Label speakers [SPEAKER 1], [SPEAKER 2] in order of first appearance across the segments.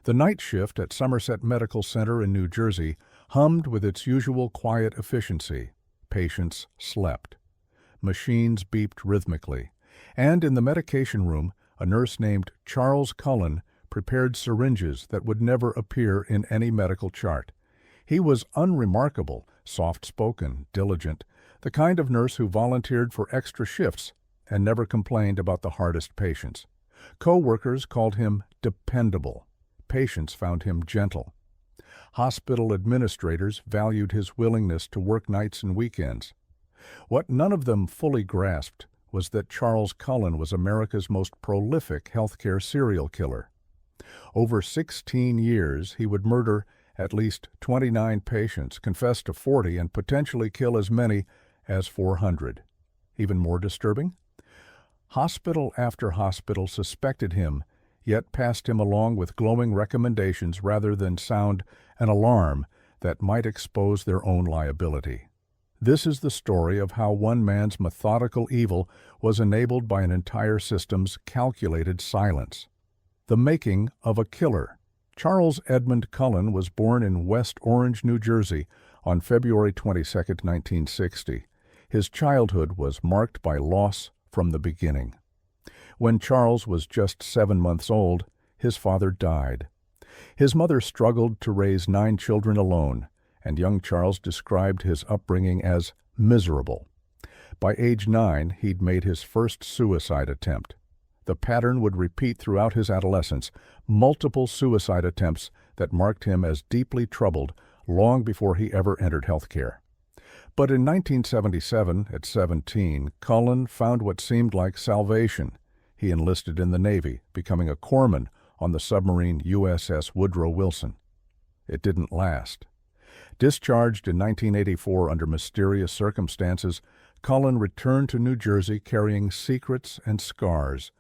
[SPEAKER 1] The night shift at Somerset Medical Center in New Jersey hummed with its usual quiet efficiency. Patients slept. Machines beeped rhythmically. And in the medication room, a nurse named Charles Cullen prepared syringes that would never appear in any medical chart. He was unremarkable, soft-spoken, diligent, the kind of nurse who volunteered for extra shifts and never complained about the hardest patients. Co-workers called him dependable. Patients found him gentle. Hospital administrators valued his willingness to work nights and weekends. What none of them fully grasped was that Charles Cullen was America's most prolific healthcare serial killer. Over 16 years, he would murder at least 29 patients, confess to 40, and potentially kill as many as 400. Even more disturbing? Hospital after hospital suspected him, yet passed him along with glowing recommendations rather than sound an alarm that might expose their own liability. This is the story of how one man's methodical evil was enabled by an entire system's calculated silence. The making of a killer. Charles Edmund Cullen was born in West Orange, New Jersey, on February 22, 1960. His childhood was marked by loss from the beginning. When Charles was just 7 months old, his father died. His mother struggled to raise 9 children alone, and young Charles described his upbringing as miserable. By age 9, he'd made his first suicide attempt. The pattern would repeat throughout his adolescence, multiple suicide attempts that marked him as deeply troubled long before he ever entered healthcare. But in 1977, at 17, Cullen found what seemed like salvation. He enlisted in the Navy, becoming a corpsman on the submarine USS Woodrow Wilson. It didn't last. Discharged in 1984 under mysterious circumstances, Cullen returned to New Jersey carrying secrets and scars.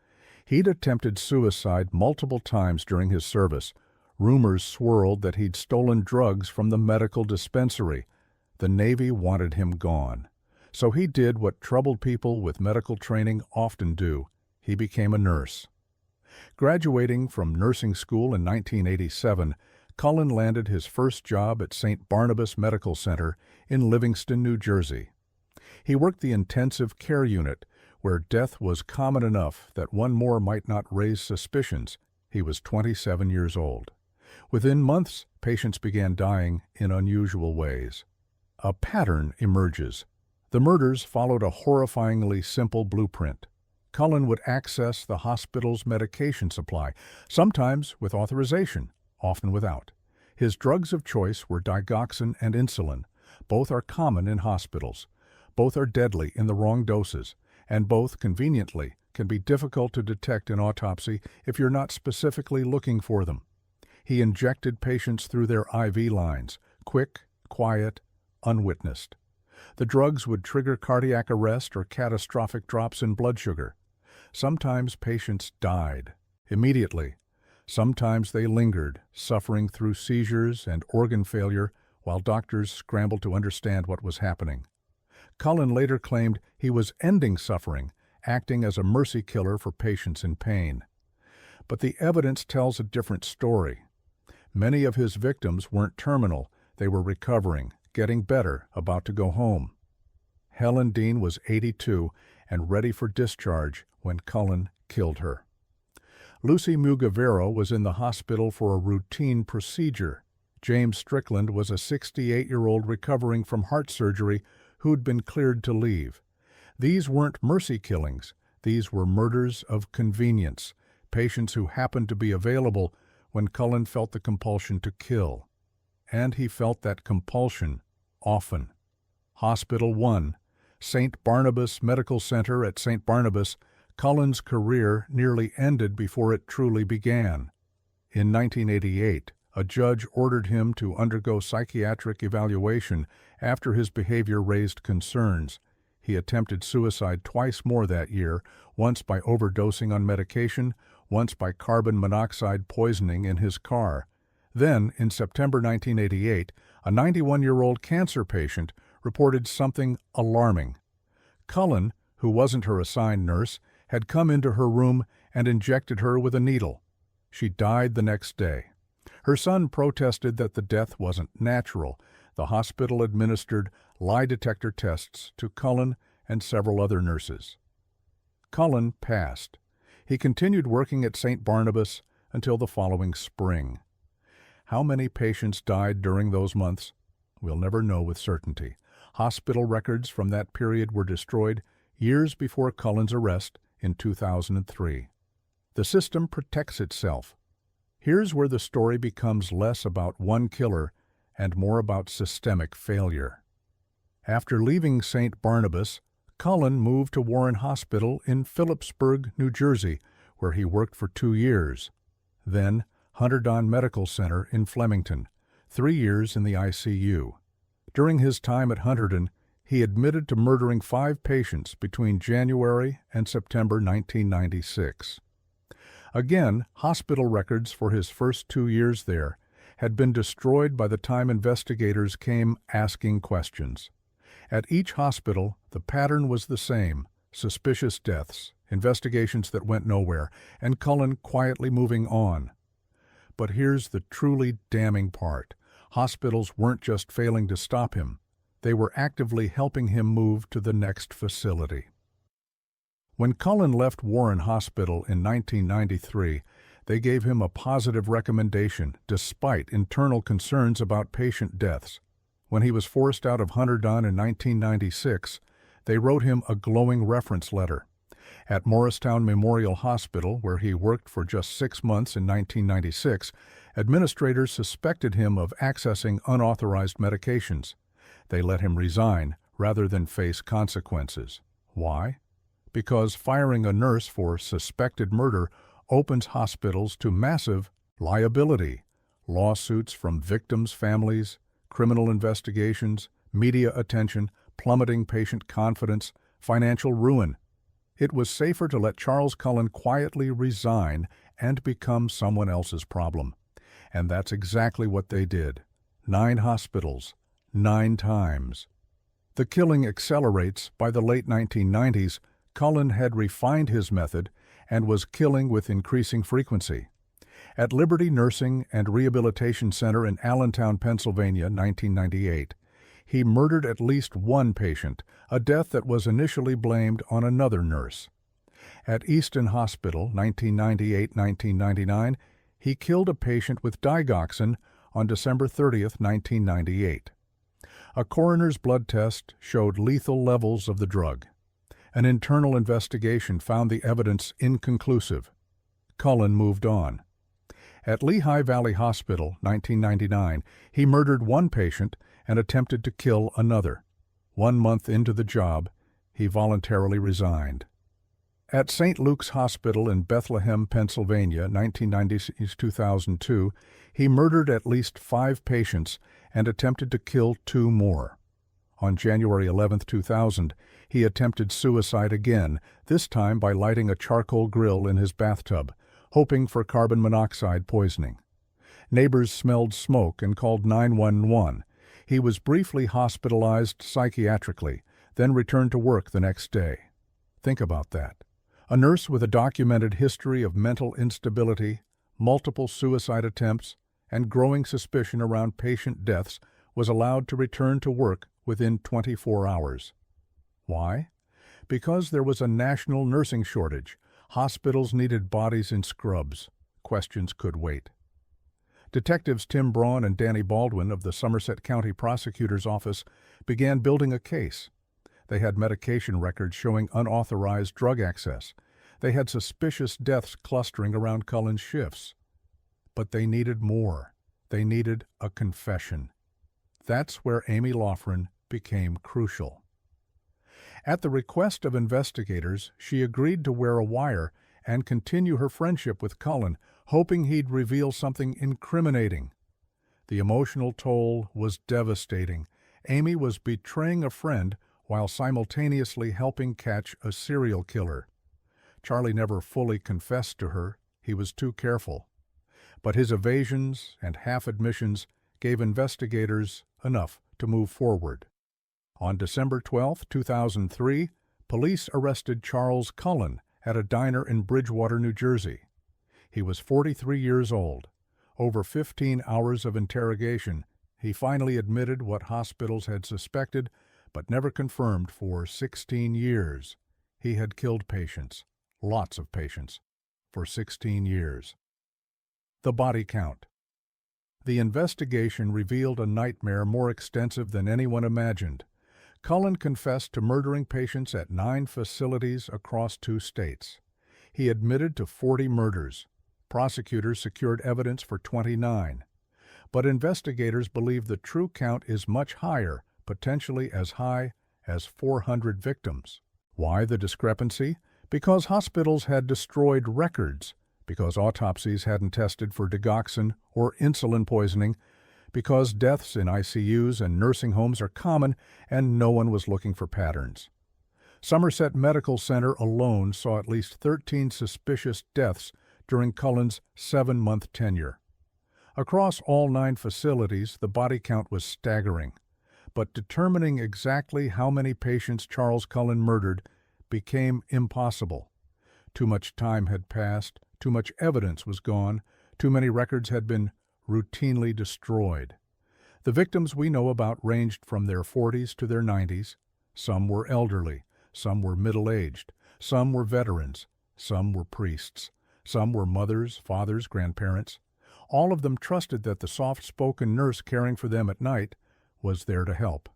[SPEAKER 1] He'd attempted suicide multiple times during his service. Rumors swirled that he'd stolen drugs from the medical dispensary. The Navy wanted him gone. So he did what troubled people with medical training often do. He became a nurse. Graduating from nursing school in 1987, Cullen landed his first job at St. Barnabas Medical Center in Livingston, New Jersey. He worked the intensive care unit, where death was common enough that one more might not raise suspicions. He was 27 years old. Within months, patients began dying in unusual ways. A pattern emerges. The murders followed a horrifyingly simple blueprint. Cullen would access the hospital's medication supply, sometimes with authorization, often without. His drugs of choice were digoxin and insulin. Both are common in hospitals. Both are deadly in the wrong doses, and both, conveniently, can be difficult to detect in autopsy if you're not specifically looking for them. He injected patients through their IV lines, quick, quiet, unwitnessed. The drugs would trigger cardiac arrest or catastrophic drops in blood sugar. Sometimes patients died immediately. Sometimes they lingered, suffering through seizures and organ failure while doctors scrambled to understand what was happening. Cullen later claimed he was ending suffering, acting as a mercy killer for patients in pain. But the evidence tells a different story. Many of his victims weren't terminal. They were recovering, getting better, about to go home. Helen Dean was 82 and ready for discharge when Cullen killed her. Lucy Mugavero was in the hospital for a routine procedure. James Strickland was a 68-year-old recovering from heart surgery who'd been cleared to leave. These weren't mercy killings. These were murders of convenience, patients who happened to be available when Cullen felt the compulsion to kill. And he felt that compulsion often. Hospital 1, St. Barnabas Medical Center at St. Barnabas, Cullen's career nearly ended before it truly began. In 1988, a judge ordered him to undergo psychiatric evaluation after his behavior raised concerns. He attempted suicide twice more that year, once by overdosing on medication, once by carbon monoxide poisoning in his car. Then, in September 1988, a 91-year-old cancer patient reported something alarming. Cullen, who wasn't her assigned nurse, had come into her room and injected her with a needle. She died the next day. Her son protested that the death wasn't natural. The hospital administered lie detector tests to Cullen and several other nurses. Cullen passed. He continued working at St. Barnabas until the following spring. How many patients died during those months? We'll never know with certainty. Hospital records from that period were destroyed years before Cullen's arrest in 2003. The system protects itself. Here's where the story becomes less about one killer and more about systemic failure. After leaving St. Barnabas, Cullen moved to Warren Hospital in Phillipsburg, New Jersey, where he worked for 2 years. Then Hunterdon Medical Center in Flemington, 3 years in the ICU. During his time at Hunterdon, he admitted to murdering 5 patients between January and September 1996. Again, hospital records for his first 2 years there had been destroyed by the time investigators came asking questions. At each hospital, the pattern was the same: suspicious deaths, investigations that went nowhere, and Cullen quietly moving on. But here's the truly damning part. Hospitals weren't just failing to stop him. They were actively helping him move to the next facility. When Cullen left Warren Hospital in 1993, they gave him a positive recommendation despite internal concerns about patient deaths. When he was forced out of Hunterdon in 1996, they wrote him a glowing reference letter. At Morristown Memorial Hospital, where he worked for just 6 months in 1996, administrators suspected him of accessing unauthorized medications. They let him resign rather than face consequences. Why? Because firing a nurse for suspected murder opens hospitals to massive liability, lawsuits from victims' families, criminal investigations, media attention, plummeting patient confidence, financial ruin. It was safer to let Charles Cullen quietly resign and become someone else's problem. And that's exactly what they did. 9 hospitals, 9 times. The killing accelerates. By the late 1990s, Cullen had refined his method and was killing with increasing frequency. At Liberty Nursing and Rehabilitation Center in Allentown, Pennsylvania, 1998, he murdered at least 1 patient, a death that was initially blamed on another nurse. At Easton Hospital, 1998-1999, he killed a patient with digoxin on December 30, 1998. A coroner's blood test showed lethal levels of the drug. An internal investigation found the evidence inconclusive. Cullen moved on. At Lehigh Valley Hospital, 1999, he murdered 1 patient and attempted to kill another. 1 month into the job, he voluntarily resigned. At St. Luke's Hospital in Bethlehem, Pennsylvania, 1996-2002, he murdered at least 5 patients and attempted to kill 2 more. On January 11, 2000, he attempted suicide again, this time by lighting a charcoal grill in his bathtub, hoping for carbon monoxide poisoning. Neighbors smelled smoke and called 911. He was briefly hospitalized psychiatrically, then returned to work the next day. Think about that. A nurse with a documented history of mental instability, multiple suicide attempts, and growing suspicion around patient deaths was allowed to return to work within 24 hours. Why? Because there was a national nursing shortage. Hospitals needed bodies in scrubs. Questions could wait. Detectives Tim Braun and Danny Baldwin of the Somerset County Prosecutor's Office began building a case. They had medication records showing unauthorized drug access. They had suspicious deaths clustering around Cullen's shifts. But they needed more. They needed a confession. That's where Amy Loughran became crucial. At the request of investigators, she agreed to wear a wire and continue her friendship with Cullen, hoping he'd reveal something incriminating. The emotional toll was devastating. Amy was betraying a friend while simultaneously helping catch a serial killer. Charlie never fully confessed to her. He was too careful. But his evasions and half-admissions gave investigators enough to move forward. On December 12, 2003, police arrested Charles Cullen at a diner in Bridgewater, New Jersey. He was 43 years old. Over 15 hours of interrogation, he finally admitted what hospitals had suspected but never confirmed for 16 years. He had killed patients, lots of patients, for 16 years. The body count. The investigation revealed a nightmare more extensive than anyone imagined. Cullen confessed to murdering patients at 9 facilities across 2 states. He admitted to 40 murders. Prosecutors secured evidence for 29. But investigators believe the true count is much higher, potentially as high as 400 victims. Why the discrepancy? Because hospitals had destroyed records, because autopsies hadn't tested for digoxin or insulin poisoning, because deaths in ICUs and nursing homes are common and no one was looking for patterns. Somerset Medical Center alone saw at least 13 suspicious deaths during Cullen's 7-month tenure. Across all 9 facilities, the body count was staggering, but determining exactly how many patients Charles Cullen murdered became impossible. Too much time had passed, too much evidence was gone, too many records had been routinely destroyed. The victims we know about ranged from their 40s to their 90s. Some were elderly, some were middle-aged, some were veterans, some were priests, some were mothers, fathers, grandparents. All of them trusted that the soft-spoken nurse caring for them at night was there to help.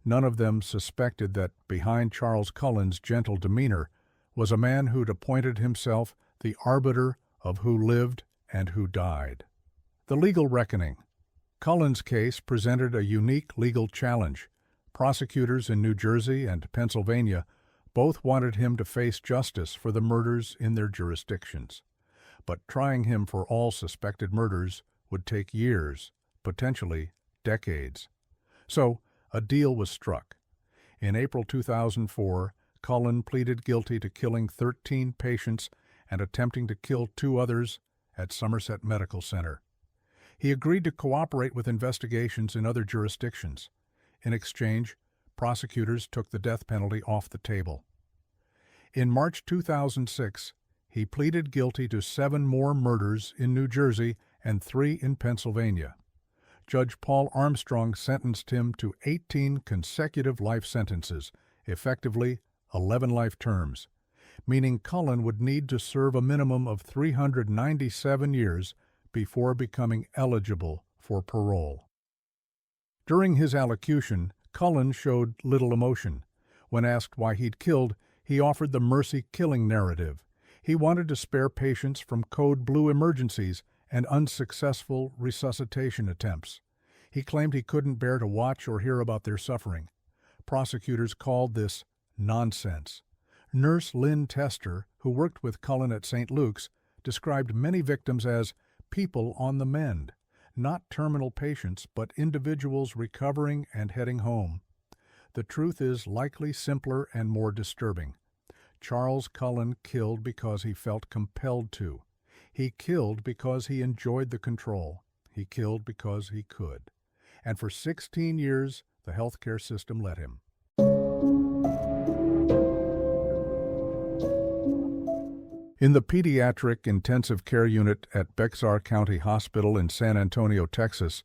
[SPEAKER 1] None of them suspected that behind Charles Cullen's gentle demeanor was a man who'd appointed himself the arbiter of who lived and who died. The legal reckoning. Cullen's case presented a unique legal challenge. Prosecutors in New Jersey and Pennsylvania both wanted him to face justice for the murders in their jurisdictions. But trying him for all suspected murders would take years, potentially decades. So, a deal was struck. In April 2004, Cullen pleaded guilty to killing 13 patients and attempting to kill 2 others at Somerset Medical Center. He agreed to cooperate with investigations in other jurisdictions. In exchange, prosecutors took the death penalty off the table. In March 2006, he pleaded guilty to 7 more murders in New Jersey and 3 in Pennsylvania. Judge Paul Armstrong sentenced him to 18 consecutive life sentences, effectively 11 life terms, meaning Cullen would need to serve a minimum of 397 years before becoming eligible for parole. During his allocution, Cullen showed little emotion. When asked why he'd killed, he offered the mercy killing narrative. He wanted to spare patients from code blue emergencies and unsuccessful resuscitation attempts. He claimed he couldn't bear to watch or hear about their suffering. Prosecutors called this nonsense. Nurse Lynn Tester, who worked with Cullen at St. Luke's, described many victims as people on the mend, not terminal patients, but individuals recovering and heading home. The truth is likely simpler and more disturbing. Charles Cullen killed because he felt compelled to. He killed because he enjoyed the control. He killed because he could. And for 16 years, the healthcare system let him. In the pediatric intensive care unit at Bexar County Hospital in San Antonio, Texas,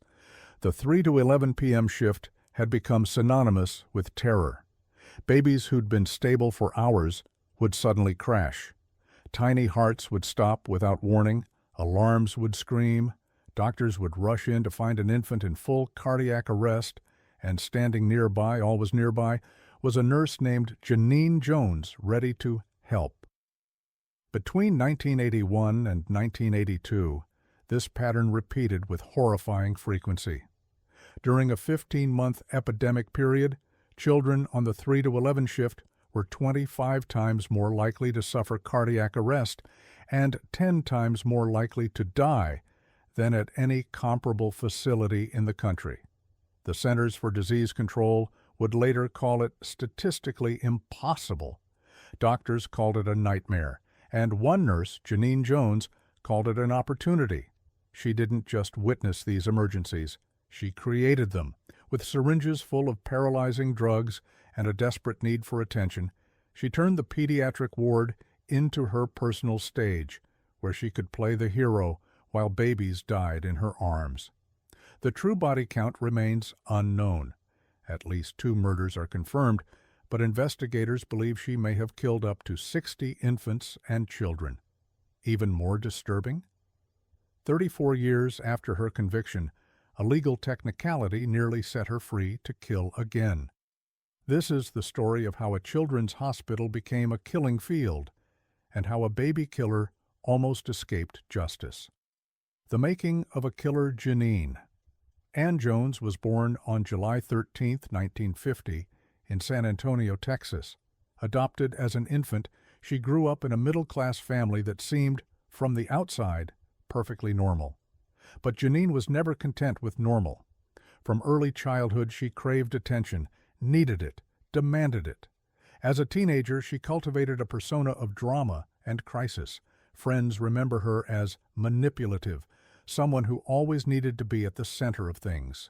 [SPEAKER 1] the 3 to 11 p.m. shift had become synonymous with terror. Babies who'd been stable for hours would suddenly crash. Tiny hearts would stop without warning, alarms would scream, doctors would rush in to find an infant in full cardiac arrest, and standing nearby, always nearby, was a nurse named Janine Jones, ready to help. Between 1981 and 1982, this pattern repeated with horrifying frequency. During a 15-month epidemic period, children on the 3 to 11 shift were 25 times more likely to suffer cardiac arrest and 10 times more likely to die than at any comparable facility in the country. The Centers for Disease Control would later call it statistically impossible. Doctors called it a nightmare, and one nurse, Janine Jones, called it an opportunity. She didn't just witness these emergencies, she created them. With syringes full of paralyzing drugs and a desperate need for attention, she turned the pediatric ward into her personal stage, where she could play the hero while babies died in her arms. The true body count remains unknown. At least 2 murders are confirmed, but investigators believe she may have killed up to 60 infants and children. Even more disturbing? 34 years after her conviction, a legal technicality nearly set her free to kill again. This is the story of how a children's hospital became a killing field, and how a baby killer almost escaped justice. The making of a killer Janine. Ann Jones was born on July 13, 1950, in San Antonio, Texas. Adopted as an infant, she grew up in a middle-class family that seemed, from the outside, perfectly normal. But Janine was never content with normal. From early childhood, she craved attention, needed it, demanded it. As a teenager, she cultivated a persona of drama and crisis. Friends remember her as manipulative, someone who always needed to be at the center of things.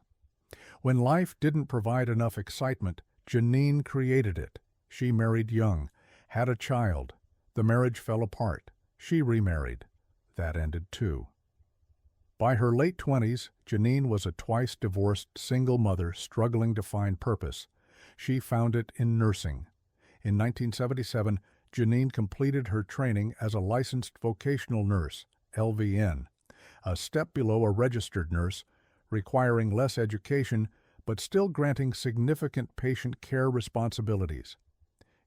[SPEAKER 1] When life didn't provide enough excitement, Janine created it. She married young, had a child. The marriage fell apart. She remarried. That ended too. By her late 20s, Janine was a twice-divorced single mother struggling to find purpose. She found it in nursing. In 1977, Janine completed her training as a licensed vocational nurse, LVN, a step below a registered nurse, requiring less education but still granting significant patient care responsibilities.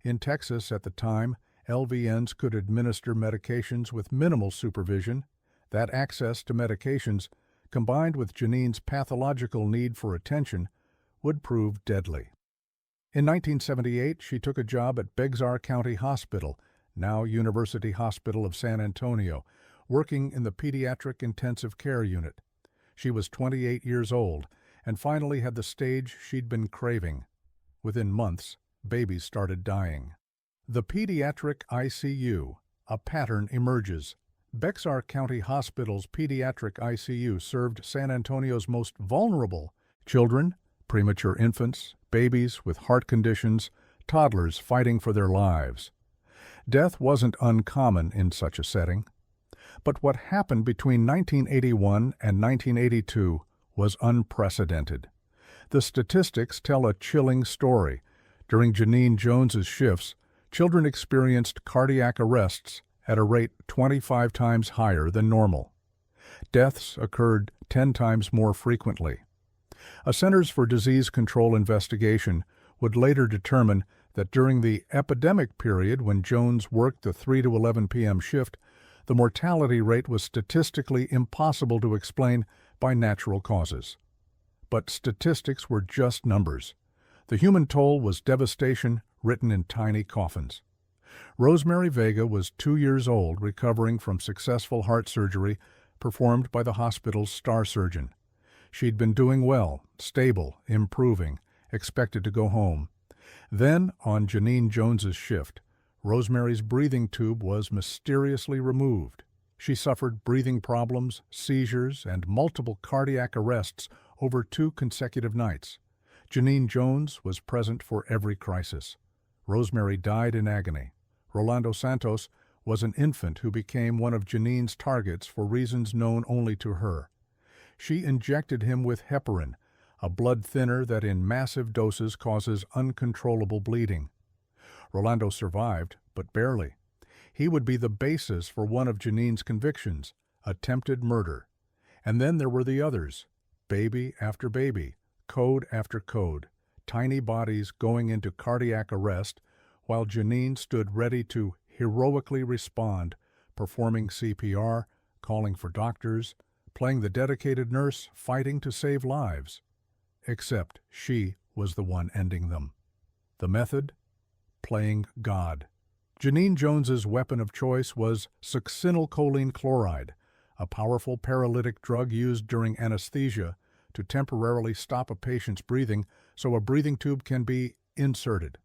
[SPEAKER 1] In Texas at the time, LVNs could administer medications with minimal supervision. That access to medications, combined with Janine's pathological need for attention, would prove deadly. In 1978, she took a job at Bexar County Hospital, now University Hospital of San Antonio, working in the pediatric intensive care unit. She was 28 years old and finally had the stage she'd been craving. Within months, babies started dying. The pediatric ICU, a pattern emerges. Bexar County Hospital's pediatric ICU served San Antonio's most vulnerable children, premature infants, babies with heart conditions, toddlers fighting for their lives. Death wasn't uncommon in such a setting. But what happened between 1981 and 1982 was unprecedented. The statistics tell a chilling story. During Janine Jones's shifts, children experienced cardiac arrests at a rate 25 times higher than normal. Deaths occurred 10 times more frequently. A Centers for Disease Control investigation would later determine that during the epidemic period when Jones worked the 3 to 11 p.m. shift, the mortality rate was statistically impossible to explain by natural causes. But statistics were just numbers. The human toll was devastation written in tiny coffins. Rosemary Vega was 2 years old, recovering from successful heart surgery performed by the hospital's star surgeon. She'd been doing well, stable, improving, expected to go home. Then, on Janine Jones's shift, Rosemary's breathing tube was mysteriously removed. She suffered breathing problems, seizures, and multiple cardiac arrests over 2 consecutive nights. Janine Jones was present for every crisis. Rosemary died in agony. Rolando Santos was an infant who became one of Janine's targets for reasons known only to her. She injected him with heparin, a blood thinner that in massive doses causes uncontrollable bleeding. Rolando survived, but barely. He would be the basis for one of Janine's convictions, attempted murder. And then there were the others, baby after baby, code after code, tiny bodies going into cardiac arrest, while Janine stood ready to heroically respond, performing CPR, calling for doctors, playing the dedicated nurse, fighting to save lives. Except she was the one ending them. The method? Playing God. Janine Jones's weapon of choice was succinylcholine chloride, a powerful paralytic drug used during anesthesia to temporarily stop a patient's breathing so a breathing tube can be inserted.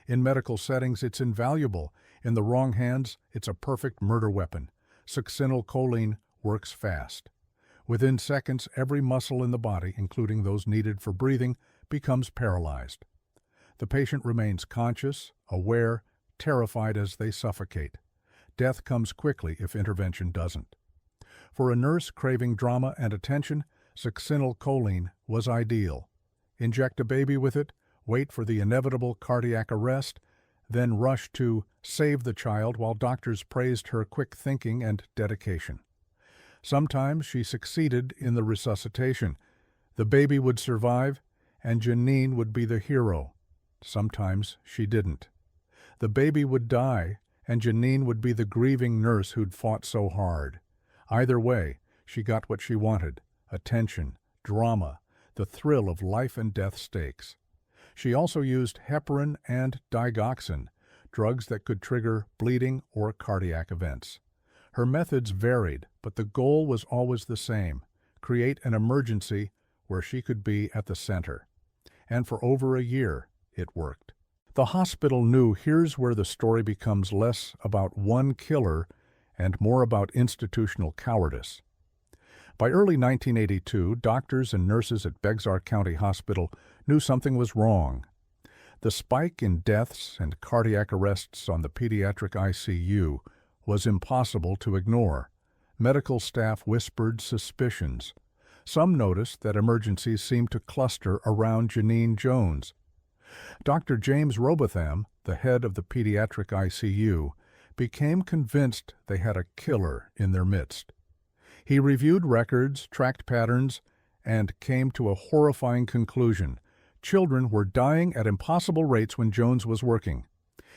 [SPEAKER 1] In medical settings, it's invaluable. In the wrong hands, it's a perfect murder weapon. Succinylcholine works fast. Within seconds, every muscle in the body, including those needed for breathing, becomes paralyzed. The patient remains conscious, aware, terrified as they suffocate. Death comes quickly if intervention doesn't. For a nurse craving drama and attention, succinylcholine was ideal. Inject a baby with it, wait for the inevitable cardiac arrest, then rush to save the child while doctors praised her quick thinking and dedication. Sometimes she succeeded in the resuscitation. The baby would survive, and Janine would be the hero. Sometimes she didn't. The baby would die, and Janine would be the grieving nurse who'd fought so hard. Either way, she got what she wanted: attention, drama, the thrill of life and death stakes. She also used heparin and digoxin, drugs that could trigger bleeding or cardiac events. Her methods varied, but the goal was always the same: create an emergency where she could be at the center. And for over a year, it worked. The hospital knew here's where the story becomes less about one killer and more about institutional cowardice. By early 1982, doctors and nurses at Bexar County Hospital knew something was wrong. The spike in deaths and cardiac arrests on the pediatric ICU was impossible to ignore. Medical staff whispered suspicions. Some noticed that emergencies seemed to cluster around Janine Jones. Dr. James Robotham, the head of the pediatric ICU, became convinced they had a killer in their midst. He reviewed records, tracked patterns, and came to a horrifying conclusion: children were dying at impossible rates when Jones was working.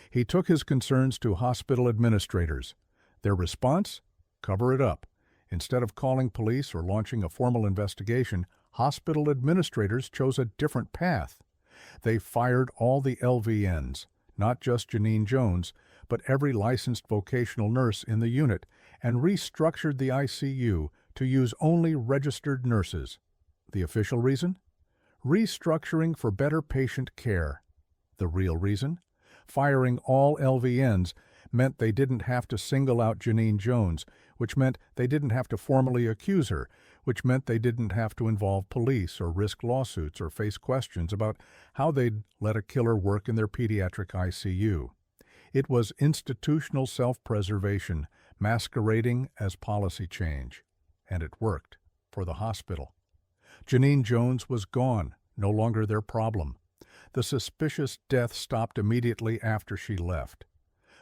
[SPEAKER 1] He took his concerns to hospital administrators. Their response? Cover it up. Instead of calling police or launching a formal investigation, hospital administrators chose a different path. They fired all the LVNs, not just Janine Jones, but every licensed vocational nurse in the unit, and restructured the ICU to use only registered nurses. The official reason? Restructuring for better patient care. The real reason? Firing all LVNs meant they didn't have to single out Janine Jones, which meant they didn't have to formally accuse her, which meant they didn't have to involve police or risk lawsuits or face questions about how they'd let a killer work in their pediatric ICU. It was institutional self-preservation masquerading as policy change. And it worked for the hospital. Janine Jones was gone, no longer their problem. The suspicious death stopped immediately after she left.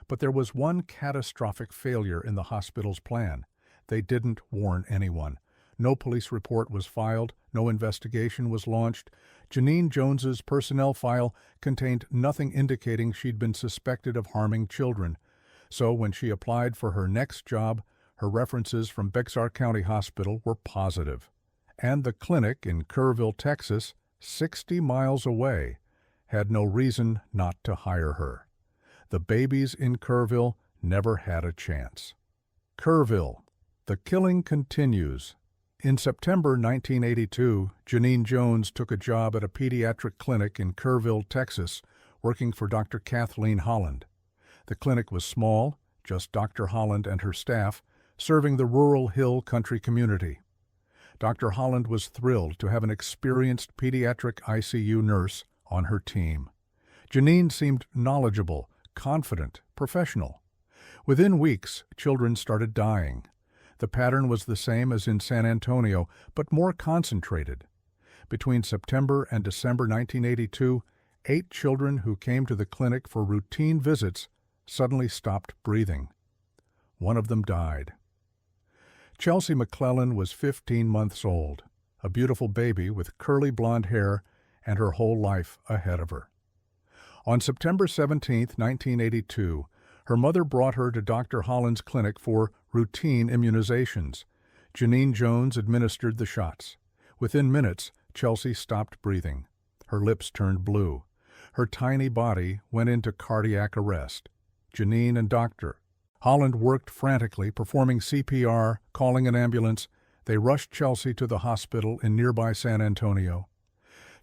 [SPEAKER 1] But there was one catastrophic failure in the hospital's plan. They didn't warn anyone. No police report was filed, no investigation was launched. Janine Jones's personnel file contained nothing indicating she'd been suspected of harming children. So when she applied for her next job, her references from Bexar County Hospital were positive. And the clinic in Kerrville, Texas, 60 miles away, had no reason not to hire her. The babies in Kerrville never had a chance. Kerrville. The killing continues. In September 1982, Janine Jones took a job at a pediatric clinic in Kerrville, Texas, working for Dr. Kathleen Holland. The clinic was small, just Dr. Holland and her staff, serving the rural hill country community. Dr. Holland was thrilled to have an experienced pediatric ICU nurse on her team. Janine seemed knowledgeable, confident, professional. Within weeks, children started dying. The pattern was the same as in San Antonio, but more concentrated. Between September and December 1982, 8 children who came to the clinic for routine visits suddenly stopped breathing. One of them died. Chelsea McClellan was 15 months old, a beautiful baby with curly blonde hair and her whole life ahead of her. On September 17, 1982, her mother brought her to Dr. Holland's clinic for routine immunizations. Janine Jones administered the shots. Within minutes, Chelsea stopped breathing. Her lips turned blue. Her tiny body went into cardiac arrest. Janine and Dr. Holland worked frantically, performing CPR, calling an ambulance. They rushed Chelsea to the hospital in nearby San Antonio.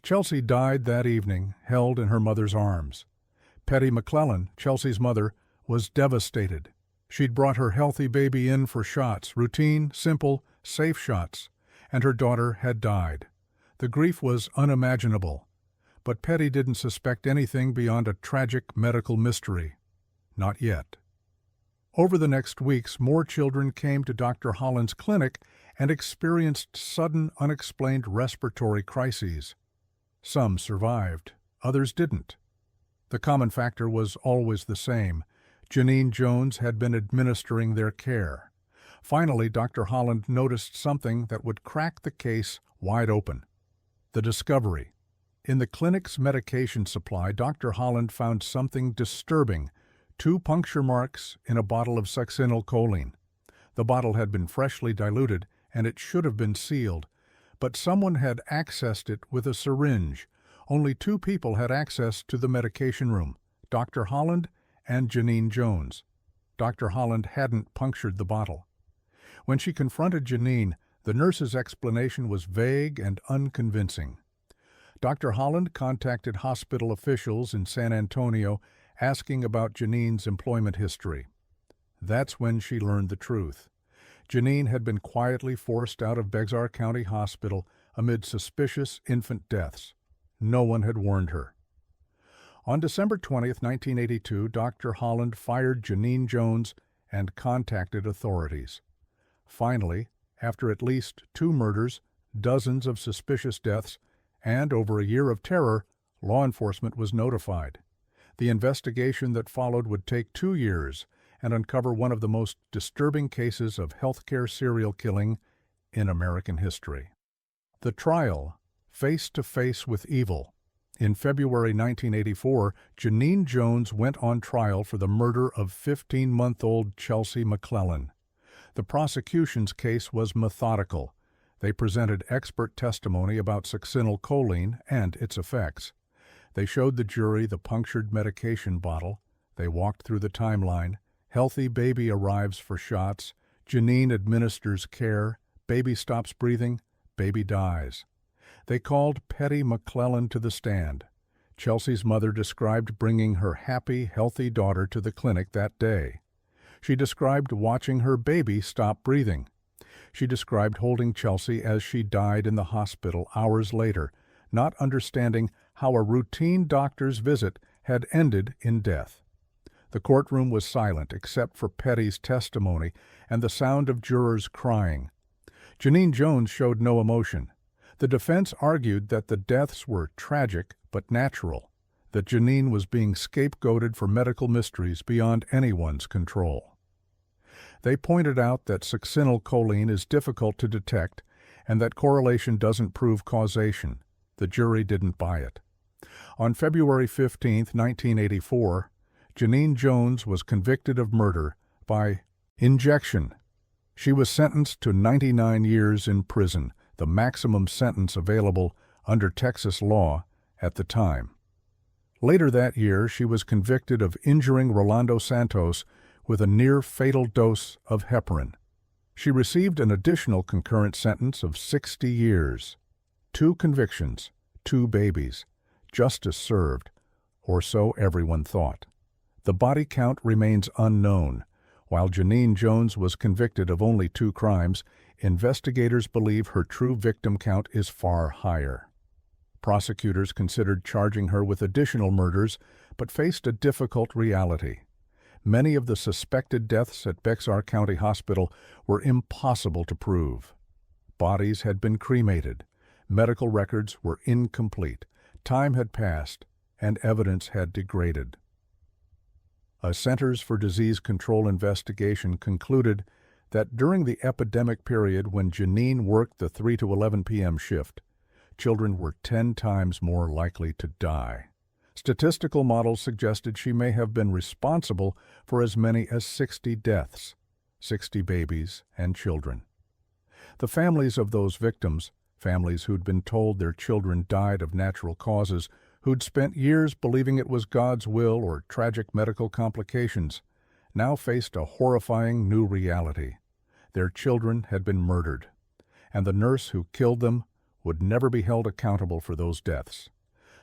[SPEAKER 1] Chelsea died that evening, held in her mother's arms. Petty McClellan, Chelsea's mother, was devastated. She'd brought her healthy baby in for shots, routine, simple, safe shots, and her daughter had died. The grief was unimaginable. But Petty didn't suspect anything beyond a tragic medical mystery. Not yet. Over the next weeks, more children came to Dr. Holland's clinic and experienced sudden, unexplained respiratory crises. Some survived, others didn't. The common factor was always the same. Janine Jones had been administering their care. Finally, Dr. Holland noticed something that would crack the case wide open. The discovery. In the clinic's medication supply, Dr. Holland found something disturbing: 2 puncture marks in a bottle of succinylcholine. The bottle had been freshly diluted, and it should have been sealed, but someone had accessed it with a syringe. Only 2 people had access to the medication room: Dr. Holland and Janine Jones. Dr. Holland hadn't punctured the bottle. When she confronted Janine, the nurse's explanation was vague and unconvincing. Dr. Holland contacted hospital officials in San Antonio asking about Janine's employment history. That's when she learned the truth. Janine had been quietly forced out of Bexar County Hospital amid suspicious infant deaths. No one had warned her. On December 20, 1982, Dr. Holland fired Janine Jones and contacted authorities. Finally, after at least 2 murders, dozens of suspicious deaths, and over a year of terror, law enforcement was notified. The investigation that followed would take 2 years and uncover one of the most disturbing cases of healthcare serial killing in American history. The trial, Face to Face with Evil. In February 1984, Janine Jones went on trial for the murder of 15-month-old Chelsea McClellan. The prosecution's case was methodical. They presented expert testimony about succinylcholine and its effects. They showed the jury the punctured medication bottle. They walked through the timeline. Healthy baby arrives for shots. Janine administers care. Baby stops breathing. Baby dies. They called Petty McClellan to the stand. Chelsea's mother described bringing her happy, healthy daughter to the clinic that day. She described watching her baby stop breathing. She described holding Chelsea as she died in the hospital hours later, not understanding how a routine doctor's visit had ended in death. The courtroom was silent except for Petty's testimony and the sound of jurors crying. Janine Jones showed no emotion. The defense argued that the deaths were tragic but natural, that Janine was being scapegoated for medical mysteries beyond anyone's control. They pointed out that succinylcholine is difficult to detect and that correlation doesn't prove causation. The jury didn't buy it. On February 15, 1984, Janine Jones was convicted of murder by injection. She was sentenced to 99 years in prison, the maximum sentence available under Texas law at the time. Later that year, she was convicted of injuring Rolando Santos with a near-fatal dose of heparin. She received an additional concurrent sentence of 60 years. 2 convictions, 2 babies. Justice served, or so everyone thought. The body count remains unknown. While Janine Jones was convicted of only 2 crimes, investigators believe her true victim count is far higher. Prosecutors considered charging her with additional murders, but faced a difficult reality. Many of the suspected deaths at Bexar County Hospital were impossible to prove. Bodies had been cremated, medical records were incomplete, time had passed, and evidence had degraded. A Centers for Disease Control investigation concluded that during the epidemic period when Janine worked the 3 to 11 p.m. shift, children were 10 times more likely to die. Statistical models suggested she may have been responsible for as many as 60 deaths, 60 babies and children. The families of those victims, families who'd been told their children died of natural causes, who'd spent years believing it was God's will or tragic medical complications, now faced a horrifying new reality. Their children had been murdered, and the nurse who killed them would never be held accountable for those deaths.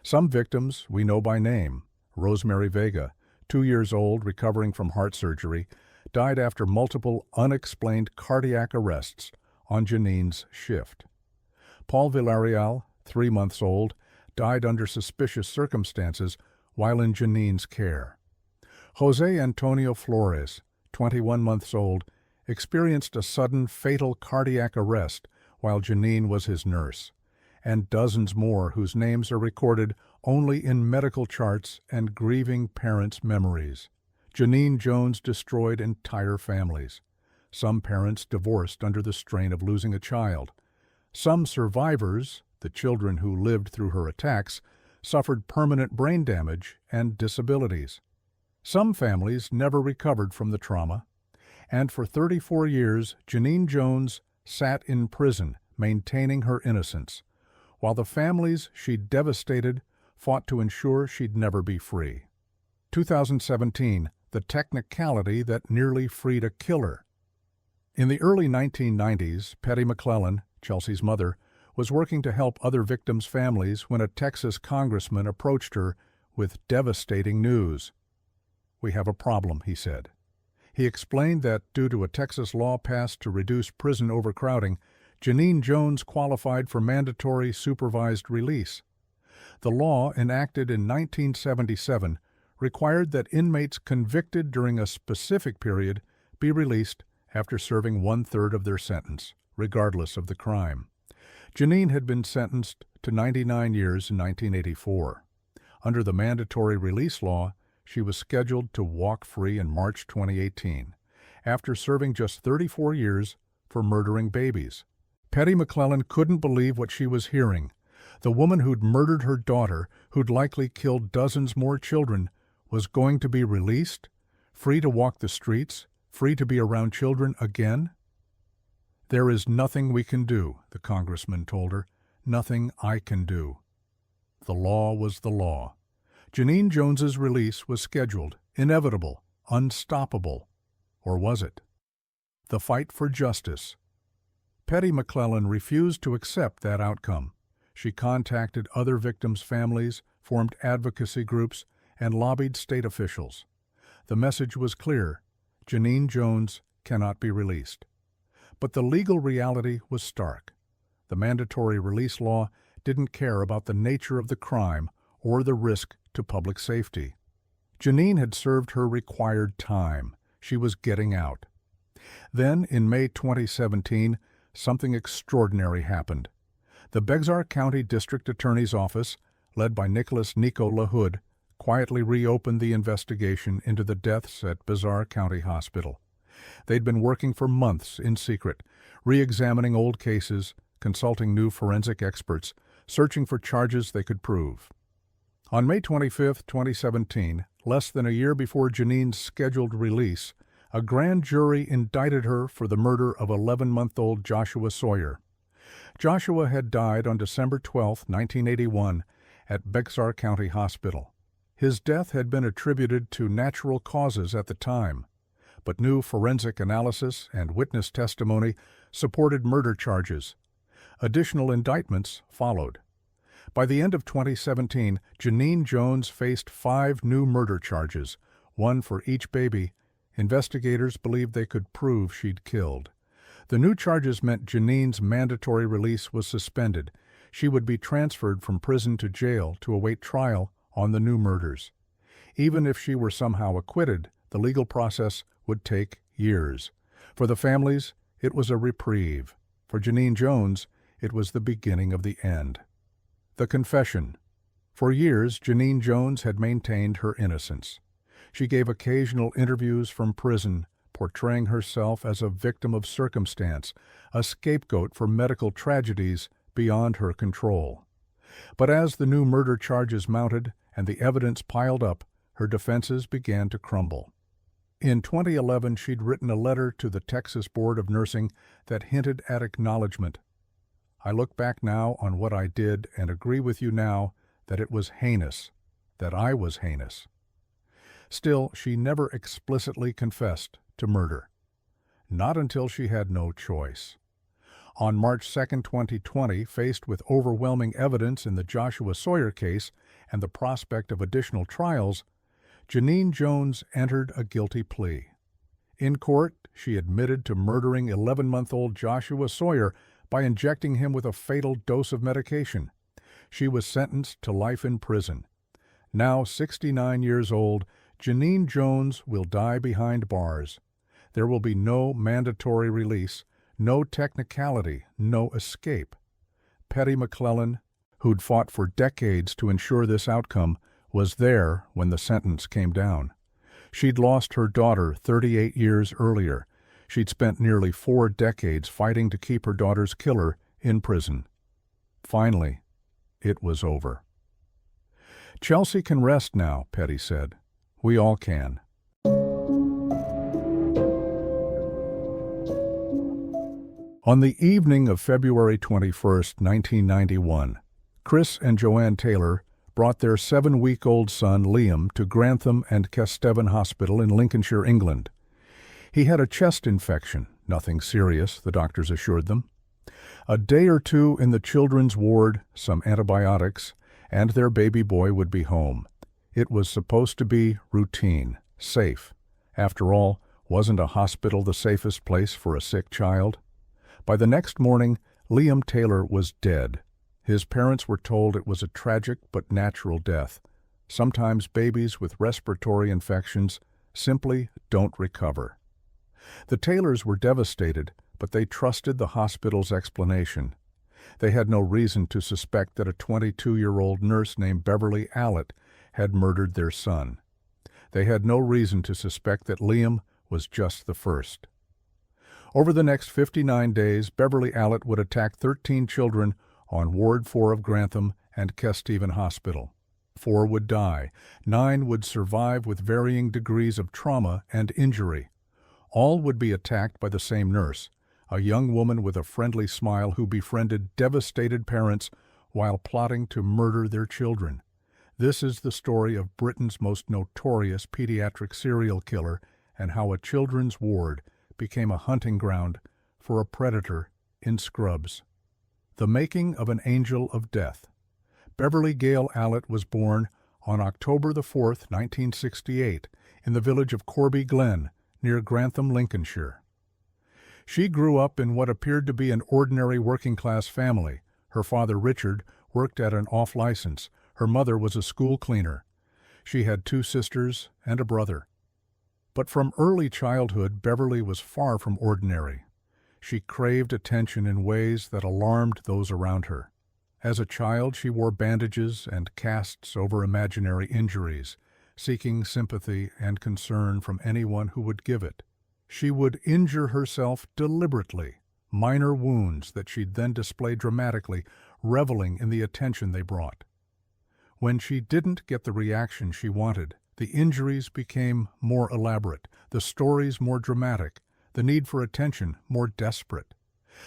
[SPEAKER 1] Some victims we know by name. Rosemary Vega, 2 years old, recovering from heart surgery, died after multiple unexplained cardiac arrests on Janine's shift. Paul Villarreal, 3 months old, died under suspicious circumstances while in Janine's care. Jose Antonio Flores, 21 months old, experienced a sudden fatal cardiac arrest while Janine was his nurse, and dozens more whose names are recorded only in medical charts and grieving parents' memories. Janine Jones destroyed entire families. Some parents divorced under the strain of losing a child. Some survivors, the children who lived through her attacks, suffered permanent brain damage and disabilities. Some families never recovered from the trauma, and for 34 years Janine Jones sat in prison maintaining her innocence, while the families she devastated fought to ensure she'd never be free. 2017, the technicality that nearly freed a killer. In the early 1990s, Patty McClellan, Chelsea's mother, was working to help other victims' families when a Texas congressman approached her with devastating news. "We have a problem," he said. He explained that due to a Texas law passed to reduce prison overcrowding, Janine Jones qualified for mandatory supervised release. The law, enacted in 1977, required that inmates convicted during a specific period be released after serving 1/3 of their sentence, regardless of the crime. Janine had been sentenced to 99 years in 1984. Under the mandatory release law, she was scheduled to walk free in March 2018, after serving just 34 years for murdering babies. Patty McClellan couldn't believe what she was hearing. The woman who'd murdered her daughter, who'd likely killed dozens more children, was going to be released, free to walk the streets, free to be around children again? "There is nothing we can do," the congressman told her. "Nothing I can do." The law was the law. Janine Jones's release was scheduled, inevitable, unstoppable. Or was it? The fight for justice. Patty McClellan refused to accept that outcome. She contacted other victims' families, formed advocacy groups, and lobbied state officials. The message was clear: Janine Jones cannot be released. But the legal reality was stark. The mandatory release law didn't care about the nature of the crime or the risk to public safety. Janine had served her required time. She was getting out. Then, in May 2017, something extraordinary happened. The Bexar County District Attorney's Office, led by Nicholas "Nico" LaHood, quietly reopened the investigation into the deaths at Bexar County Hospital. They'd been working for months in secret, re-examining old cases, consulting new forensic experts, searching for charges they could prove. On May 25, 2017, less than a year before Janine's scheduled release, a grand jury indicted her for the murder of 11-month-old Joshua Sawyer. Joshua had died on December 12, 1981, at Bexar County Hospital. His death had been attributed to natural causes at the time, but new forensic analysis and witness testimony supported murder charges. Additional indictments followed. By the end of 2017, Janine Jones faced 5 new murder charges, one for each baby. Investigators believed they could prove she'd killed. The new charges meant Janine's mandatory release was suspended. She would be transferred from prison to jail to await trial on the new murders. Even if she were somehow acquitted, the legal process would take years. For the families, it was a reprieve. For Janine Jones, it was the beginning of the end. The confession. For years, Janine Jones had maintained her innocence. She gave occasional interviews from prison, portraying herself as a victim of circumstance, a scapegoat for medical tragedies beyond her control. But as the new murder charges mounted and the evidence piled up, her defenses began to crumble. In 2011, she'd written a letter to the Texas Board of Nursing that hinted at acknowledgement. "I look back now on what I did and agree with you now that it was heinous, that I was heinous." Still, she never explicitly confessed to murder. Not until she had no choice. On March 2, 2020, faced with overwhelming evidence in the Joshua Sawyer case and the prospect of additional trials, Janine Jones entered a guilty plea. In court, she admitted to murdering 11-month-old Joshua Sawyer by injecting him with a fatal dose of medication. She was sentenced to life in prison. Now 69 years old, Janine Jones will die behind bars. There will be no mandatory release, no technicality, no escape. Petty McClellan, who'd fought for decades to ensure this outcome, was there when the sentence came down. She'd lost her daughter 38 years earlier. She'd spent nearly 4 decades fighting to keep her daughter's killer in prison. Finally, it was over. "Chelsea can rest now," Petty said. "We all can." On the evening of February 21, 1991, Chris and Joanne Taylor brought their 7-week-old son Liam to Grantham and Kesteven Hospital in Lincolnshire, England. He had a chest infection, nothing serious, the doctors assured them. A day or two in the children's ward, some antibiotics, and their baby boy would be home. It was supposed to be routine, safe. After all, wasn't a hospital the safest place for a sick child? By the next morning, Liam Taylor was dead. His parents were told it was a tragic but natural death. Sometimes babies with respiratory infections simply don't recover. The Taylors were devastated, but they trusted the hospital's explanation. They had no reason to suspect that a 22-year-old nurse named Beverly Allett had murdered their son. They had no reason to suspect that Liam was just the first. Over the next 59 days, Beverly Allett would attack 13 children on Ward 4 of Grantham and Kesteven Hospital. 4 would die. 9 would survive with varying degrees of trauma and injury. All would be attacked by the same nurse, a young woman with a friendly smile who befriended devastated parents while plotting to murder their children. This is the story of Britain's most notorious pediatric serial killer and how a children's ward became a hunting ground for a predator in scrubs. The making of an angel of death. Beverly Gale Allett was born on October 4, 1968, in the village of Corby Glen, near Grantham, Lincolnshire. She grew up in what appeared to be an ordinary working-class family. Her father, Richard, worked at an off-license. Her mother was a school cleaner. She had 2 sisters and a brother. But from early childhood, Beverly was far from ordinary. She craved attention in ways that alarmed those around her. As a child, she wore bandages and casts over imaginary injuries, seeking sympathy and concern from anyone who would give it. She would injure herself deliberately, minor wounds that she'd then display dramatically, reveling in the attention they brought. When she didn't get the reaction she wanted, the injuries became more elaborate, the stories more dramatic, the need for attention more desperate.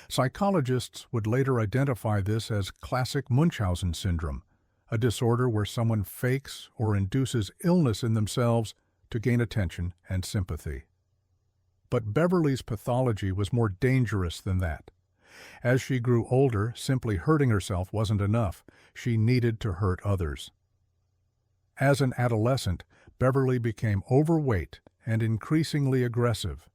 [SPEAKER 1] Psychologists would later identify this as classic Munchausen syndrome, a disorder where someone fakes or induces illness in themselves to gain attention and sympathy. But Beverly's pathology was more dangerous than that. As she grew older, simply hurting herself wasn't enough. She needed to hurt others. As an adolescent, Beverly became overweight and increasingly aggressive.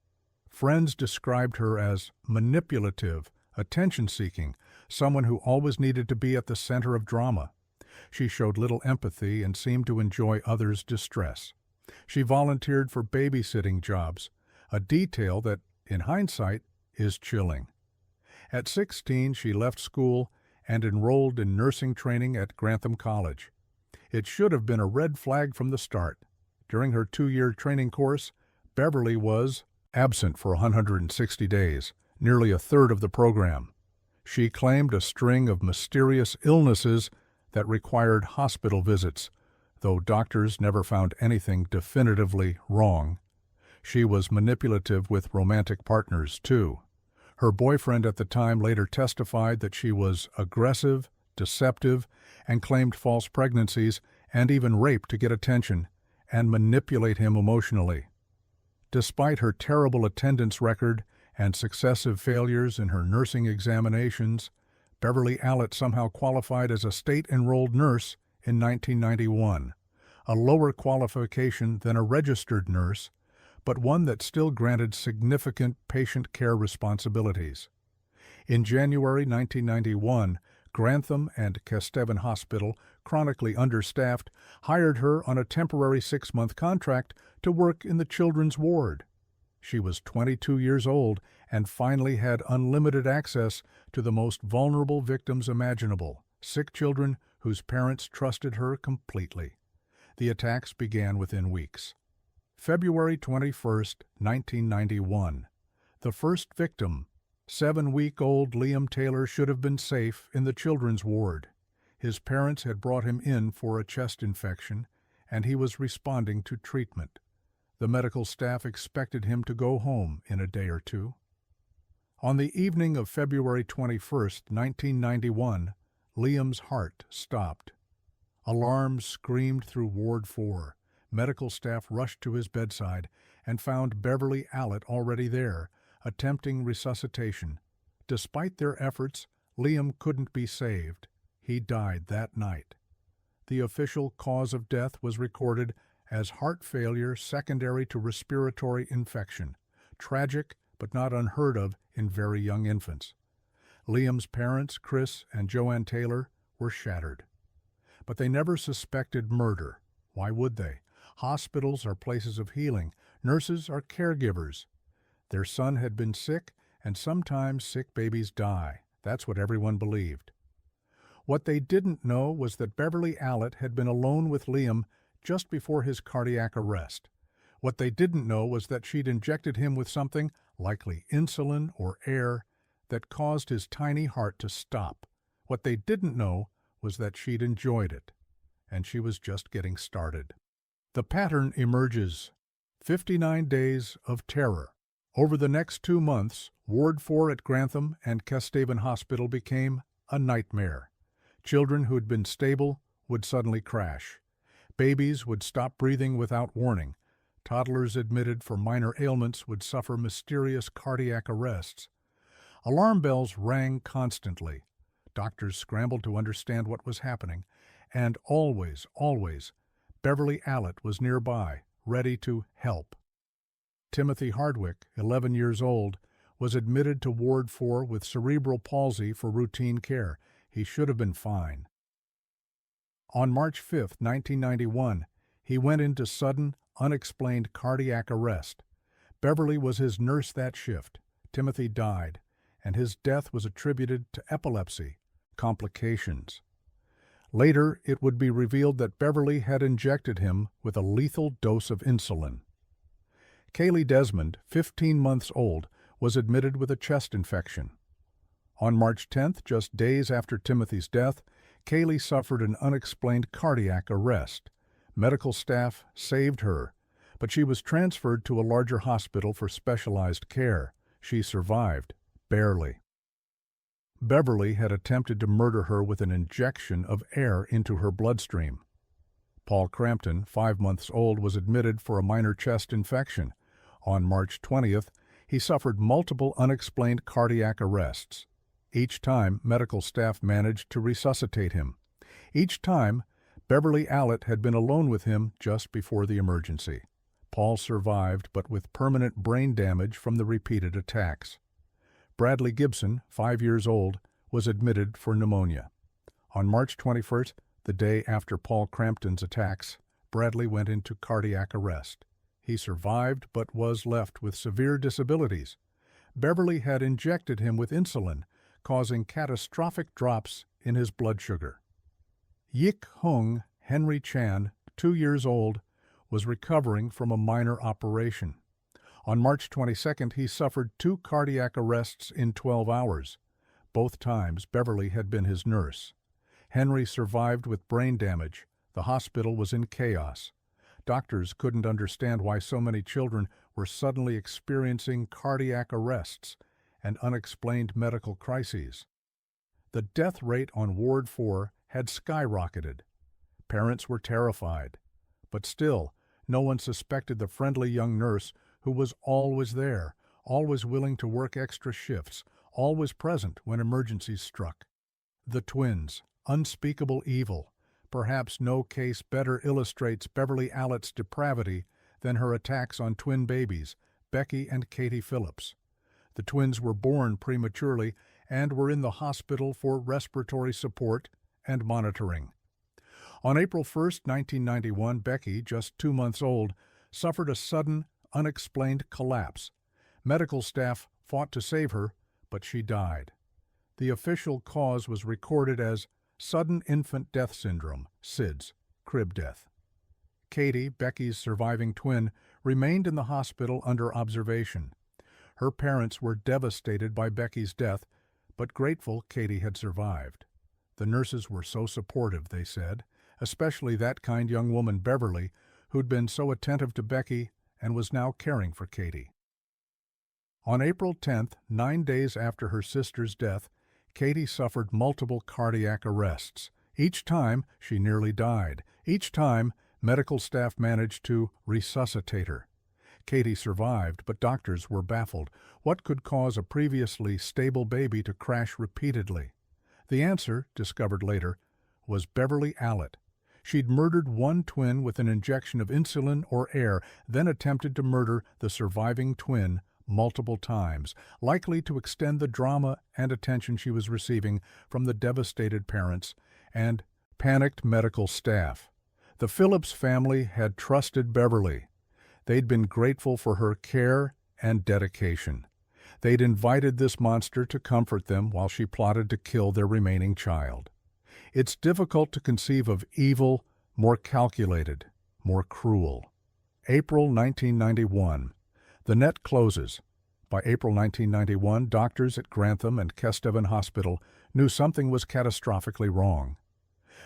[SPEAKER 1] Friends described her as manipulative, attention-seeking, someone who always needed to be at the center of drama. She showed little empathy and seemed to enjoy others' distress. She volunteered for babysitting jobs, a detail that, in hindsight, is chilling. At 16, she left school and enrolled in nursing training at Grantham College. It should have been a red flag from the start. During her 2-year training course, Beverly was absent for 160 days, nearly a third of the program. She claimed a string of mysterious illnesses that required hospital visits, though doctors never found anything definitively wrong. She was manipulative with romantic partners, too. Her boyfriend at the time later testified that she was aggressive, deceptive, and claimed false pregnancies and even rape to get attention and manipulate him emotionally. Despite her terrible attendance record and successive failures in her nursing examinations, Beverly Allett somehow qualified as a state-enrolled nurse in 1991, a lower qualification than a registered nurse, but one that still granted significant patient care responsibilities. In January 1991, Grantham and Kesteven Hospital, chronically understaffed, hired her on a temporary 6-month contract to work in the children's ward. She was 22 years old and finally had unlimited access to the most vulnerable victims imaginable, sick children whose parents trusted her completely. The attacks began within weeks. February 21, 1991. The first victim, 7-week-old Liam Taylor, should have been safe in the children's ward. His parents had brought him in for a chest infection, and he was responding to treatment. The medical staff expected him to go home in a day or two. On the evening of February 21, 1991, Liam's heart stopped. Alarms screamed through Ward 4. Medical staff rushed to his bedside and found Beverly Allett already there, attempting resuscitation. Despite their efforts, Liam couldn't be saved. He died that night. The official cause of death was recorded as heart failure secondary to respiratory infection. Tragic, but not unheard of in very young infants. Liam's parents, Chris and Joanne Taylor, were shattered. But they never suspected murder. Why would they? Hospitals are places of healing. Nurses are caregivers. Their son had been sick, and sometimes sick babies die. That's what everyone believed. What they didn't know was that Beverly Allett had been alone with Liam just before his cardiac arrest. What they didn't know was that she'd injected him with something, likely insulin or air, that caused his tiny heart to stop. What they didn't know was that she'd enjoyed it, and she was just getting started. The pattern emerges. 59 days of terror. Over the next 2 months, Ward 4 at Grantham and Kesteven Hospital became a nightmare. Children who'd been stable would suddenly crash. Babies would stop breathing without warning. Toddlers admitted for minor ailments would suffer mysterious cardiac arrests. Alarm bells rang constantly. Doctors scrambled to understand what was happening, and always, Beverly Allett was nearby, ready to help. Timothy Hardwick, 11 years old, was admitted to Ward 4 with cerebral palsy for routine care. He should have been fine. On March 5, 1991, he went into sudden, unexplained cardiac arrest. Beverly was his nurse that shift. Timothy died, and his death was attributed to epilepsy, complications. Later, it would be revealed that Beverly had injected him with a lethal dose of insulin. Kaylee Desmond, 15 months old, was admitted with a chest infection. On March 10th, just days after Timothy's death, Kaylee suffered an unexplained cardiac arrest. Medical staff saved her, but she was transferred to a larger hospital for specialized care. She survived, barely. Beverly had attempted to murder her with an injection of air into her bloodstream. Paul Crampton, 5 months old, was admitted for a minor chest infection. On March 20th, he suffered multiple unexplained cardiac arrests. Each time, medical staff managed to resuscitate him. Each time, Beverly Allett had been alone with him just before the emergency. Paul survived, but with permanent brain damage from the repeated attacks. Bradley Gibson, 5 years old, was admitted for pneumonia. On March 21st, the day after Paul Crampton's attacks, Bradley went into cardiac arrest. He survived but was left with severe disabilities. Beverly had injected him with insulin, causing catastrophic drops in his blood sugar. Yik Hung Henry Chan, 2 years old, was recovering from a minor operation. On March 22nd, he suffered 2 cardiac arrests in 12 hours. Both times, Beverly had been his nurse. Henry survived with brain damage. The hospital was in chaos. Doctors couldn't understand why so many children were suddenly experiencing cardiac arrests and unexplained medical crises. The death rate on Ward 4 had skyrocketed. Parents were terrified. But still, no one suspected the friendly young nurse who was always there, always willing to work extra shifts, always present when emergencies struck. The twins, unspeakable evil. Perhaps no case better illustrates Beverly Allett's depravity than her attacks on twin babies, Becky and Katie Phillips. The twins were born prematurely and were in the hospital for respiratory support and monitoring. On April 1, 1991, Becky, just 2 months old, suffered a sudden, unexplained collapse. Medical staff fought to save her, but she died. The official cause was recorded as Sudden Infant Death Syndrome, SIDS, crib death. Katie, Becky's surviving twin, remained in the hospital under observation. Her parents were devastated by Becky's death, but grateful Katie had survived. The nurses were so supportive, they said, especially that kind young woman, Beverly, who'd been so attentive to Becky and was now caring for Katie. On April 10th, 9 days after her sister's death, Katie suffered multiple cardiac arrests. Each time, she nearly died. Each time, medical staff managed to resuscitate her. Katie survived, but doctors were baffled. What could cause a previously stable baby to crash repeatedly? The answer, discovered later, was Beverly Allett. She'd murdered one twin with an injection of insulin or air, then attempted to murder the surviving twin multiple times, likely to extend the drama and attention she was receiving from the devastated parents and panicked medical staff. The Phillips family had trusted Beverly. They'd been grateful for her care and dedication. They'd invited this monster to comfort them while she plotted to kill their remaining child. It's difficult to conceive of evil more calculated, more cruel. April 1991. The net closes. By April 1991, doctors at Grantham and Kesteven Hospital knew something was catastrophically wrong.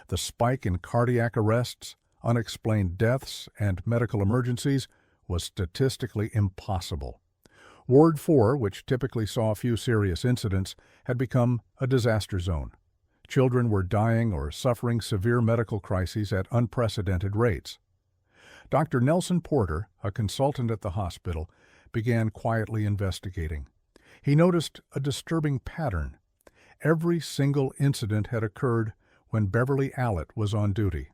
[SPEAKER 1] The spike in cardiac arrests, unexplained deaths, and medical emergencies was statistically impossible. Ward 4, which typically saw a few serious incidents, had become a disaster zone. Children were dying or suffering severe medical crises at unprecedented rates. Dr. Nelson Porter, a consultant at the hospital, began quietly investigating. He noticed a disturbing pattern. Every single incident had occurred when Beverly Allett was on duty.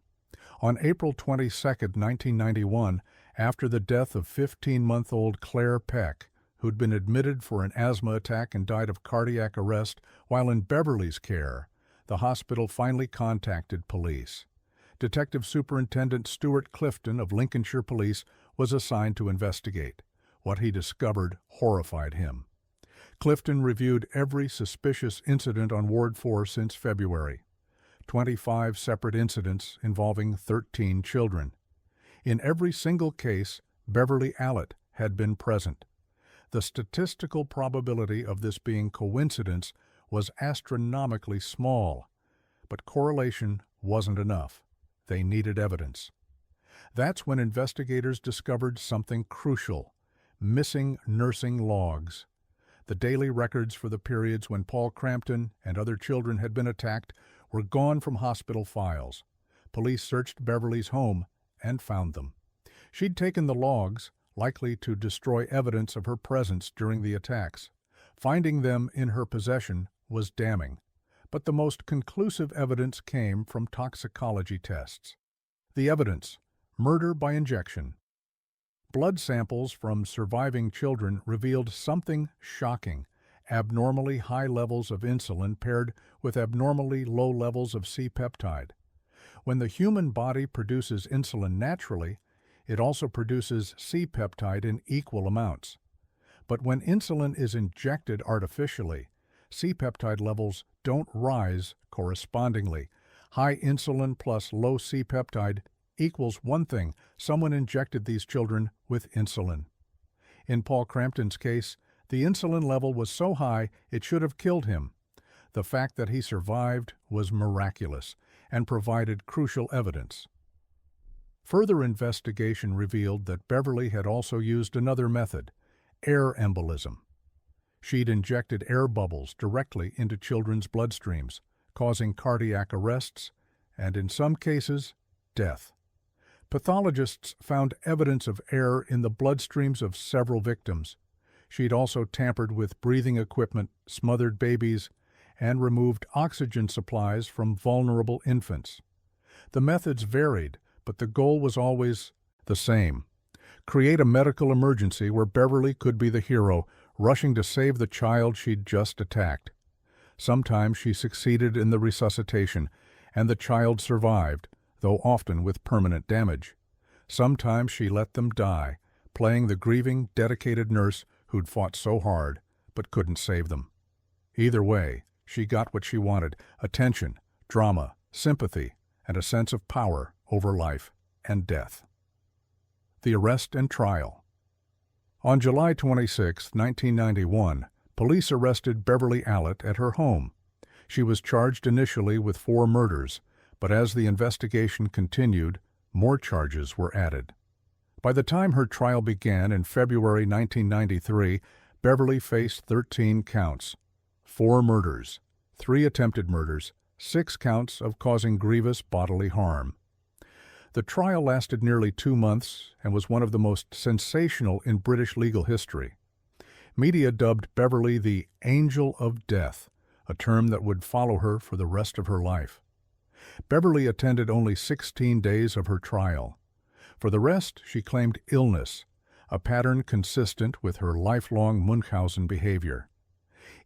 [SPEAKER 1] On April 22, 1991, after the death of 15-month-old Claire Peck, who'd been admitted for an asthma attack and died of cardiac arrest while in Beverly's care, the hospital finally contacted police. Detective Superintendent Stuart Clifton of Lincolnshire Police was assigned to investigate. What he discovered horrified him. Clifton reviewed every suspicious incident on Ward 4 since February. 25 separate incidents involving 13 children. In every single case, Beverly Allett had been present. The statistical probability of this being coincidence was astronomically small, but correlation wasn't enough. They needed evidence. That's when investigators discovered something crucial: missing nursing logs. The daily records for the periods when Paul Crampton and other children had been attacked were gone from hospital files. Police searched Beverly's home and found them. She'd taken the logs, likely to destroy evidence of her presence during the attacks. Finding them in her possession was damning, but the most conclusive evidence came from toxicology tests. The evidence: murder by injection. Blood samples from surviving children revealed something shocking: abnormally high levels of insulin paired with abnormally low levels of C-peptide. When the human body produces insulin naturally, it also produces C-peptide in equal amounts. But when insulin is injected artificially, C-peptide levels don't rise correspondingly. High insulin plus low C-peptide equals one thing: someone injected these children with insulin. In Paul Crampton's case, the insulin level was so high it should have killed him. The fact that he survived was miraculous and provided crucial evidence. Further investigation revealed that Beverly had also used another method: air embolism. She'd injected air bubbles directly into children's bloodstreams, causing cardiac arrests and, in some cases, death. Pathologists found evidence of air in the bloodstreams of several victims. She'd also tampered with breathing equipment, smothered babies, and removed oxygen supplies from vulnerable infants. The methods varied, but the goal was always the same: create a medical emergency where Beverly could be the hero, rushing to save the child she'd just attacked. Sometimes she succeeded in the resuscitation, and the child survived, though often with permanent damage. Sometimes she let them die, playing the grieving, dedicated nurse who'd fought so hard but couldn't save them. Either way, she got what she wanted: attention, drama, sympathy, and a sense of power over life and death. The arrest and trial. On July 26, 1991, police arrested Beverly Allitt at her home. She was charged initially with 4 murders, but as the investigation continued, more charges were added. By the time her trial began in February 1993, Beverly faced 13 counts: 4 murders, 3 attempted murders, 6 counts of causing grievous bodily harm. The trial lasted nearly 2 months and was one of the most sensational in British legal history. Media dubbed Beverly the Angel of Death, a term that would follow her for the rest of her life. Beverly attended only 16 days of her trial. For the rest, she claimed illness, a pattern consistent with her lifelong Munchausen behavior.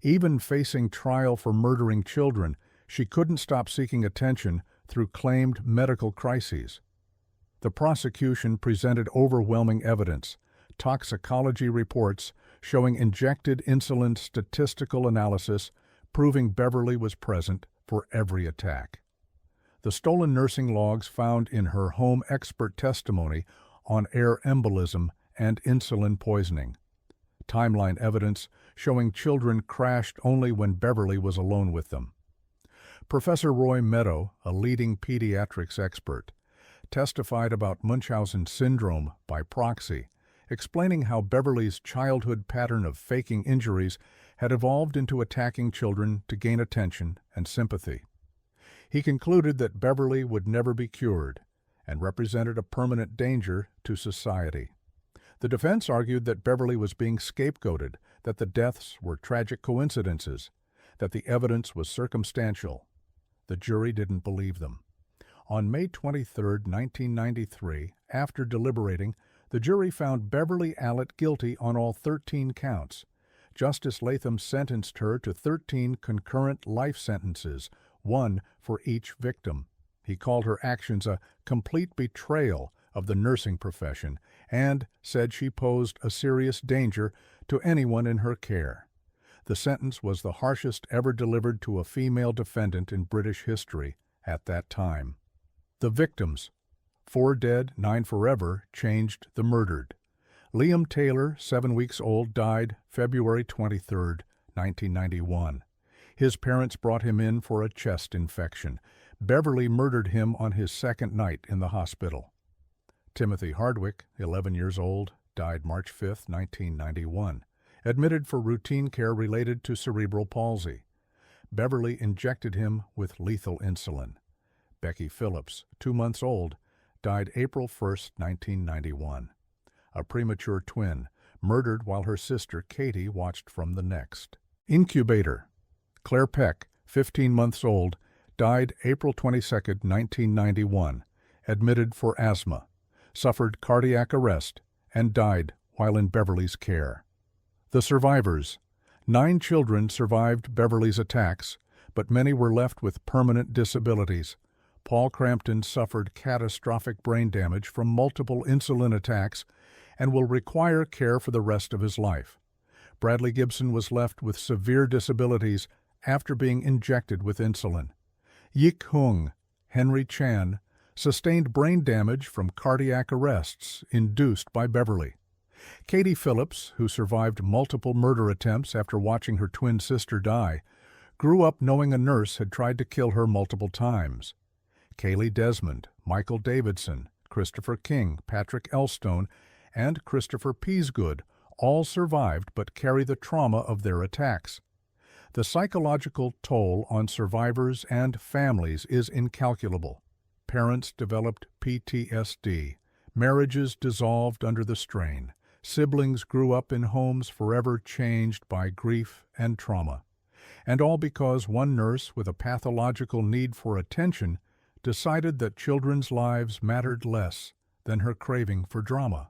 [SPEAKER 1] Even facing trial for murdering children, she couldn't stop seeking attention through claimed medical crises. The prosecution presented overwhelming evidence, toxicology reports showing injected insulin, statistical analysis proving Beverly was present for every attack. The stolen nursing logs found in her home expert testimony on air embolism and insulin poisoning. Timeline evidence showing children crashed only when Beverly was alone with them. Professor Roy Meadow, a leading pediatrics expert, testified about Munchausen syndrome by proxy, explaining how Beverly's childhood pattern of faking injuries had evolved into attacking children to gain attention and sympathy. He concluded that Beverly would never be cured and represented a permanent danger to society. The defense argued that Beverly was being scapegoated, that the deaths were tragic coincidences, that the evidence was circumstantial. The jury didn't believe them. On May 23, 1993, after deliberating, the jury found Beverly Allitt guilty on all 13 counts. Justice Latham sentenced her to 13 concurrent life sentences, 1 for each victim. He called her actions a complete betrayal of the nursing profession and said she posed a serious danger to anyone in her care. The sentence was the harshest ever delivered to a female defendant in British history at that time. The victims: 4 dead, 9 forever, changed the murdered. Liam Taylor, 7 weeks old, died February 23, 1991. His parents brought him in for a chest infection. Beverly murdered him on his 2nd night in the hospital. Timothy Hardwick, 11 years old, died March 5, 1991, admitted for routine care related to cerebral palsy. Beverly injected him with lethal insulin. Becky Phillips, 2 months old, died April 1, 1991. A premature twin, murdered while her sister Katie watched from the next. Incubator. Claire Peck, 15 months old, died April 22, 1991, admitted for asthma, suffered cardiac arrest, and died while in Beverly's care. The survivors. 9 children survived Beverly's attacks, but many were left with permanent disabilities. Paul Crampton suffered catastrophic brain damage from multiple insulin attacks and will require care for the rest of his life. Bradley Gibson was left with severe disabilities after being injected with insulin. Yik Hung, Henry Chan, sustained brain damage from cardiac arrests induced by Beverly. Katie Phillips, who survived multiple murder attempts after watching her twin sister die, grew up knowing a nurse had tried to kill her multiple times. Kaylee Desmond, Michael Davidson, Christopher King, Patrick Elstone, and Christopher Peasgood all survived but carry the trauma of their attacks. The psychological toll on survivors and families is incalculable. Parents developed PTSD. Marriages dissolved under the strain. Siblings grew up in homes forever changed by grief and trauma. And all because one nurse with a pathological need for attention decided that children's lives mattered less than her craving for drama.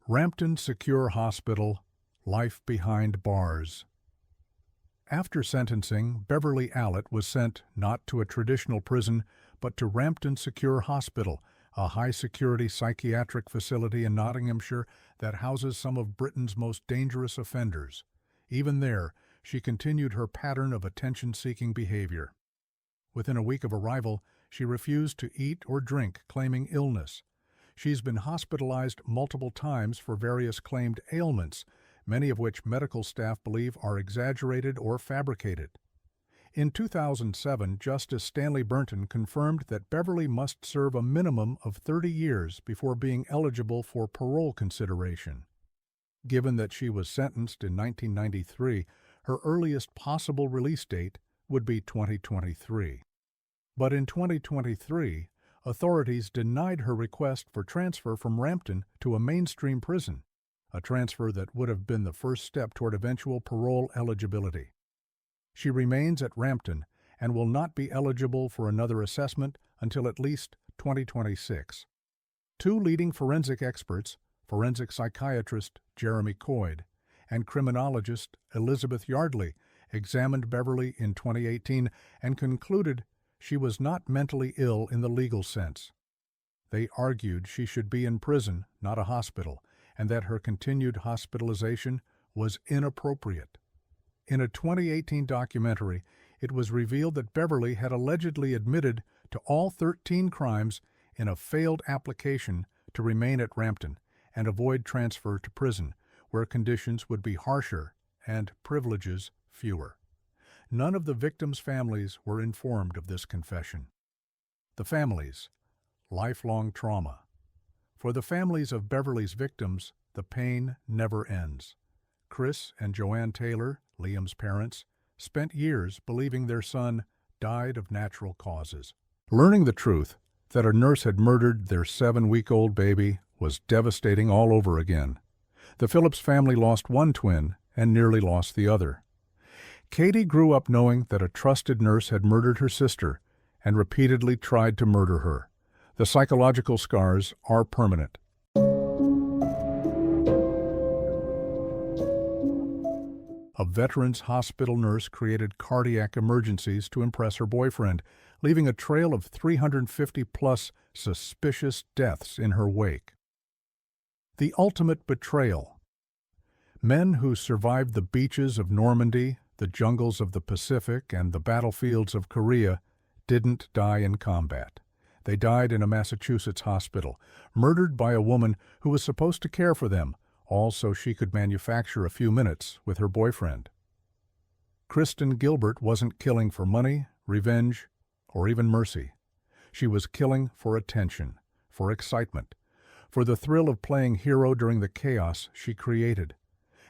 [SPEAKER 1] Rampton Secure Hospital, Life Behind Bars. After sentencing, Beverly Allitt was sent not to a traditional prison, but to Rampton Secure Hospital, a high-security psychiatric facility in Nottinghamshire that houses some of Britain's most dangerous offenders. Even there, she continued her pattern of attention-seeking behavior. Within a week of arrival, she refused to eat or drink, claiming illness. She's been hospitalized multiple times for various claimed ailments, many of which medical staff believe are exaggerated or fabricated. In 2007, Justice Stanley Burnton confirmed that Beverly must serve a minimum of 30 years before being eligible for parole consideration. Given that she was sentenced in 1993, her earliest possible release date would be 2023. But in 2023, authorities denied her request for transfer from Rampton to a mainstream prison, a transfer that would have been the first step toward eventual parole eligibility. She remains at Rampton and will not be eligible for another assessment until at least 2026. Two leading forensic experts, forensic psychiatrist Jeremy Coyd and criminologist Elizabeth Yardley, examined Beverly in 2018 and concluded she was not mentally ill in the legal sense. They argued she should be in prison, not a hospital, and that her continued hospitalization was inappropriate. In a 2018 documentary, it was revealed that Beverly had allegedly admitted to all 13 crimes in a failed application to remain at Rampton and avoid transfer to prison, where conditions would be harsher and privileges fewer. None of the victims' families were informed of this confession. The families, lifelong trauma. For the families of Beverly's victims, the pain never ends. Chris and Joanne Taylor, Liam's parents, spent years believing their son died of natural causes. Learning the truth, that a nurse had murdered their 7-week-old baby, was devastating all over again. The Phillips family lost one twin and nearly lost the other. Katie grew up knowing that a trusted nurse had murdered her sister and repeatedly tried to murder her. The psychological scars are permanent. A Veterans Hospital nurse created cardiac emergencies to impress her boyfriend, leaving a trail of 350-plus suspicious deaths in her wake. The ultimate betrayal. Men who survived the beaches of Normandy, the jungles of the Pacific, and the battlefields of Korea didn't die in combat. They died in a Massachusetts hospital, murdered by a woman who was supposed to care for them, all so she could manufacture a few minutes with her boyfriend. Kristen Gilbert wasn't killing for money, revenge, or even mercy. She was killing for attention, for excitement, for the thrill of playing hero during the chaos she created.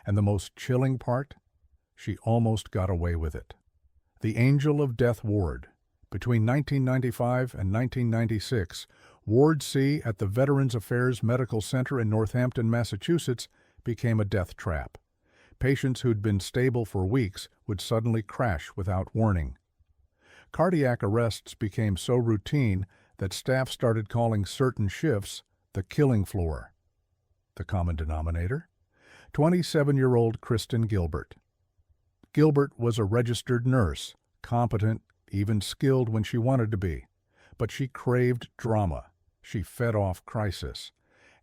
[SPEAKER 1] And the most chilling part? She almost got away with it. The Angel of Death Ward. Between 1995 and 1996, Ward C at the Veterans Affairs Medical Center in Northampton, Massachusetts, became a death trap. Patients who'd been stable for weeks would suddenly crash without warning. Cardiac arrests became so routine that staff started calling certain shifts the killing floor. The common denominator? 27-year-old Kristen Gilbert. Gilbert was a registered nurse, competent, even skilled when she wanted to be. But she craved drama. She fed off crisis.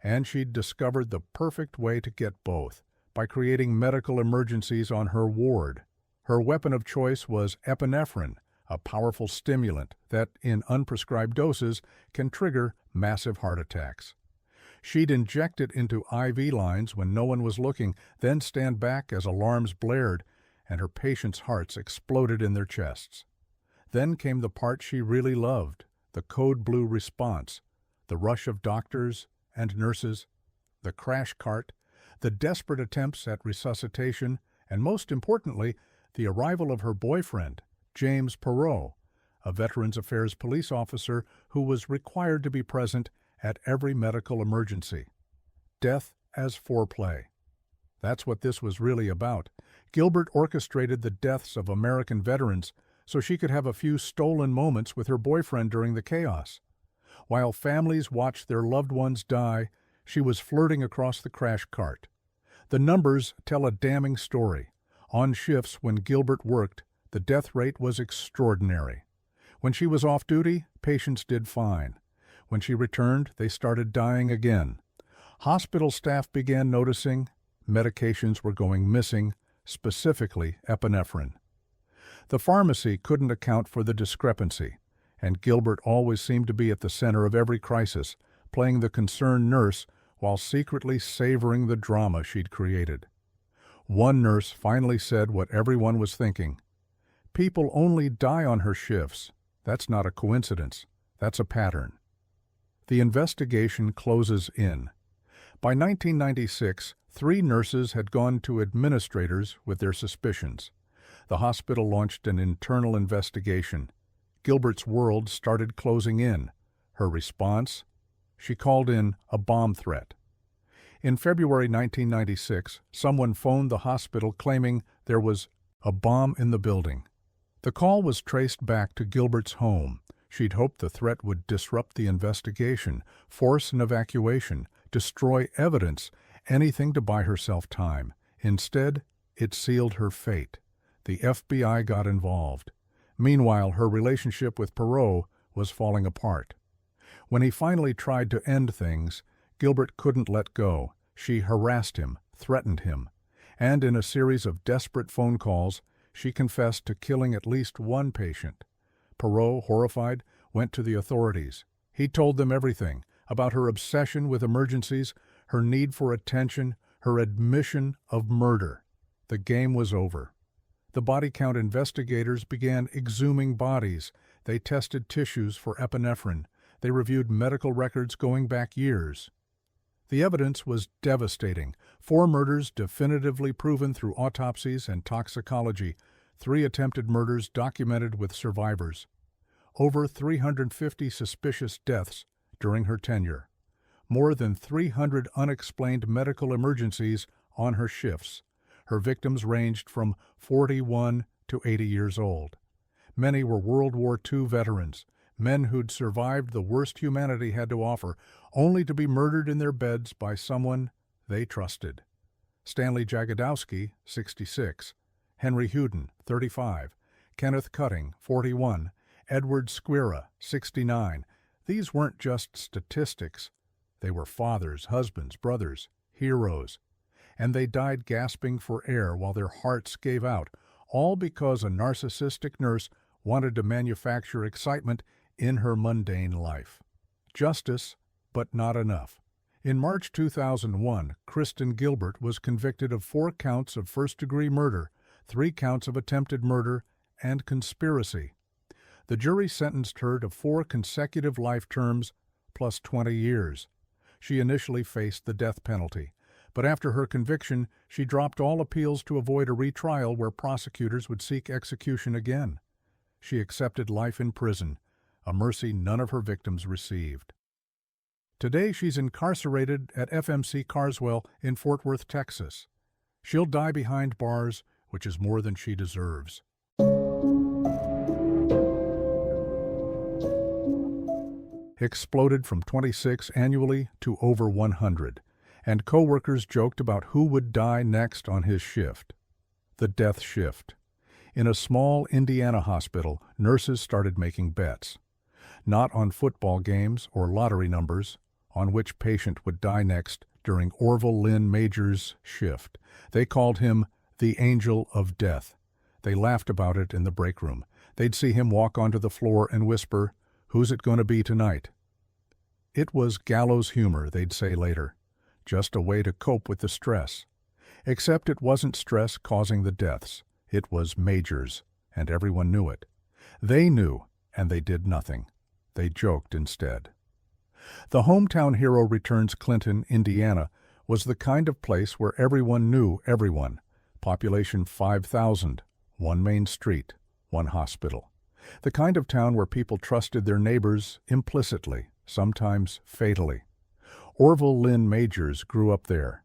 [SPEAKER 1] And she'd discovered the perfect way to get both, by creating medical emergencies on her ward. Her weapon of choice was epinephrine, a powerful stimulant that, in unprescribed doses, can trigger massive heart attacks. She'd inject it into IV lines when no one was looking, then stand back as alarms blared, and her patients' hearts exploded in their chests. Then came the part she really loved, the code blue response, the rush of doctors and nurses, the crash cart, the desperate attempts at resuscitation, and most importantly, the arrival of her boyfriend, James Perot, a Veterans Affairs police officer who was required to be present at every medical emergency. Death as foreplay. That's what this was really about. Gilbert orchestrated the deaths of American veterans so she could have a few stolen moments with her boyfriend during the chaos. While families watched their loved ones die, she was flirting across the crash cart. The numbers tell a damning story. On shifts when Gilbert worked, the death rate was extraordinary. When she was off duty, patients did fine. When she returned, they started dying again. Hospital staff began noticing medications were going missing, specifically epinephrine. The pharmacy couldn't account for the discrepancy, and Gilbert always seemed to be at the center of every crisis, playing the concerned nurse while secretly savoring the drama she'd created. One nurse finally said what everyone was thinking. "People only die on her shifts. That's not a coincidence. That's a pattern." The investigation closes in. By 1996, 3 nurses had gone to administrators with their suspicions. The hospital launched an internal investigation. Gilbert's world started closing in. Her response? She called in a bomb threat. In February 1996, someone phoned the hospital claiming there was a bomb in the building. The call was traced back to Gilbert's home. She'd hoped the threat would disrupt the investigation, force an evacuation, destroy evidence, anything to buy herself time. Instead, it sealed her fate. The FBI got involved. Meanwhile, her relationship with Perot was falling apart. When he finally tried to end things, Gilbert couldn't let go. She harassed him, threatened him, and in a series of desperate phone calls, she confessed to killing at least one patient. Perot, horrified, went to the authorities. He told them everything about her obsession with emergencies, her need for attention, her admission of murder. The game was over. The body count investigators began exhuming bodies. They tested tissues for epinephrine. They reviewed medical records going back years. The evidence was devastating. 4 murders definitively proven through autopsies and toxicology. 3 attempted murders documented with survivors. Over 350 suspicious deaths during her tenure. More than 300 unexplained medical emergencies on her shifts. Her victims ranged from 41 to 80 years old. Many were World War II veterans, men who'd survived the worst humanity had to offer, only to be murdered in their beds by someone they trusted. Stanley Jagodowski, 66, Henry Huden, 35, Kenneth Cutting, 41, Edward Squira, 69. These weren't just statistics. They were fathers, husbands, brothers, heroes. And they died gasping for air while their hearts gave out, all because a narcissistic nurse wanted to manufacture excitement in her mundane life. Justice, but not enough. In March 2001, Kristen Gilbert was convicted of 4 counts of first-degree murder, 3 counts of attempted murder, and conspiracy. The jury sentenced her to 4 consecutive life terms plus 20 years. She initially faced the death penalty, but after her conviction, she dropped all appeals to avoid a retrial where prosecutors would seek execution again. She accepted life in prison, a mercy none of her victims received. Today, she's incarcerated at FMC Carswell in Fort Worth, Texas. She'll die behind bars, which is more than she deserves. Exploded from 26 annually to over 100, and co-workers joked about who would die next on his shift. The death shift. In a small Indiana hospital, nurses started making bets. Not on football games or lottery numbers, on which patient would die next during Orville Lynn Majors' shift. They called him the Angel of Death. They laughed about it in the break room. They'd see him walk onto the floor and whisper, "Who's it going to be tonight?" It was gallows humor, they'd say later, just a way to cope with the stress. Except it wasn't stress causing the deaths. It was Majors, and everyone knew it. They knew, and they did nothing. They joked instead. The Hometown Hero Returns Clinton, Indiana, was the kind of place where everyone knew everyone. Population 5,000, 1 main street, 1 hospital. The kind of town where people trusted their neighbors implicitly, sometimes fatally. Orville Lynn Majors grew up there.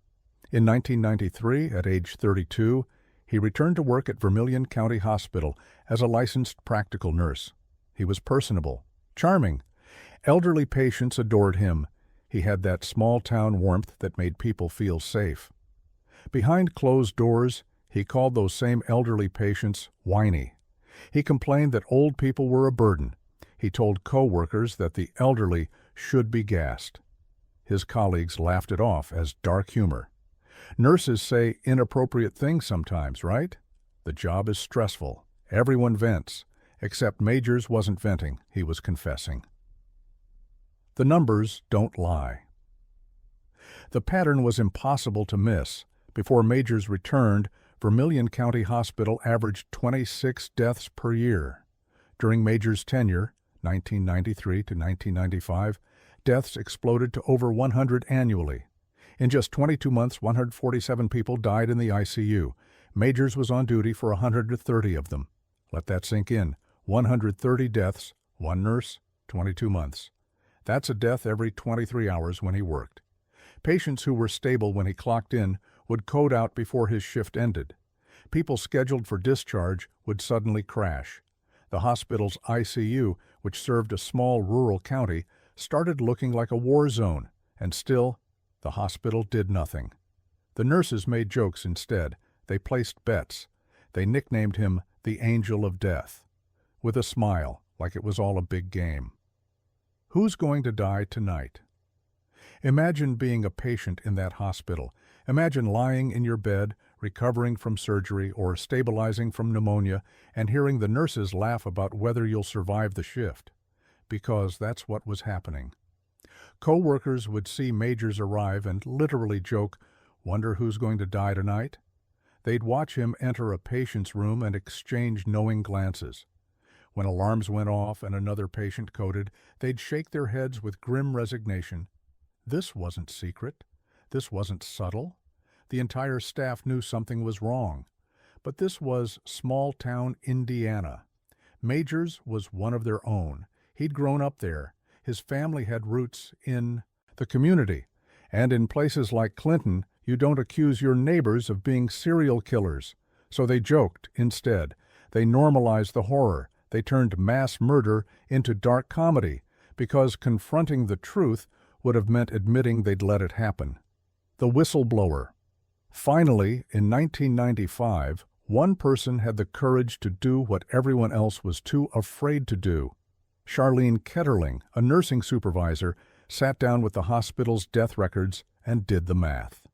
[SPEAKER 1] In 1993, at age 32, he returned to work at Vermilion County Hospital as a licensed practical nurse. He was personable, charming. Elderly patients adored him. He had that small-town warmth that made people feel safe. Behind closed doors, he called those same elderly patients whiny. He complained that old people were a burden. He told co-workers that the elderly should be gassed. His colleagues laughed it off as dark humor. Nurses say inappropriate things sometimes, right? The job is stressful. Everyone vents. Except Majors wasn't venting, he was confessing. The numbers don't lie. The pattern was impossible to miss. Before Majors returned, Vermilion County Hospital averaged 26 deaths per year. During Majors' tenure, 1993 to 1995, deaths exploded to over 100 annually. In just 22 months, 147 people died in the ICU. Majors was on duty for 130 of them. Let that sink in. 130 deaths, one nurse, 22 months. That's a death every 23 hours when he worked. Patients who were stable when he clocked in would code out before his shift ended. People scheduled for discharge would suddenly crash. The hospital's ICU, which served a small rural county, started looking like a war zone, and still, the hospital did nothing. The nurses made jokes instead. They placed bets. They nicknamed him the Angel of Death, with a smile, like it was all a big game. Who's going to die tonight? Imagine being a patient in that hospital. Imagine lying in your bed, recovering from surgery or stabilizing from pneumonia, and hearing the nurses laugh about whether you'll survive the shift. Because that's what was happening. Co-workers would see Majors arrive and literally joke, "Wonder who's going to die tonight?" They'd watch him enter a patient's room and exchange knowing glances. When alarms went off and another patient coded, they'd shake their heads with grim resignation. This wasn't secret. This wasn't subtle. The entire staff knew something was wrong. But this was small-town Indiana. Majors was one of their own. He'd grown up there. His family had roots in the community. And in places like Clinton, you don't accuse your neighbors of being serial killers. So they joked instead. They normalized the horror. They turned mass murder into dark comedy, because confronting the truth would have meant admitting they'd let it happen. The whistleblower. Finally, in 1995, one person had the courage to do what everyone else was too afraid to do. Charlene Ketterling, a nursing supervisor, sat down with the hospital's death records and did the math.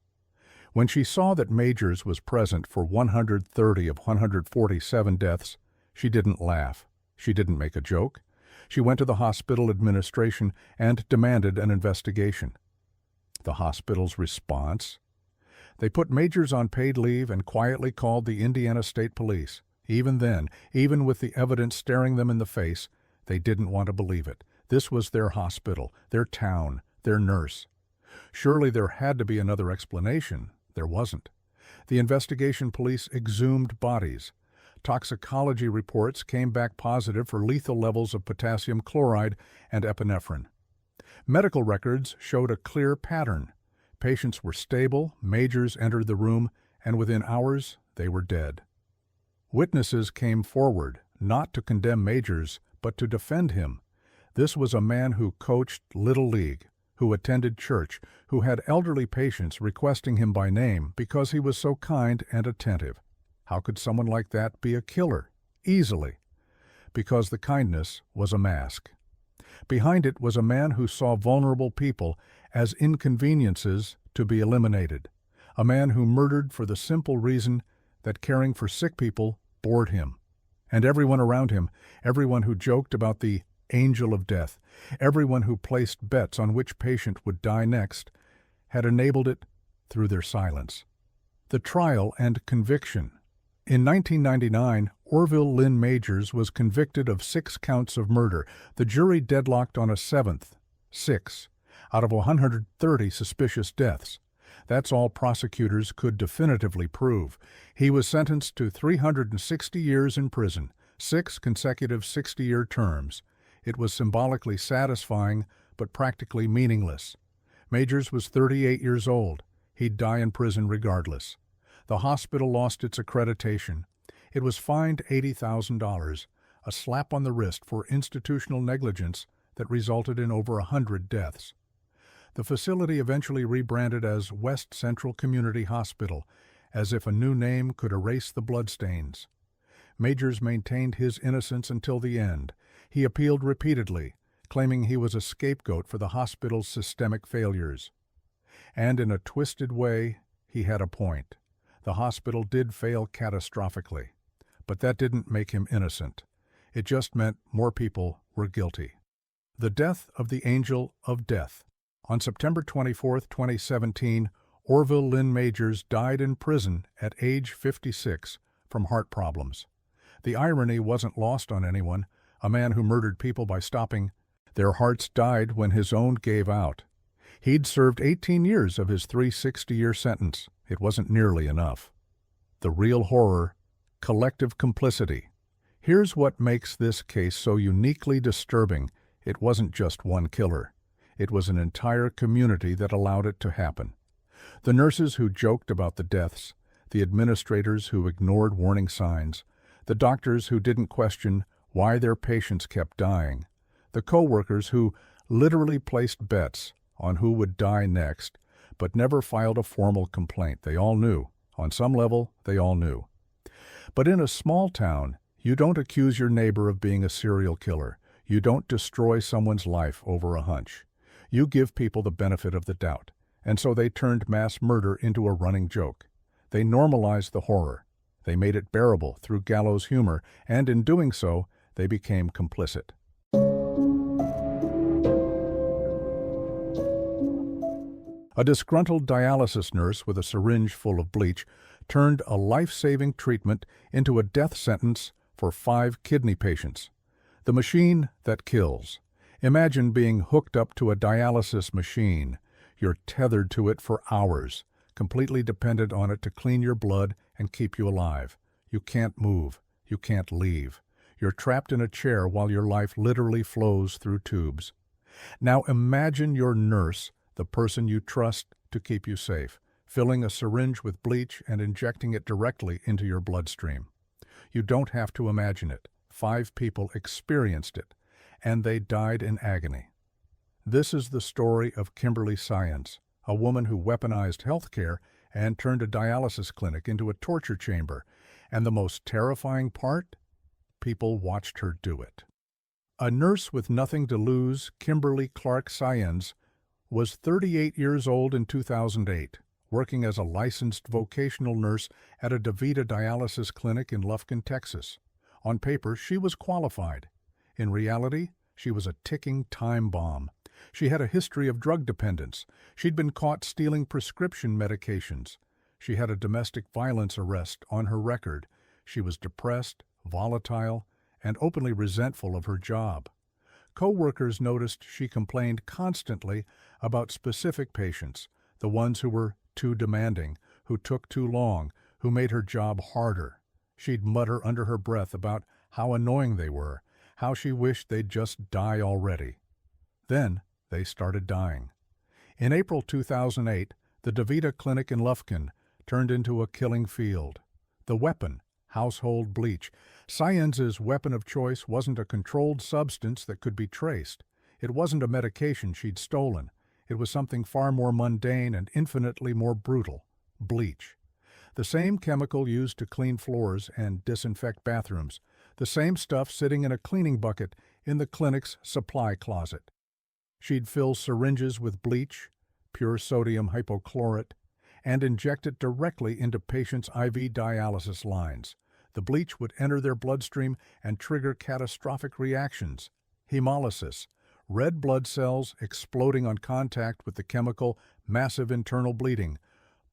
[SPEAKER 1] When she saw that Majors was present for 130 of 147 deaths, she didn't laugh. She didn't make a joke. She went to the hospital administration and demanded an investigation. The hospital's response? They put Majors on paid leave and quietly called the Indiana State Police. Even then, even with the evidence staring them in the face, they didn't want to believe it. This was their hospital, their town, their nurse. Surely there had to be another explanation. There wasn't. The investigation police exhumed bodies. Toxicology reports came back positive for lethal levels of potassium chloride and epinephrine. Medical records showed a clear pattern. Patients were stable, Majors entered the room, and within hours they were dead. Witnesses came forward, not to condemn Majors, but to defend him. This was a man who coached Little League, who attended church, who had elderly patients requesting him by name because he was so kind and attentive. How could someone like that be a killer? Easily. Because the kindness was a mask. Behind it was a man who saw vulnerable people as inconveniences to be eliminated. A man who murdered for the simple reason that caring for sick people bored him. And everyone around him, everyone who joked about the angel of death, everyone who placed bets on which patient would die next, had enabled it through their silence. The trial and conviction. In 1999, Orville Lynn Majors was convicted of 6 counts of murder. The jury deadlocked on a 7th, 6, out of 130 suspicious deaths. That's all prosecutors could definitively prove. He was sentenced to 360 years in prison, 6 consecutive 60-year terms. It was symbolically satisfying, but practically meaningless. Majors was 38 years old. He'd die in prison regardless. The hospital lost its accreditation. It was fined $80,000, a slap on the wrist for institutional negligence that resulted in over 100 deaths. The facility eventually rebranded as West Central Community Hospital, as if a new name could erase the bloodstains. Majors maintained his innocence until the end. He appealed repeatedly, claiming he was a scapegoat for the hospital's systemic failures. And in a twisted way, he had a point. The hospital did fail catastrophically, but that didn't make him innocent. It just meant more people were guilty. The death of the Angel of Death. On September 24, 2017, Orville Lynn Majors died in prison at age 56 from heart problems. The irony wasn't lost on anyone. A man who murdered people by stopping their hearts died when his own gave out. He'd served 18 years of his 360-year sentence. It wasn't nearly enough. The real horror: collective complicity. Here's what makes this case so uniquely disturbing. It wasn't just one killer. It was an entire community that allowed it to happen. The nurses who joked about the deaths, the administrators who ignored warning signs, the doctors who didn't question why their patients kept dying, the co-workers who literally placed bets on who would die next, but never filed a formal complaint. They all knew. On some level, they all knew. But in a small town, you don't accuse your neighbor of being a serial killer. You don't destroy someone's life over a hunch. You give people the benefit of the doubt. And so they turned mass murder into a running joke. They normalized the horror. They made it bearable through gallows humor, and in doing so, they became complicit. A disgruntled dialysis nurse with a syringe full of bleach turned a life-saving treatment into a death sentence for 5 kidney patients. The machine that kills. Imagine being hooked up to a dialysis machine. You're tethered to it for hours, completely dependent on it to clean your blood and keep you alive. You can't move. You can't leave. You're trapped in a chair while your life literally flows through tubes. Now imagine your nurse, the person you trust to keep you safe, filling a syringe with bleach and injecting it directly into your bloodstream. You don't have to imagine it. 5 people experienced it, and they died in agony. This is the story of Kimberly Sayans, a woman who weaponized healthcare and turned a dialysis clinic into a torture chamber. And the most terrifying part? People watched her do it. A nurse with nothing to lose, Kimberly Clark Sayans, was 38 years old in 2008, working as a licensed vocational nurse at a DaVita dialysis clinic in Lufkin, Texas. On paper, she was qualified. In reality, she was a ticking time bomb. She had a history of drug dependence. She'd been caught stealing prescription medications. She had a domestic violence arrest on her record. She was depressed, volatile, and openly resentful of her job. Co-workers noticed she complained constantly about specific patients, the ones who were too demanding, who took too long, who made her job harder. She'd mutter under her breath about how annoying they were, how she wished they'd just die already. Then they started dying. In April 2008, the DaVita clinic in Lufkin turned into a killing field. The weapon, household bleach. Sayans's weapon of choice wasn't a controlled substance that could be traced. It wasn't a medication she'd stolen. It was something far more mundane and infinitely more brutal: bleach. The same chemical used to clean floors and disinfect bathrooms. The same stuff sitting in a cleaning bucket in the clinic's supply closet. She'd fill syringes with bleach, pure sodium hypochlorite, and inject it directly into patients' IV dialysis lines. The bleach would enter their bloodstream and trigger catastrophic reactions: hemolysis, red blood cells exploding on contact with the chemical, massive internal bleeding,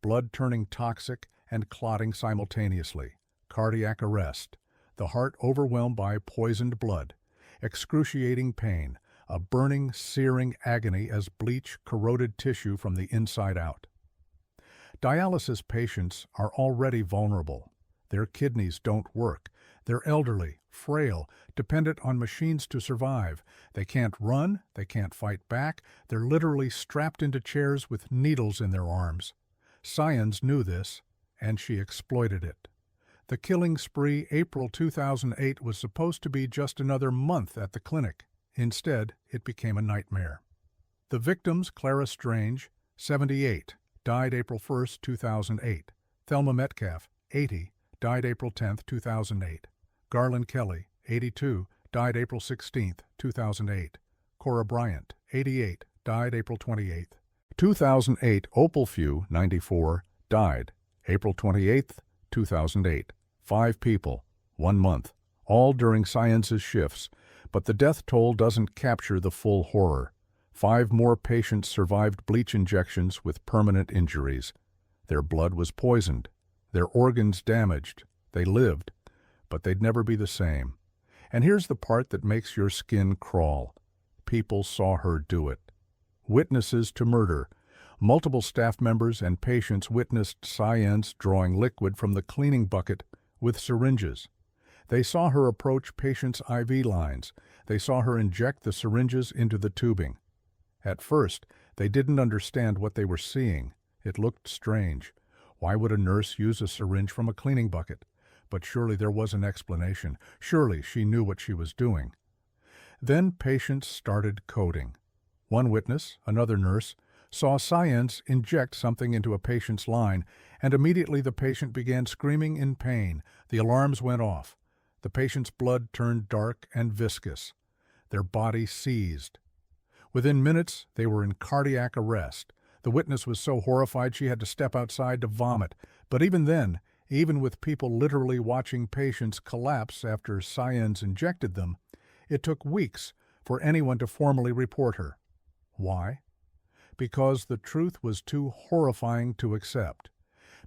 [SPEAKER 1] blood turning toxic and clotting simultaneously, cardiac arrest, the heart overwhelmed by poisoned blood, excruciating pain, a burning, searing agony as bleach corroded tissue from the inside out. Dialysis patients are already vulnerable. Their kidneys don't work. They're elderly, frail, dependent on machines to survive. They can't run, they can't fight back. They're literally strapped into chairs with needles in their arms. Sayans knew this, and she exploited it. The killing spree, April 2008, was supposed to be just another month at the clinic. Instead, it became a nightmare. The victims, Clara Strange, 78, died April 1, 2008. Thelma Metcalf, 80, died April 10, 2008. Garland Kelly, 82, died April 16, 2008. Cora Bryant, 88, died April 28. 2008, Opal Few, 94, died April 28, 2008. 5 people, 1 month, all during Science's shifts, but the death toll doesn't capture the full horror. 5 more patients survived bleach injections with permanent injuries. Their blood was poisoned, their organs damaged. They lived, but they'd never be the same. And here's the part that makes your skin crawl. People saw her do it. Witnesses to murder. Multiple staff members and patients witnessed Science drawing liquid from the cleaning bucket with syringes. They saw her approach patients' IV lines. They saw her inject the syringes into the tubing. At first, they didn't understand what they were seeing. It looked strange. Why would a nurse use a syringe from a cleaning bucket? But surely there was an explanation. Surely she knew what she was doing. Then patients started coding. One witness, another nurse, saw Science inject something into a patient's line, and immediately the patient began screaming in pain. The alarms went off. The patient's blood turned dark and viscous. Their body seized. Within minutes, they were in cardiac arrest. The witness was so horrified she had to step outside to vomit. But even then, even with people literally watching patients collapse after Science injected them, it took weeks for anyone to formally report her. Why? Because the truth was too horrifying to accept.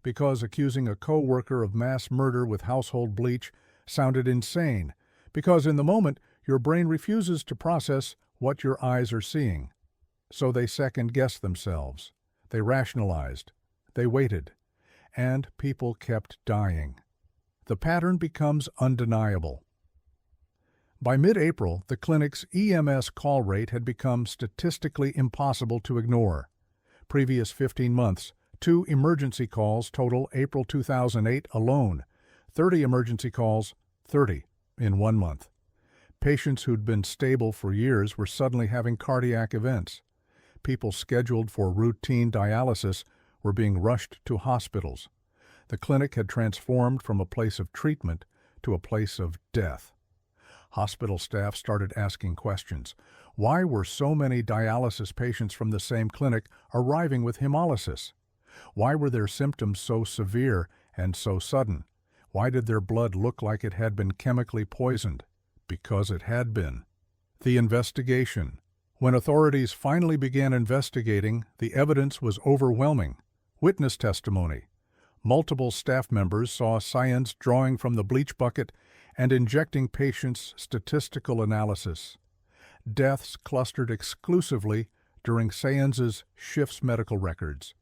[SPEAKER 1] Because accusing a co-worker of mass murder with household bleach sounded insane. Because in the moment, your brain refuses to process what your eyes are seeing. So they second-guessed themselves. They rationalized. They waited. And people kept dying. The pattern becomes undeniable. By mid-April, the clinic's EMS call rate had become statistically impossible to ignore. Previous 15 months, 2 emergency calls total April 2008 alone. 30 emergency calls, 30 in 1 month. Patients who'd been stable for years were suddenly having cardiac events. People scheduled for routine dialysis were being rushed to hospitals. The clinic had transformed from a place of treatment to a place of death. Hospital staff started asking questions. Why were so many dialysis patients from the same clinic arriving with hemolysis? Why were their symptoms so severe and so sudden? Why did their blood look like it had been chemically poisoned? Because it had been. The investigation. When authorities finally began investigating, the evidence was overwhelming. Witness testimony. Multiple staff members saw Science drawing from the bleach bucket and injecting patients. Statistical analysis. Deaths clustered exclusively during Science's shift's medical records.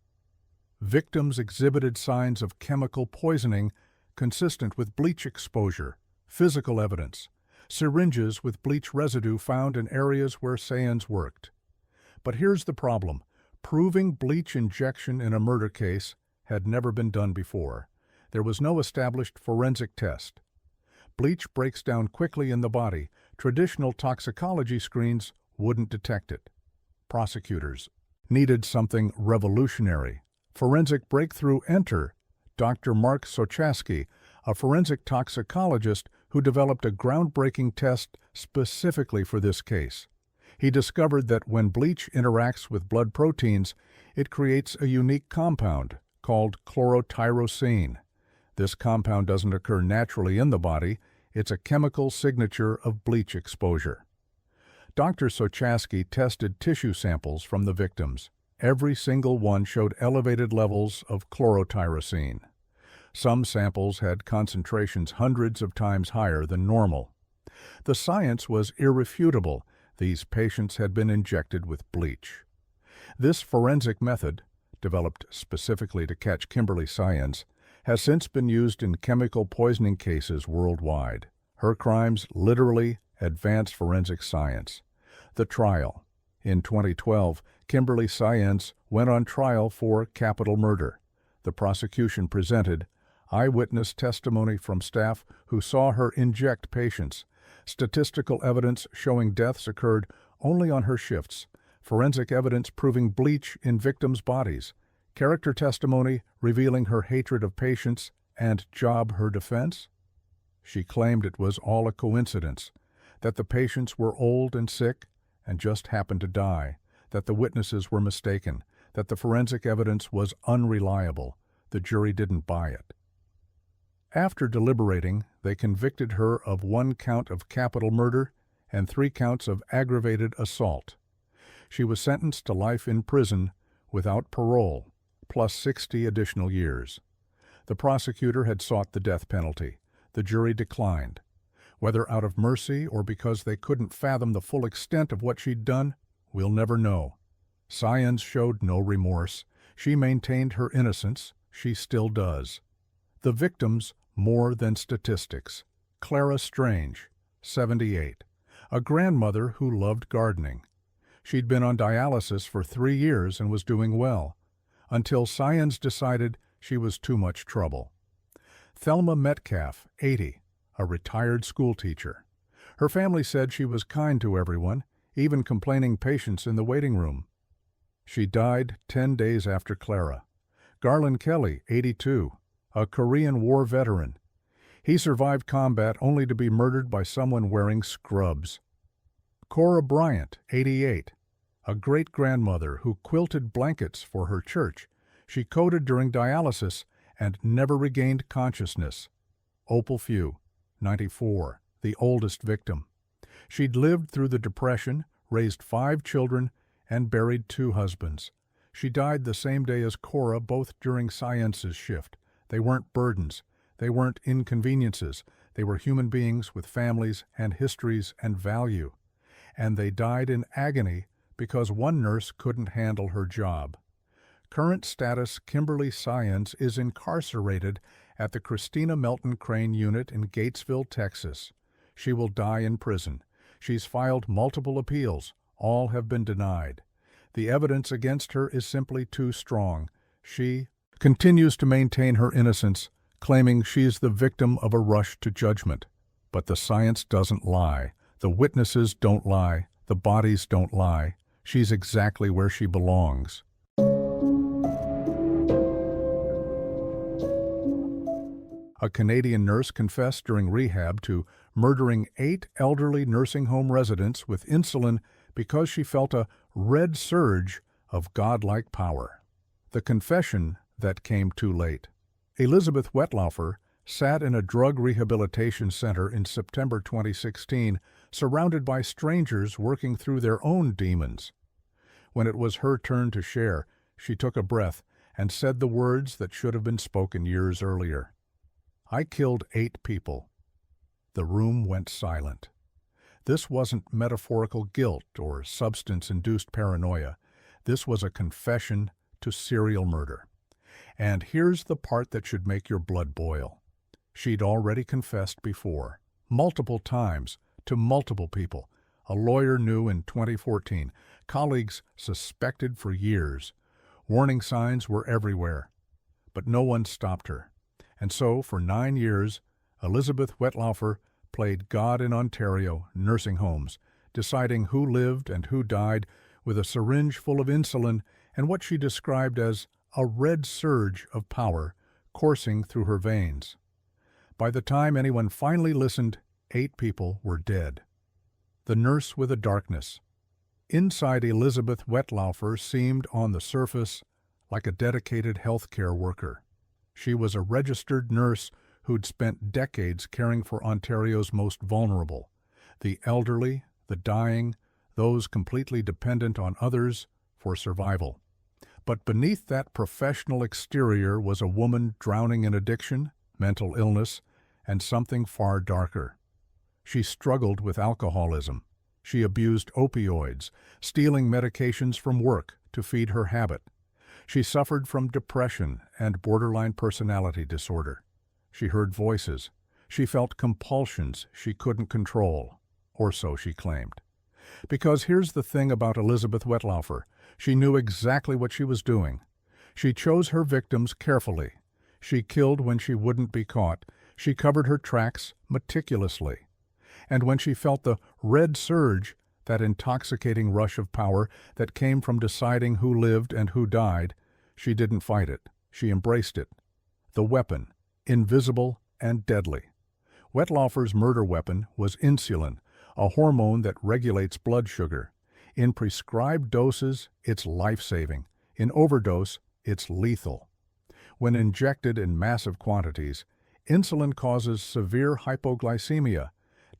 [SPEAKER 1] Victims exhibited signs of chemical poisoning consistent with bleach exposure. Physical evidence. Syringes with bleach residue found in areas where Science worked. But here's the problem. Proving bleach injection in a murder case had never been done before. There was no established forensic test. Bleach breaks down quickly in the body. Traditional toxicology screens wouldn't detect it. Prosecutors needed something revolutionary. Forensic breakthrough. Enter Dr. Mark Sochaski, a forensic toxicologist who developed a groundbreaking test specifically for this case. He discovered that when bleach interacts with blood proteins, it creates a unique compound called chlorotyrosine. This compound doesn't occur naturally in the body. It's a chemical signature of bleach exposure. Dr. Sochaski tested tissue samples from the victims. Every single one showed elevated levels of chlorotyrosine. Some samples had concentrations hundreds of times higher than normal. The science was irrefutable. These patients had been injected with bleach. This forensic method, developed specifically to catch Kimberly Science, has since been used in chemical poisoning cases worldwide. Her crimes literally advanced forensic science. The trial. In 2012, Kimberly Science went on trial for capital murder. The prosecution presented eyewitness testimony from staff who saw her inject patients, statistical evidence showing deaths occurred only on her shifts, forensic evidence proving bleach in victims' bodies, character testimony revealing her hatred of patients, and job her defense? She claimed it was all a coincidence, that the patients were old and sick, and just happened to die, that the witnesses were mistaken, that the forensic evidence was unreliable. The jury didn't buy it. After deliberating, they convicted her of 1 count of capital murder and 3 counts of aggravated assault. She was sentenced to life in prison without parole, plus 60 additional years. The prosecutor had sought the death penalty. The jury declined. Whether out of mercy or because they couldn't fathom the full extent of what she'd done, we'll never know. Saenz showed no remorse. She maintained her innocence. She still does. The victims, more than statistics. Clara Strange, 78, a grandmother who loved gardening. She'd been on dialysis for 3 years and was doing well, until Saenz decided she was too much trouble. Thelma Metcalf, 80, a retired schoolteacher. Her family said she was kind to everyone, even complaining patients in the waiting room. She died 10 days after Clara. Garland Kelly, 82, a Korean War veteran. He survived combat only to be murdered by someone wearing scrubs. Cora Bryant, 88, a great-grandmother who quilted blankets for her church. She coded during dialysis and never regained consciousness. Opal Few, 94, the oldest victim. She'd lived through the Depression, raised 5 children, and buried 2 husbands. She died the same day as Cora, both during Saenz's shift. They weren't burdens. They weren't inconveniences. They were human beings with families and histories and value. And they died in agony because one nurse couldn't handle her job. Current status Kimberly Saenz is incarcerated at the Christina Melton Crane Unit in Gatesville, Texas. She will die in prison. She's filed multiple appeals. All have been denied. The evidence against her is simply too strong. She continues to maintain her innocence, claiming she's the victim of a rush to judgment. But the science doesn't lie. The witnesses don't lie. The bodies don't lie. She's exactly where she belongs. A Canadian nurse confessed during rehab to murdering 8 elderly nursing home residents with insulin because she felt a red surge of godlike power. The confession that came too late. Elizabeth Wetlaufer sat in a drug rehabilitation center in September 2016, surrounded by strangers working through their own demons. When it was her turn to share, she took a breath and said the words that should have been spoken years earlier. "I killed 8 people." The room went silent. This wasn't metaphorical guilt or substance-induced paranoia. This was a confession to serial murder. And here's the part that should make your blood boil. She'd already confessed before, multiple times, to multiple people. A lawyer knew in 2014. Colleagues suspected for years. Warning signs were everywhere. But no one stopped her. And so, for 9 years, Elizabeth Wetlaufer played God in Ontario nursing homes, deciding who lived and who died with a syringe full of insulin and what she described as a red surge of power coursing through her veins. By the time anyone finally listened, 8 people were dead. The nurse with a darkness. Inside Elizabeth Wetlaufer seemed on the surface like a dedicated healthcare worker. She was a registered nurse who'd spent decades caring for Ontario's most vulnerable, the elderly, the dying, those completely dependent on others for survival. But beneath that professional exterior was a woman drowning in addiction, mental illness, and something far darker. She struggled with alcoholism. She abused opioids, stealing medications from work to feed her habit. She suffered from depression and borderline personality disorder. She heard voices. She felt compulsions she couldn't control, or so she claimed. Because here's the thing about Elizabeth Wetlaufer. She knew exactly what she was doing. She chose her victims carefully. She killed when she wouldn't be caught. She covered her tracks meticulously. And when she felt the red surge, that intoxicating rush of power that came from deciding who lived and who died, she didn't fight it. She embraced it. The weapon, invisible and deadly. Wetlaufer's murder weapon was insulin, a hormone that regulates blood sugar. In prescribed doses, it's life-saving. In overdose, it's lethal. When injected in massive quantities, insulin causes severe hypoglycemia,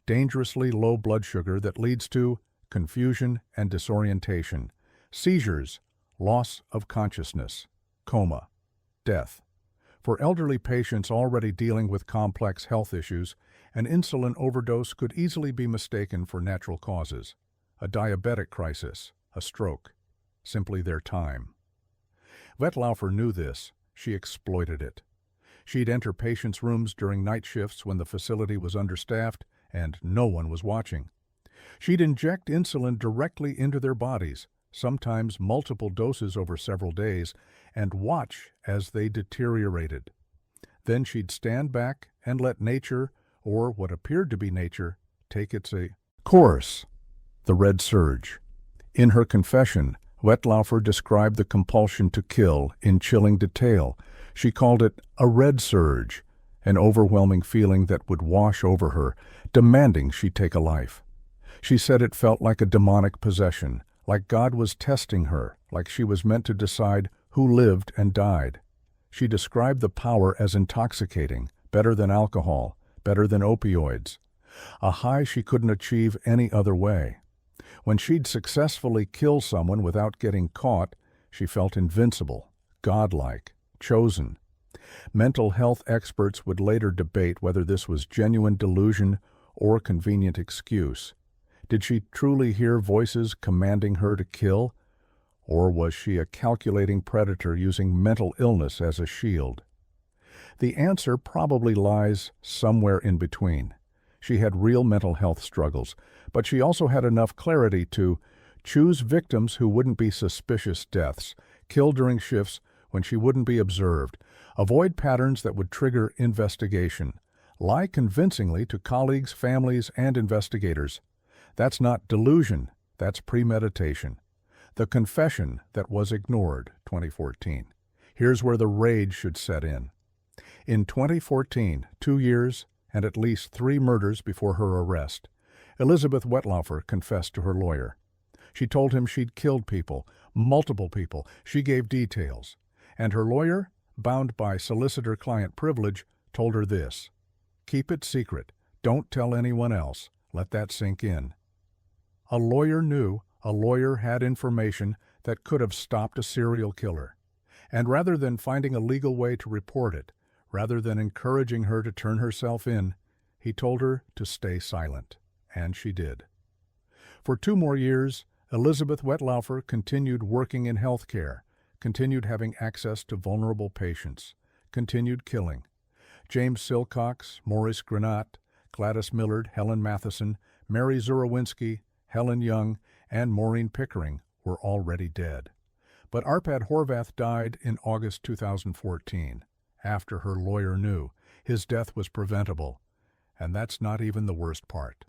[SPEAKER 1] dangerously low blood sugar that leads to confusion and disorientation, seizures, loss of consciousness, coma, death. For elderly patients already dealing with complex health issues, an insulin overdose could easily be mistaken for natural causes, a diabetic crisis, a stroke, simply their time. Wettlaufer knew this. She exploited it. She'd enter patients' rooms during night shifts when the facility was understaffed and no one was watching. She'd inject insulin directly into their bodies, sometimes multiple doses over several days, and watch as they deteriorated. Then she'd stand back and let nature, or what appeared to be nature, take its course. The red surge. In her confession, Wettlaufer described the compulsion to kill in chilling detail. She called it a red surge, an overwhelming feeling that would wash over her, demanding she take a life. She said it felt like a demonic possession, like God was testing her, like she was meant to decide who lived and died. She described the power as intoxicating, better than alcohol, better than opioids, a high she couldn't achieve any other way. When she'd successfully kill someone without getting caught, she felt invincible, godlike, chosen. Mental health experts would later debate whether this was genuine delusion or convenient excuse. Did she truly hear voices commanding her to kill? Or was she a calculating predator using mental illness as a shield? The answer probably lies somewhere in between. She had real mental health struggles, but she also had enough clarity to choose victims who wouldn't be suspicious deaths, kill during shifts when she wouldn't be observed, avoid patterns that would trigger investigation, lie convincingly to colleagues, families, and investigators. That's not delusion, that's premeditation. The confession that was ignored, 2014. Here's where the rage should set in. In 2014, 2 years and at least 3 murders before her arrest, Elizabeth Wettlaufer confessed to her lawyer. She told him she'd killed people, multiple people. She gave details. And her lawyer, bound by solicitor-client privilege, told her this: keep it secret. Don't tell anyone else. Let that sink in. A lawyer knew, a lawyer had information that could have stopped a serial killer. And rather than finding a legal way to report it, rather than encouraging her to turn herself in, he told her to stay silent. And she did. For 2 more years, Elizabeth Wettlaufer continued working in healthcare, continued having access to vulnerable patients, continued killing. James Silcox, Maurice Granat, Gladys Millard, Helen Matheson, Mary Zurawinski, Helen Young, and Maureen Pickering were already dead. But Arpad Horvath died in August 2014, after her lawyer knew his death was preventable. And that's not even the worst part.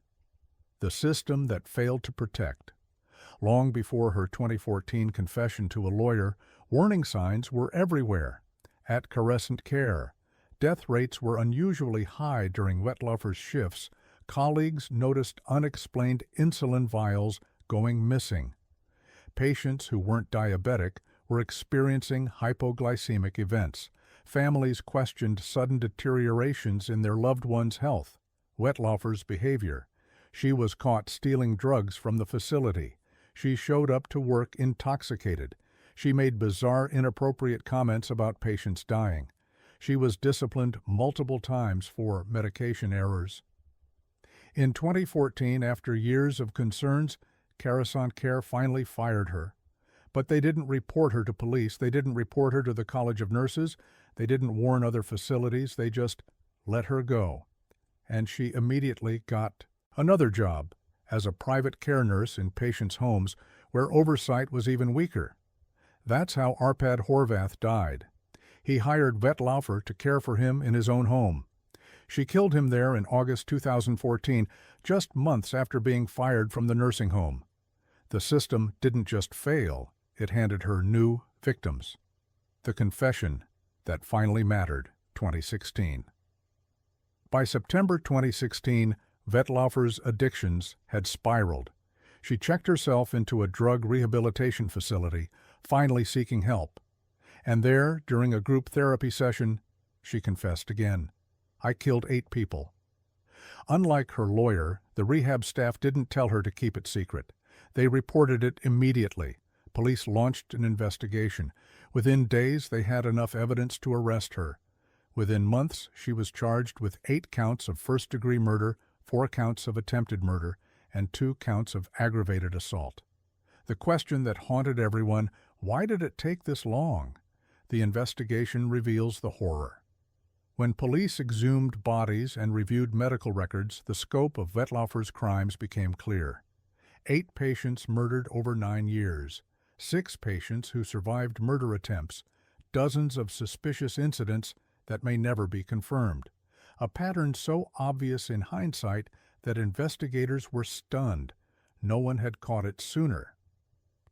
[SPEAKER 1] The system that failed to protect. Long before her 2014 confession to a lawyer, warning signs were everywhere. At Carescent Care, death rates were unusually high during Wettlaufer's shifts. Colleagues noticed unexplained insulin vials going missing. Patients who weren't diabetic were experiencing hypoglycemic events. Families questioned sudden deteriorations in their loved one's health. Wettlaufer's behavior. She was caught stealing drugs from the facility. She showed up to work intoxicated. She made bizarre, inappropriate comments about patients dying. She was disciplined multiple times for medication errors. In 2014, after years of concerns, Carescent Care finally fired her. But they didn't report her to police. They didn't report her to the College of Nurses. They didn't warn other facilities. They just let her go. And she immediately got another job as a private care nurse in patients' homes where oversight was even weaker. That's how Arpad Horvath died. He hired Wettlaufer to care for him in his own home. She killed him there in August 2014, just months after being fired from the nursing home. The system didn't just fail, it handed her new victims. The confession that finally mattered, 2016. By September 2016, Wettlaufer's addictions had spiraled. She checked herself into a drug rehabilitation facility, finally seeking help. And there, during a group therapy session, she confessed again. I killed 8 people. Unlike her lawyer, the rehab staff didn't tell her to keep it secret. They reported it immediately. Police launched an investigation. Within days, they had enough evidence to arrest her. Within months, she was charged with 8 counts of first-degree murder, 4 counts of attempted murder, and 2 counts of aggravated assault. The question that haunted everyone, why did it take this long? The investigation reveals the horror. When police exhumed bodies and reviewed medical records, the scope of Wettlaufer's crimes became clear. 8 patients murdered over 9 years, 6 patients who survived murder attempts, dozens of suspicious incidents that may never be confirmed. A pattern so obvious in hindsight that investigators were stunned. No one had caught it sooner.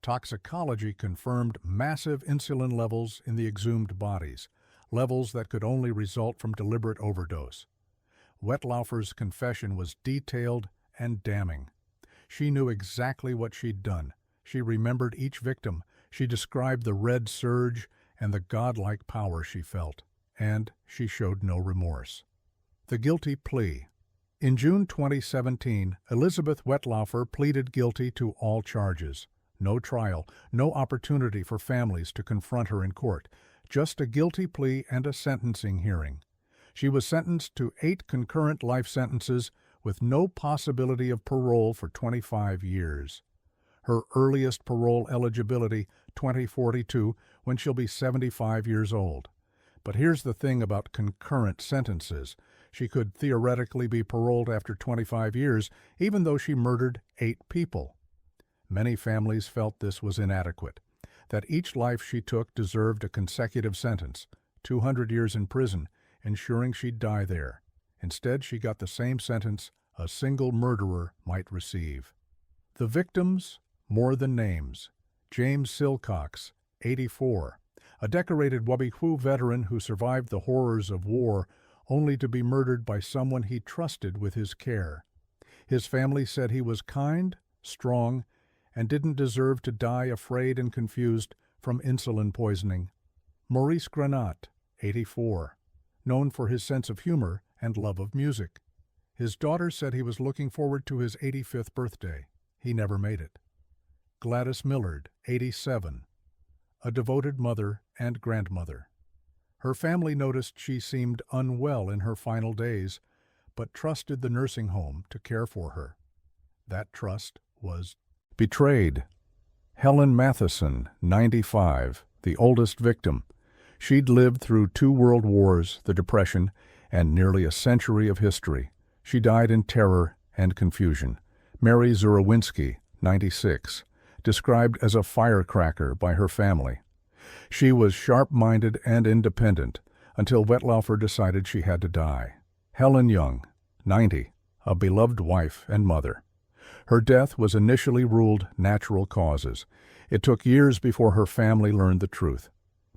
[SPEAKER 1] Toxicology confirmed massive insulin levels in the exhumed bodies, levels that could only result from deliberate overdose. Wettlaufer's confession was detailed and damning. She knew exactly what she'd done. She remembered each victim. She described the red surge and the godlike power she felt. And she showed no remorse. The guilty plea. In June 2017, Elizabeth Wettlaufer pleaded guilty to all charges. No trial, no opportunity for families to confront her in court, just a guilty plea and a sentencing hearing. She was sentenced to 8 concurrent life sentences with no possibility of parole for 25 years. Her earliest parole eligibility, 2042, when she'll be 75 years old. But here's the thing about concurrent sentences. She could theoretically be paroled after 25 years, even though she murdered 8 people. Many families felt this was inadequate, that each life she took deserved a consecutive sentence, 200 years in prison, ensuring she'd die there. Instead, she got the same sentence a single murderer might receive. The victims, more than names. James Silcox, 84, a decorated Wabauhulu veteran who survived the horrors of war only to be murdered by someone he trusted with his care. His family said he was kind, strong, and didn't deserve to die afraid and confused from insulin poisoning. Maurice Granat, 84, known for his sense of humor and love of music. His daughter said he was looking forward to his 85th birthday. He never made it. Gladys Millard, 87, a devoted mother and grandmother. Her family noticed she seemed unwell in her final days, but trusted the nursing home to care for her. That trust was betrayed. Helen Matheson, 95, the oldest victim. She'd lived through 2 world wars, the Depression, and nearly a century of history. She died in terror and confusion. Mary Zurawinski, 96, described as a firecracker by her family. She was sharp-minded and independent until Wettlaufer decided she had to die. Helen Young, 90, a beloved wife and mother. Her death was initially ruled natural causes. It took years before her family learned the truth.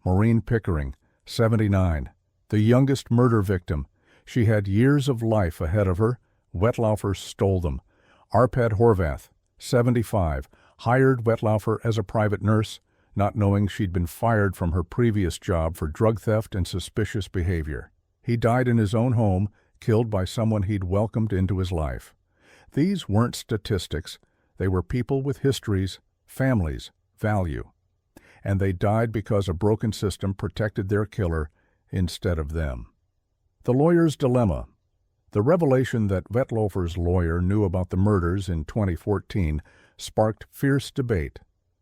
[SPEAKER 1] Maureen Pickering, 79, the youngest murder victim. She had years of life ahead of her. Wettlaufer stole them. Arpad Horvath, 75, hired Wettlaufer as a private nurse, not knowing she'd been fired from her previous job for drug theft and suspicious behavior. He died in his own home, killed by someone he'd welcomed into his life. These weren't statistics. They were people with histories, families, value. And they died because a broken system protected their killer instead of them. The lawyer's dilemma. The revelation that Wettlaufer's lawyer knew about the murders in 2014 sparked fierce debate.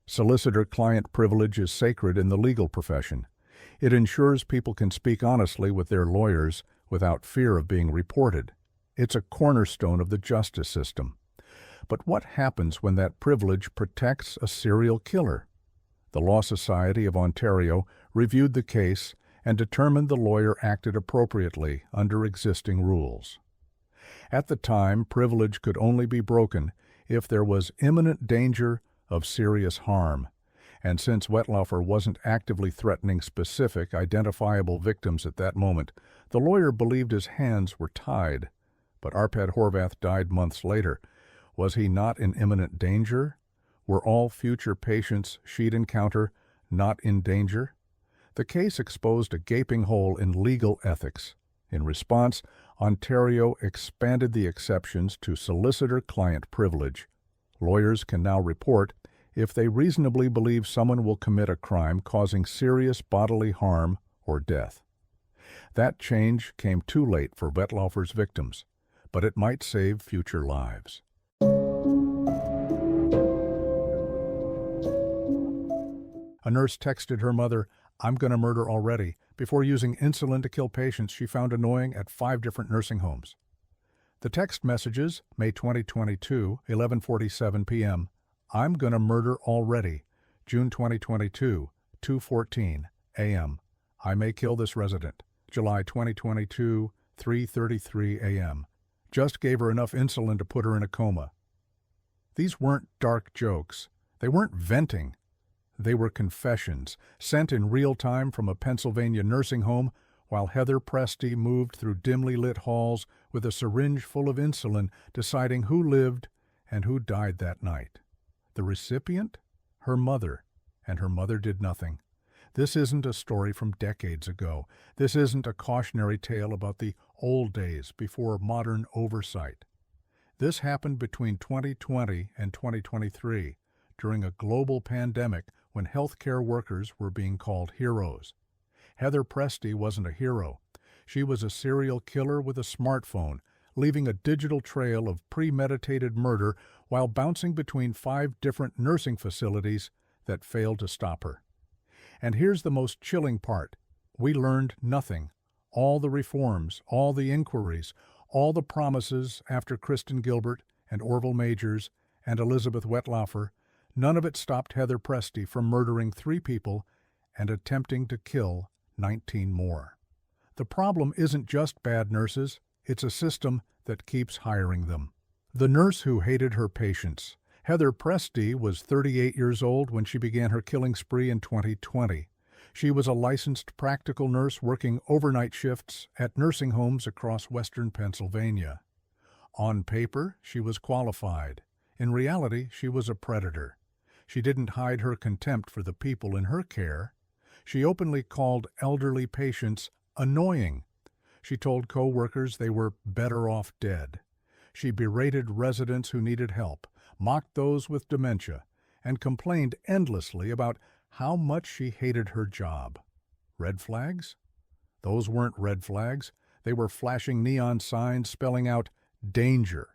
[SPEAKER 1] Solicitor-client privilege is sacred in the legal profession. It ensures people can speak honestly with their lawyers without fear of being reported. It's a cornerstone of the justice system. But what happens when that privilege protects a serial killer? The Law Society of Ontario reviewed the case and determined the lawyer acted appropriately under existing rules. At the time, privilege could only be broken if there was imminent danger of serious harm, and since Wettlaufer wasn't actively threatening specific, identifiable victims at that moment, the lawyer believed his hands were tied. But Arpad Horvath died months later. Was he not in imminent danger? Were all future patients she'd encounter not in danger? The case exposed a gaping hole in legal ethics. In response, Ontario expanded the exceptions to solicitor-client privilege. Lawyers can now report if they reasonably believe someone will commit a crime causing serious bodily harm or death. That change came too late for Wetlaufer's victims, but it might save future lives. A nurse texted her mother, "I'm going to murder already," before using insulin to kill patients she found annoying at 5 different nursing homes. The text messages, May 2022, 11:47 p.m. "I'm going to murder already." June 2022, 2:14 a.m. "I may kill this resident." July 2022, 3:33 a.m. "Just gave her enough insulin to put her in a coma." These weren't dark jokes. They weren't venting. They were confessions, sent in real time from a Pennsylvania nursing home while Heather Presti moved through dimly lit halls with a syringe full of insulin, deciding who lived and who died that night. The recipient? Her mother. And her mother did nothing. This isn't a story from decades ago. This isn't a cautionary tale about the old days before modern oversight. This happened between 2020 and 2023, during a global pandemic when healthcare workers were being called heroes. Heather Presti wasn't a hero. She was a serial killer with a smartphone, leaving a digital trail of premeditated murder while bouncing between 5 different nursing facilities that failed to stop her. And here's the most chilling part. We learned nothing. All the reforms, all the inquiries, all the promises after Kristen Gilbert and Orville Majors and Elizabeth Wetlaufer, none of it stopped Heather Presti from murdering 3 people and attempting to kill 19 more. The problem isn't just bad nurses, it's a system that keeps hiring them. The nurse who hated her patients. Heather Presti was 38 years old when she began her killing spree in 2020. She was a licensed practical nurse working overnight shifts at nursing homes across western Pennsylvania. On paper, she was qualified. In reality, she was a predator. She didn't hide her contempt for the people in her care. She openly called elderly patients annoying. She told co-workers they were better off dead. She berated residents who needed help, mocked those with dementia, and complained endlessly about how much she hated her job. Red flags? Those weren't red flags. They were flashing neon signs spelling out danger.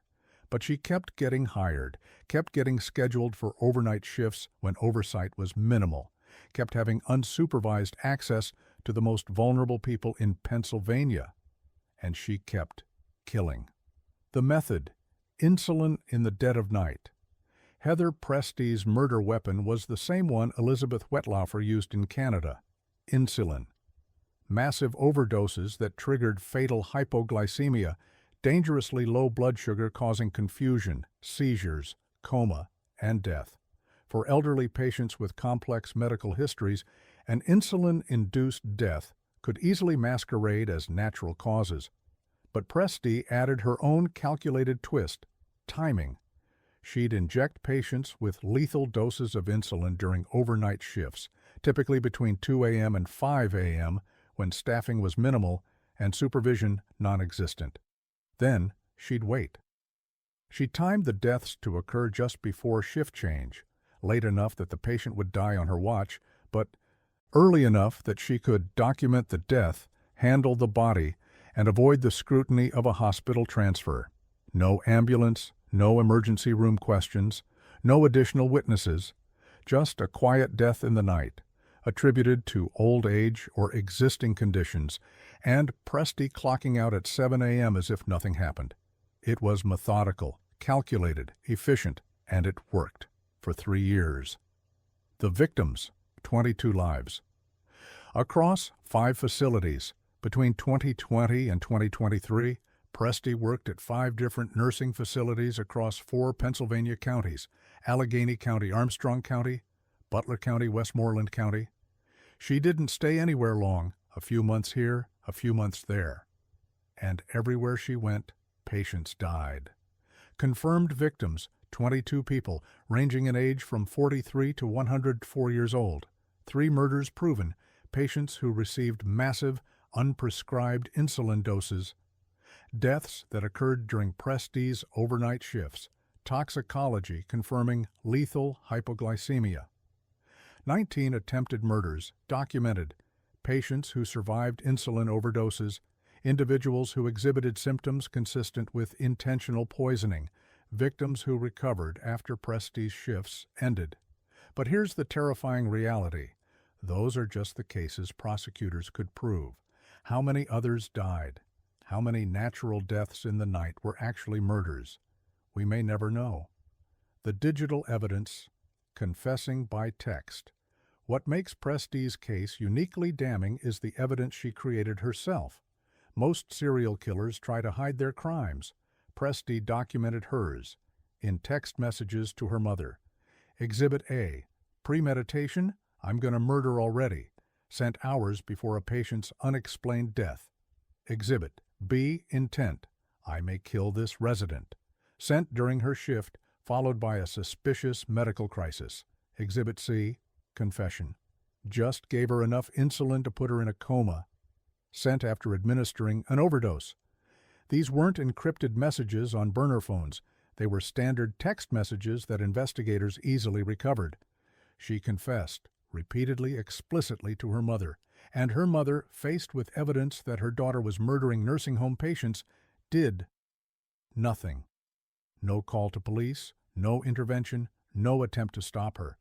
[SPEAKER 1] But she kept getting hired, kept getting scheduled for overnight shifts when oversight was minimal, kept having unsupervised access to the most vulnerable people in Pennsylvania. And she kept killing. The method: insulin in the dead of night. Heather Presti's murder weapon was the same one Elizabeth Wetlaufer used in Canada: insulin. Massive overdoses that triggered fatal hypoglycemia, dangerously low blood sugar causing confusion, seizures, coma, and death. For elderly patients with complex medical histories, an insulin-induced death could easily masquerade as natural causes. But Presti added her own calculated twist: timing. She'd inject patients with lethal doses of insulin during overnight shifts, typically between 2 a.m. and 5 a.m., when staffing was minimal and supervision non-existent. Then she'd wait. She timed the deaths to occur just before shift change, late enough that the patient would die on her watch, but early enough that she could document the death, handle the body, and avoid the scrutiny of a hospital transfer. No ambulance, no emergency room questions, no additional witnesses, just a quiet death in the night, attributed to old age or existing conditions, and Presti clocking out at 7 a.m. as if nothing happened. It was methodical, calculated, efficient, and it worked for 3 years. The victims: 22 lives. Across 5 facilities, between 2020 and 2023, Presti worked at 5 different nursing facilities across 4 Pennsylvania counties: Allegheny County, Armstrong County, Butler County, Westmoreland County. She didn't stay anywhere long, a few months here, a few months there. And everywhere she went, patients died. Confirmed victims, 22 people, ranging in age from 43 to 104 years old. 3 murders proven, patients who received massive, unprescribed insulin doses. Deaths that occurred during Presti's overnight shifts. Toxicology confirming lethal hypoglycemia. 19 attempted murders documented. Patients who survived insulin overdoses. Individuals who exhibited symptoms consistent with intentional poisoning. Victims who recovered after Presti's shifts ended. But here's the terrifying reality. Those are just the cases prosecutors could prove. How many others died? How many natural deaths in the night were actually murders? We may never know. The digital evidence, confessing by text. What makes Presti's case uniquely damning is the evidence she created herself. Most serial killers try to hide their crimes. Presti documented hers in text messages to her mother. Exhibit A, premeditation, I'm gonna murder already, sent hours before a patient's unexplained death. Exhibit B, intent, I may kill this resident, sent during her shift, followed by a suspicious medical crisis. Exhibit C, confession, just gave her enough insulin to put her in a coma, sent after administering an overdose. These weren't encrypted messages on burner phones. They were standard text messages that investigators easily recovered. She confessed, repeatedly, explicitly to her mother, and her mother, faced with evidence that her daughter was murdering nursing home patients, did nothing. No call to police, no intervention, no attempt to stop her.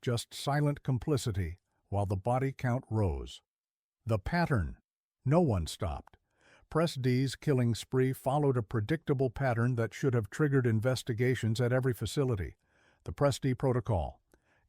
[SPEAKER 1] Just silent complicity while the body count rose. The pattern. No one stopped. Presti's killing spree followed a predictable pattern that should have triggered investigations at every facility. The Presti Protocol.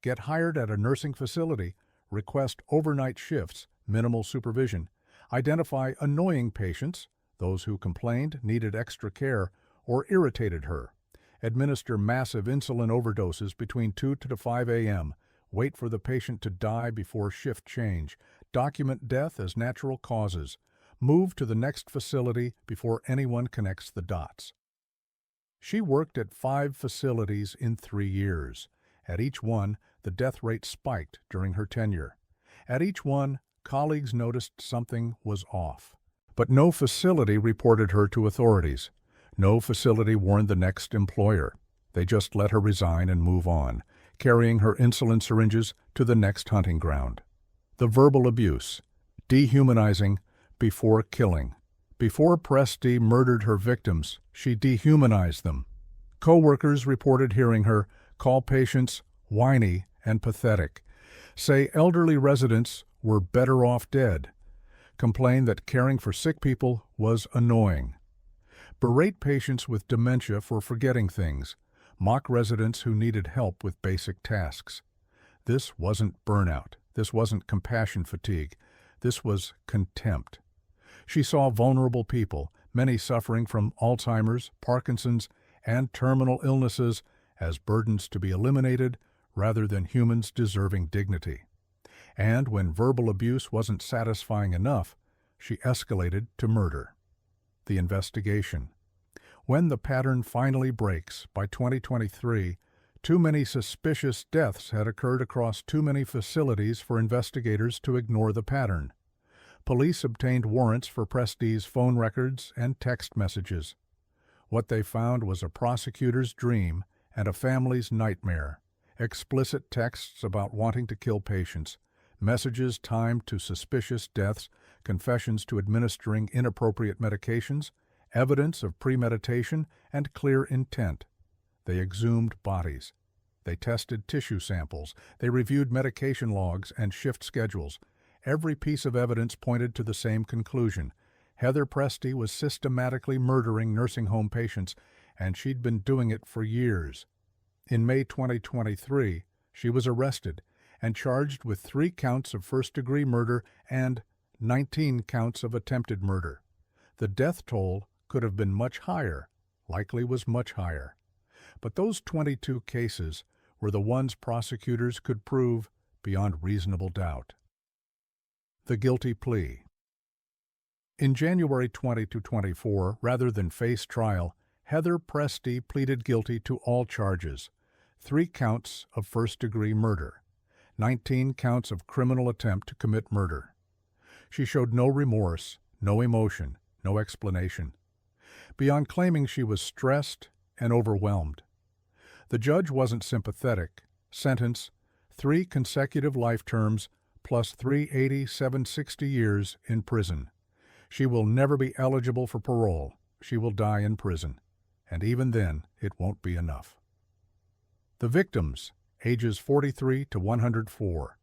[SPEAKER 1] Get hired at a nursing facility, request overnight shifts, minimal supervision, identify annoying patients, those who complained, needed extra care, or irritated her, administer massive insulin overdoses between 2 to 5 a.m., wait for the patient to die before shift change, document death as natural causes, move to the next facility before anyone connects the dots. She worked at 5 facilities in 3 years. At each one, the death rate spiked during her tenure. At each one, colleagues noticed something was off. But no facility reported her to authorities. No facility warned the next employer. They just let her resign and move on, carrying her insulin syringes to the next hunting ground. The verbal abuse, dehumanizing before killing. Before Presti murdered her victims, she dehumanized them. Co-workers reported hearing her call patients whiny and pathetic, say elderly residents were better off dead, complain that caring for sick people was annoying, berate patients with dementia for forgetting things, mock residents who needed help with basic tasks. This wasn't burnout. This wasn't compassion fatigue. This was contempt. She saw vulnerable people, many suffering from Alzheimer's, Parkinson's, and terminal illnesses, as burdens to be eliminated rather than humans deserving dignity. And when verbal abuse wasn't satisfying enough, she escalated to murder. The investigation. When the pattern finally breaks, by 2023, too many suspicious deaths had occurred across too many facilities for investigators to ignore the pattern. Police obtained warrants for Presti's phone records and text messages. What they found was a prosecutor's dream and a family's nightmare. Explicit texts about wanting to kill patients, messages timed to suspicious deaths, confessions to administering inappropriate medications, evidence of premeditation and clear intent. They exhumed bodies. They tested tissue samples. They reviewed medication logs and shift schedules. Every piece of evidence pointed to the same conclusion. Heather Presti was systematically murdering nursing home patients, and she'd been doing it for years. In May 2023, she was arrested and charged with 3 counts of first-degree murder and 19 counts of attempted murder. The death toll could have been much higher, likely was much higher. But those 22 cases were the ones prosecutors could prove beyond reasonable doubt. The guilty plea. In January 2024, rather than face trial, Heather Presti pleaded guilty to all charges: 3 counts of first-degree murder, 19 counts of criminal attempt to commit murder. She showed no remorse, no emotion, no explanation, beyond claiming she was stressed and overwhelmed. The judge wasn't sympathetic. Sentence: 3 consecutive life terms plus 380/760 years in prison. She will never be eligible for parole. She will die in prison. And even then, it won't be enough. The victims, ages 43 to 104.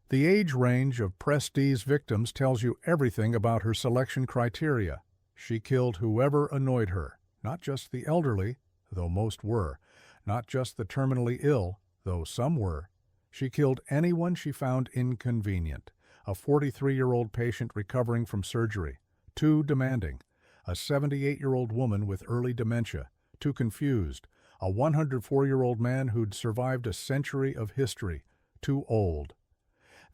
[SPEAKER 1] The age range of Presti's victims tells you everything about her selection criteria. She killed whoever annoyed her, not just the elderly, though most were, not just the terminally ill, though some were. She killed anyone she found inconvenient: a 43-year-old patient recovering from surgery, too demanding; a 78-year-old woman with early dementia, too confused; a 104-year-old man who'd survived a century of history, too old.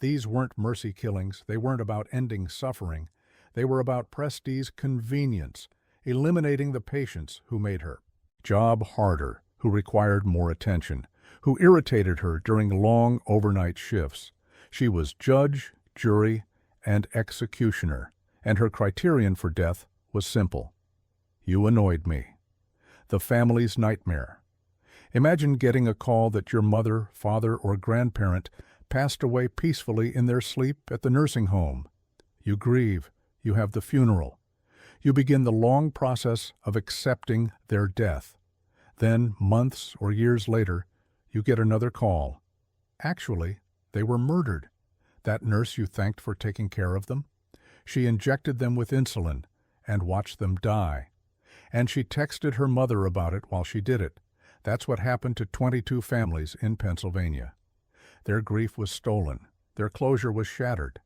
[SPEAKER 1] These weren't mercy killings. They weren't about ending suffering. They were about Presti's convenience, eliminating the patients who made her job harder, who required more attention, who irritated her during long overnight shifts. She was judge, jury, and executioner, and her criterion for death was simple: you annoyed me. The family's nightmare. Imagine getting a call that your mother, father, or grandparent passed away peacefully in their sleep at the nursing home. You grieve. You have the funeral. You begin the long process of accepting their death. Then, months or years later, you get another call. Actually, they were murdered. That nurse you thanked for taking care of them. She injected them with insulin and watched them die. And she texted her mother about it while she did it. That's what happened to 22 families in Pennsylvania. Their grief was stolen. Their closure was shattered.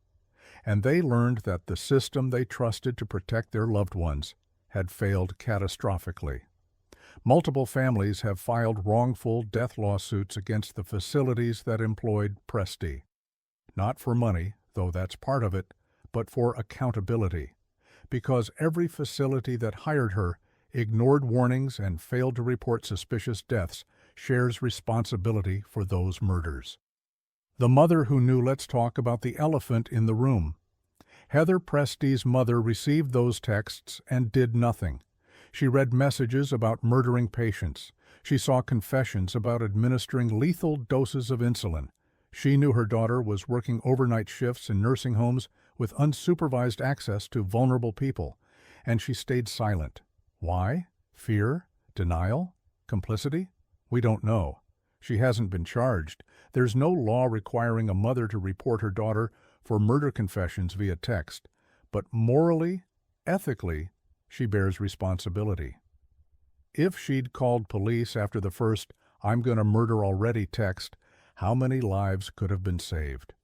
[SPEAKER 1] And they learned that the system they trusted to protect their loved ones had failed catastrophically. Multiple families have filed wrongful death lawsuits against the facilities that employed Presti. Not for money, though that's part of it, but for accountability. Because every facility that hired her, ignored warnings, and failed to report suspicious deaths shares responsibility for those murders. The mother who knew. Let's talk about the elephant in the room. Heather Presti's mother received those texts and did nothing. She read messages about murdering patients. She saw confessions about administering lethal doses of insulin. She knew her daughter was working overnight shifts in nursing homes with unsupervised access to vulnerable people, and she stayed silent. Why? Fear? Denial? Complicity? We don't know. She hasn't been charged. There's no law requiring a mother to report her daughter for murder confessions via text, but morally, ethically, she bears responsibility. If she'd called police after the first "I'm gonna murder already" text, how many lives could have been saved?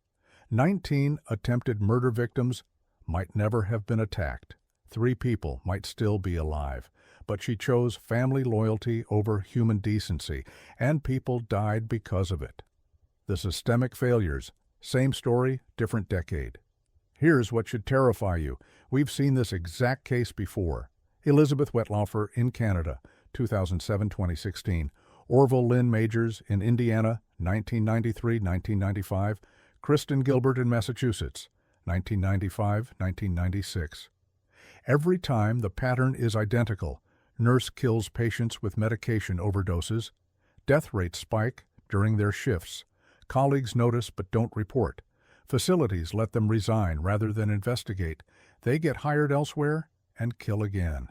[SPEAKER 1] 19 attempted murder victims might never have been attacked. 3 people might still be alive. But she chose family loyalty over human decency, and people died because of it. The systemic failures, same story, different decade. Here's what should terrify you. We've seen this exact case before. Elizabeth Wetlaufer in Canada, 2007-2016. Orville Lynn Majors in Indiana, 1993-1995. Kristen Gilbert in Massachusetts, 1995-1996. Every time the pattern is identical. Nurse kills patients with medication overdoses. Death rates spike during their shifts. Colleagues notice but don't report. Facilities let them resign rather than investigate. They get hired elsewhere and kill again.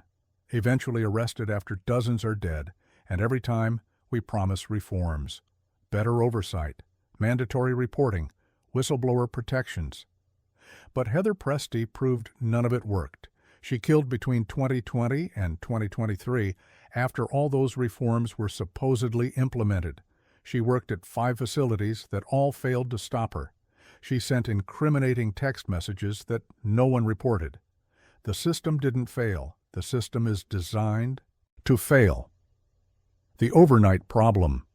[SPEAKER 1] Eventually arrested after dozens are dead, and every time we promise reforms. Better oversight, mandatory reporting, whistleblower protections. But Heather Presti proved none of it worked. She killed between 2020 and 2023 after all those reforms were supposedly implemented. She worked at 5 facilities that all failed to stop her. She sent incriminating text messages that no one reported. The system didn't fail. The system is designed to fail. The overnight problem.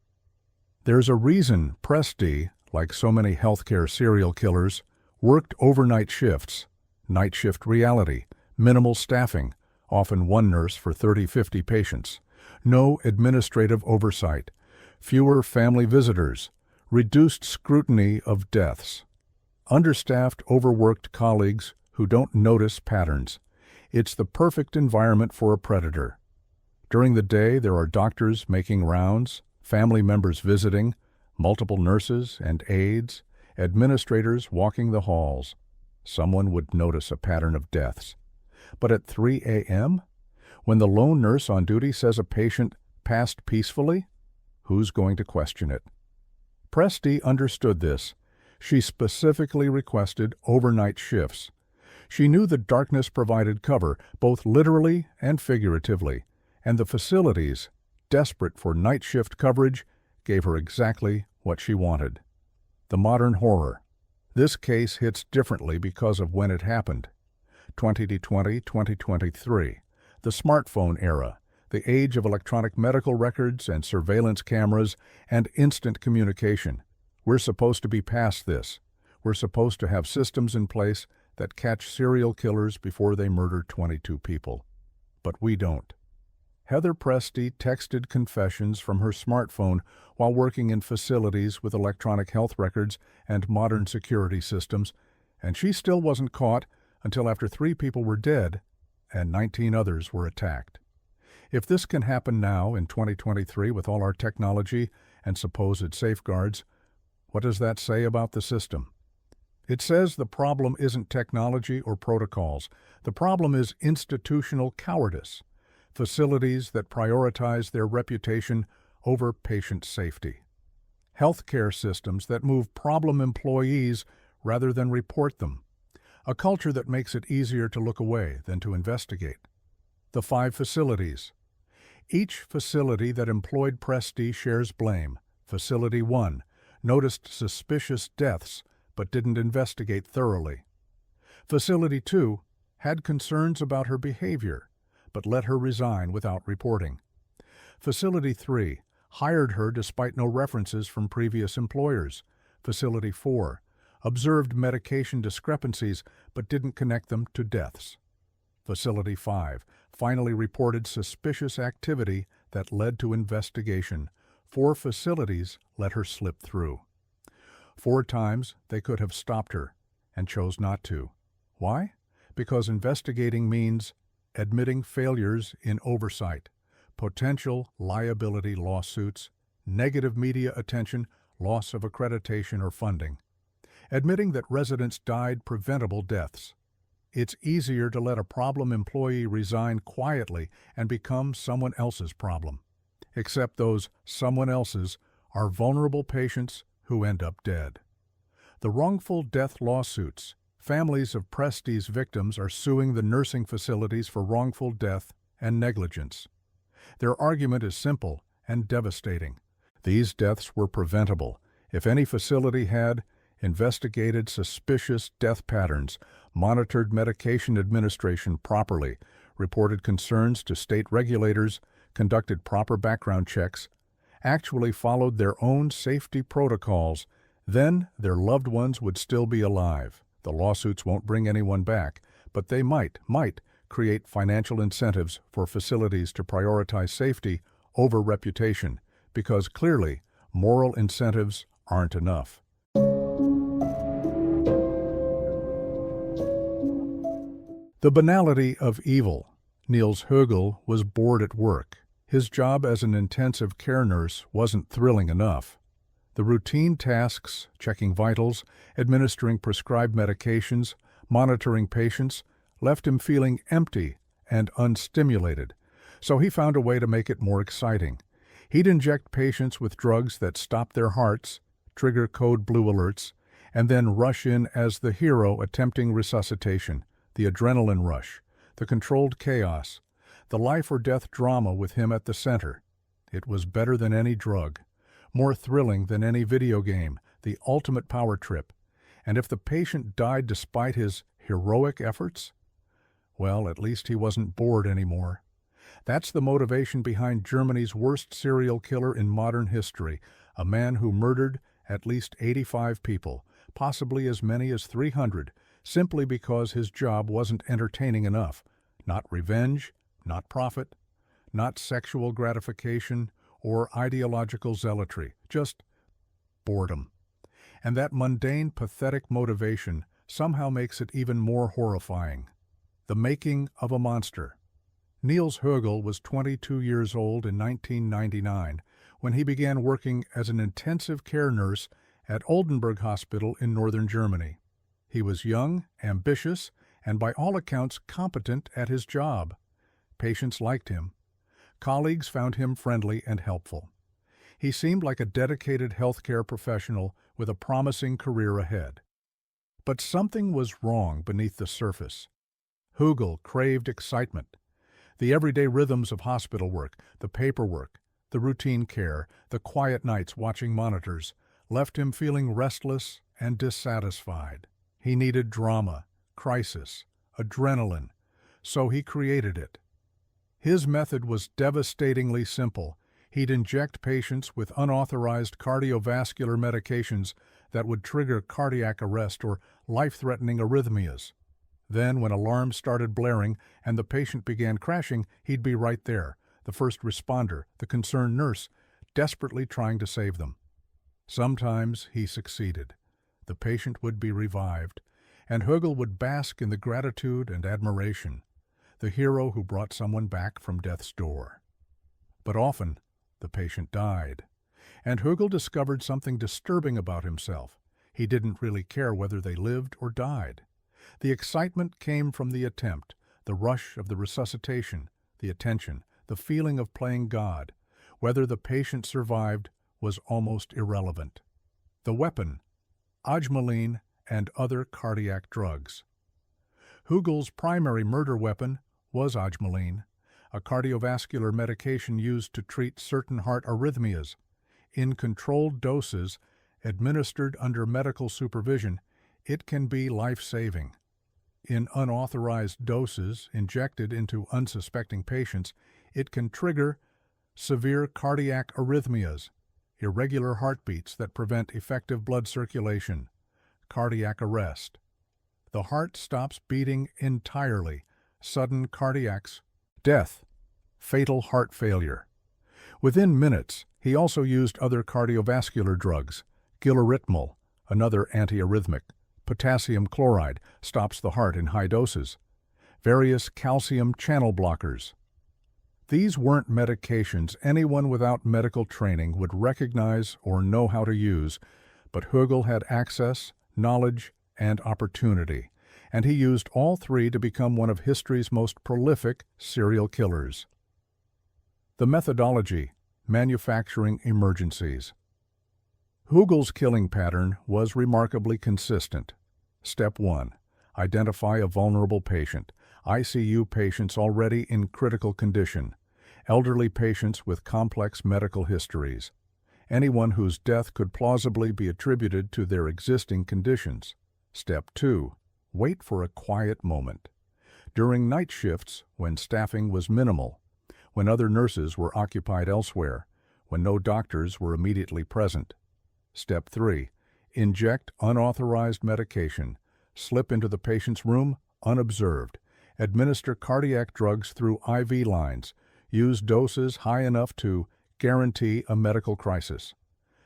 [SPEAKER 1] There's a reason Presti, like so many healthcare serial killers, worked overnight shifts, night shift reality, minimal staffing, often one nurse for 30-50 patients, no administrative oversight, fewer family visitors, reduced scrutiny of deaths, understaffed, overworked colleagues who don't notice patterns. It's the perfect environment for a predator. During the day, there are doctors making rounds, family members visiting, multiple nurses and aides, administrators walking the halls. Someone would notice a pattern of deaths. But at 3 a.m., when the lone nurse on duty says a patient passed peacefully, who's going to question it? Presti understood this. She specifically requested overnight shifts. She knew the darkness provided cover, both literally and figuratively, and the facilities, desperate for night shift coverage, gave her exactly what she wanted. The modern horror. This case hits differently because of when it happened. 2020, 2023, the smartphone era, the age of electronic medical records and surveillance cameras and instant communication. We're supposed to be past this. We're supposed to have systems in place that catch serial killers before they murder 22 people. But we don't. Heather Presti texted confessions from her smartphone while working in facilities with electronic health records and modern security systems, and she still wasn't caught until after 3 people were dead and 19 others were attacked. If this can happen now in 2023 with all our technology and supposed safeguards, what does that say about the system? It says the problem isn't technology or protocols. The problem is institutional cowardice. Facilities that prioritize their reputation over patient safety. Healthcare systems that move problem employees rather than report them. A culture that makes it easier to look away than to investigate. The 5 facilities. Each facility that employed Presti shares blame. Facility 1 noticed suspicious deaths but didn't investigate thoroughly. Facility 2 had concerns about her behavior but let her resign without reporting. Facility 3 hired her despite no references from previous employers. Facility 4 observed medication discrepancies but didn't connect them to deaths. Facility 5 finally reported suspicious activity that led to investigation. 4 facilities let her slip through. 4 times they could have stopped her and chose not to. Why? Because investigating means admitting failures in oversight, potential liability lawsuits, negative media attention, loss of accreditation or funding. Admitting that residents died preventable deaths. It's easier to let a problem employee resign quietly and become someone else's problem. Except those someone else's are vulnerable patients who end up dead. The wrongful death lawsuits. Families of Presti's victims are suing the nursing facilities for wrongful death and negligence. Their argument is simple and devastating. These deaths were preventable if any facility had investigated suspicious death patterns, monitored medication administration properly, reported concerns to state regulators, conducted proper background checks, actually followed their own safety protocols, then their loved ones would still be alive. The lawsuits won't bring anyone back, but they might create financial incentives for facilities to prioritize safety over reputation, because clearly moral incentives aren't enough. The banality of evil. Niels Högel was bored at work. His job as an intensive care nurse wasn't thrilling enough. The routine tasks, checking vitals, administering prescribed medications, monitoring patients, left him feeling empty and unstimulated, so he found a way to make it more exciting. He'd inject patients with drugs that stop their hearts, trigger code blue alerts, and then rush in as the hero attempting resuscitation, the adrenaline rush, the controlled chaos, the life-or-death drama with him at the center. It was better than any drug. More thrilling than any video game, the ultimate power trip. And if the patient died despite his heroic efforts, well, at least he wasn't bored anymore. That's the motivation behind Germany's worst serial killer in modern history, a man who murdered at least 85 people, possibly as many as 300, simply because his job wasn't entertaining enough, Not revenge, not profit, not sexual gratification or ideological zealotry, just boredom. And that mundane, pathetic motivation somehow makes it even more horrifying. The making of a monster. Niels Högel was 22 years old in 1999 when he began working as an intensive care nurse at Oldenburg Hospital in northern Germany. He was young, ambitious, and by all accounts competent at his job. Patients liked him. Colleagues found him friendly and helpful. He seemed like a dedicated healthcare professional with a promising career ahead. But something was wrong beneath the surface. Högel craved excitement. The everyday rhythms of hospital work, the paperwork, the routine care, the quiet nights watching monitors, left him feeling restless and dissatisfied. He needed drama, crisis, adrenaline, so he created it. His method was devastatingly simple. He'd inject patients with unauthorized cardiovascular medications that would trigger cardiac arrest or life-threatening arrhythmias. Then, when alarms started blaring and the patient began crashing, he'd be right there, the first responder, the concerned nurse, desperately trying to save them. Sometimes he succeeded. The patient would be revived, and Högel would bask in the gratitude and admiration, the hero who brought someone back from death's door. But often, the patient died, and Högel discovered something disturbing about himself. He didn't really care whether they lived or died. The excitement came from the attempt, the rush of the resuscitation, the attention, the feeling of playing God. Whether the patient survived was almost irrelevant. The weapon, Ajmaline and other cardiac drugs. Högel's primary murder weapon was Ajmaline, a cardiovascular medication used to treat certain heart arrhythmias. In controlled doses, administered under medical supervision, it can be life-saving. In unauthorized doses injected into unsuspecting patients, it can trigger severe cardiac arrhythmias, irregular heartbeats that prevent effective blood circulation, cardiac arrest. The heart stops beating entirely, sudden cardiac death, fatal heart failure. Within minutes, he also used other cardiovascular drugs, gilaritinol, another antiarrhythmic. Potassium chloride stops the heart in high doses. Various calcium channel blockers. These weren't medications anyone without medical training would recognize or know how to use, but Högel had access, knowledge, and opportunity, and he used all three to become one of history's most prolific serial killers. The methodology: manufacturing emergencies. Högel's killing pattern was remarkably consistent. Step 1. Identify a vulnerable patient, ICU patients already in critical condition, elderly patients with complex medical histories, anyone whose death could plausibly be attributed to their existing conditions. Step 2. Wait for a quiet moment. During night shifts, when staffing was minimal, when other nurses were occupied elsewhere, when no doctors were immediately present. Step 3. Inject unauthorized medication. Slip into the patient's room unobserved. Administer cardiac drugs through IV lines. Use doses high enough to guarantee a medical crisis.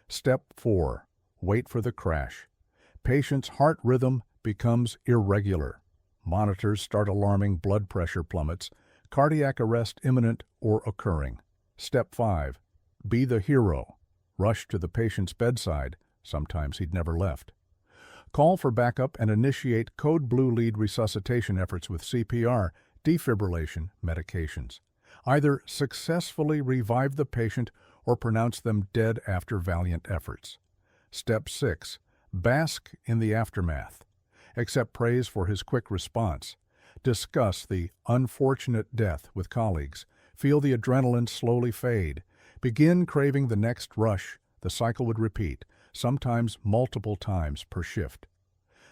[SPEAKER 1] Step 4. Wait for the crash. Patient's heart rhythm becomes irregular. Monitors start alarming, blood pressure plummets, cardiac arrest imminent or occurring. Step 5. Be the hero. Rush to the patient's bedside, sometimes he'd never left. Call for backup and initiate code blue lead resuscitation efforts with CPR, defibrillation, medications. Either successfully revive the patient or pronounce them dead after valiant efforts. Step 6. Bask in the aftermath. Accept praise for his quick response. Discuss the unfortunate death with colleagues. Feel the adrenaline slowly fade. Begin craving the next rush. The cycle would repeat, sometimes multiple times per shift.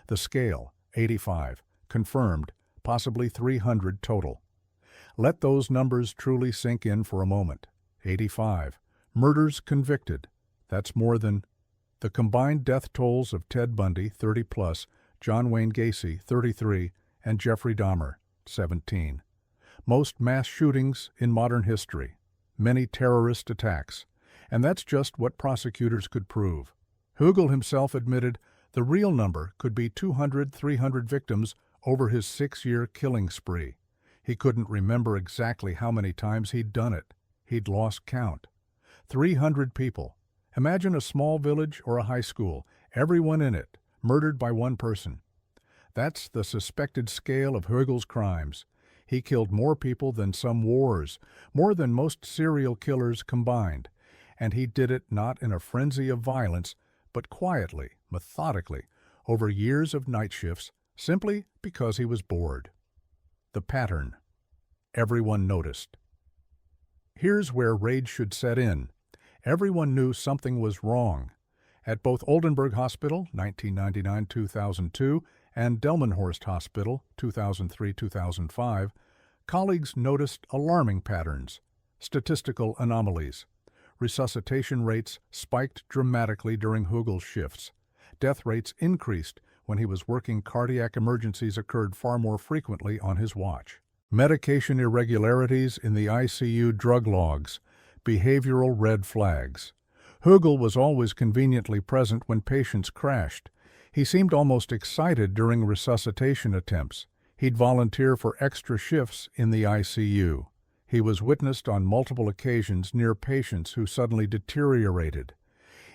[SPEAKER 1] The scale, 85. Confirmed, possibly 300 total. Let those numbers truly sink in for a moment. 85. Murders convicted. That's more than the combined death tolls of Ted Bundy, 30+, John Wayne Gacy, 33, and Jeffrey Dahmer, 17. most mass shootings in modern history, many terrorist attacks, and that's just what prosecutors could prove. Hugel himself admitted the real number could be 200, 300 victims over his 6-year killing spree. He couldn't remember exactly how many times he'd done it. He'd lost count. 300 people. Imagine a small village or a high school, everyone in it, murdered by one person. That's the suspected scale of Hugel's crimes. He killed more people than some wars, more than most serial killers combined. And he did it not in a frenzy of violence, but quietly, methodically, over years of night shifts, simply because he was bored. The pattern. Everyone noticed. Here's where rage should set in. Everyone knew something was wrong. At both Oldenburg Hospital, 1999-2002, and Delmenhorst Hospital, 2003-2005, colleagues noticed alarming patterns, statistical anomalies. Resuscitation rates spiked dramatically during Hugel's shifts. Death rates increased when he was working. Cardiac emergencies occurred far more frequently on his watch. Medication irregularities in the ICU drug logs, behavioral red flags. Hugel was always conveniently present when patients crashed. He seemed almost excited during resuscitation attempts. He'd volunteer for extra shifts in the ICU. He was witnessed on multiple occasions near patients who suddenly deteriorated.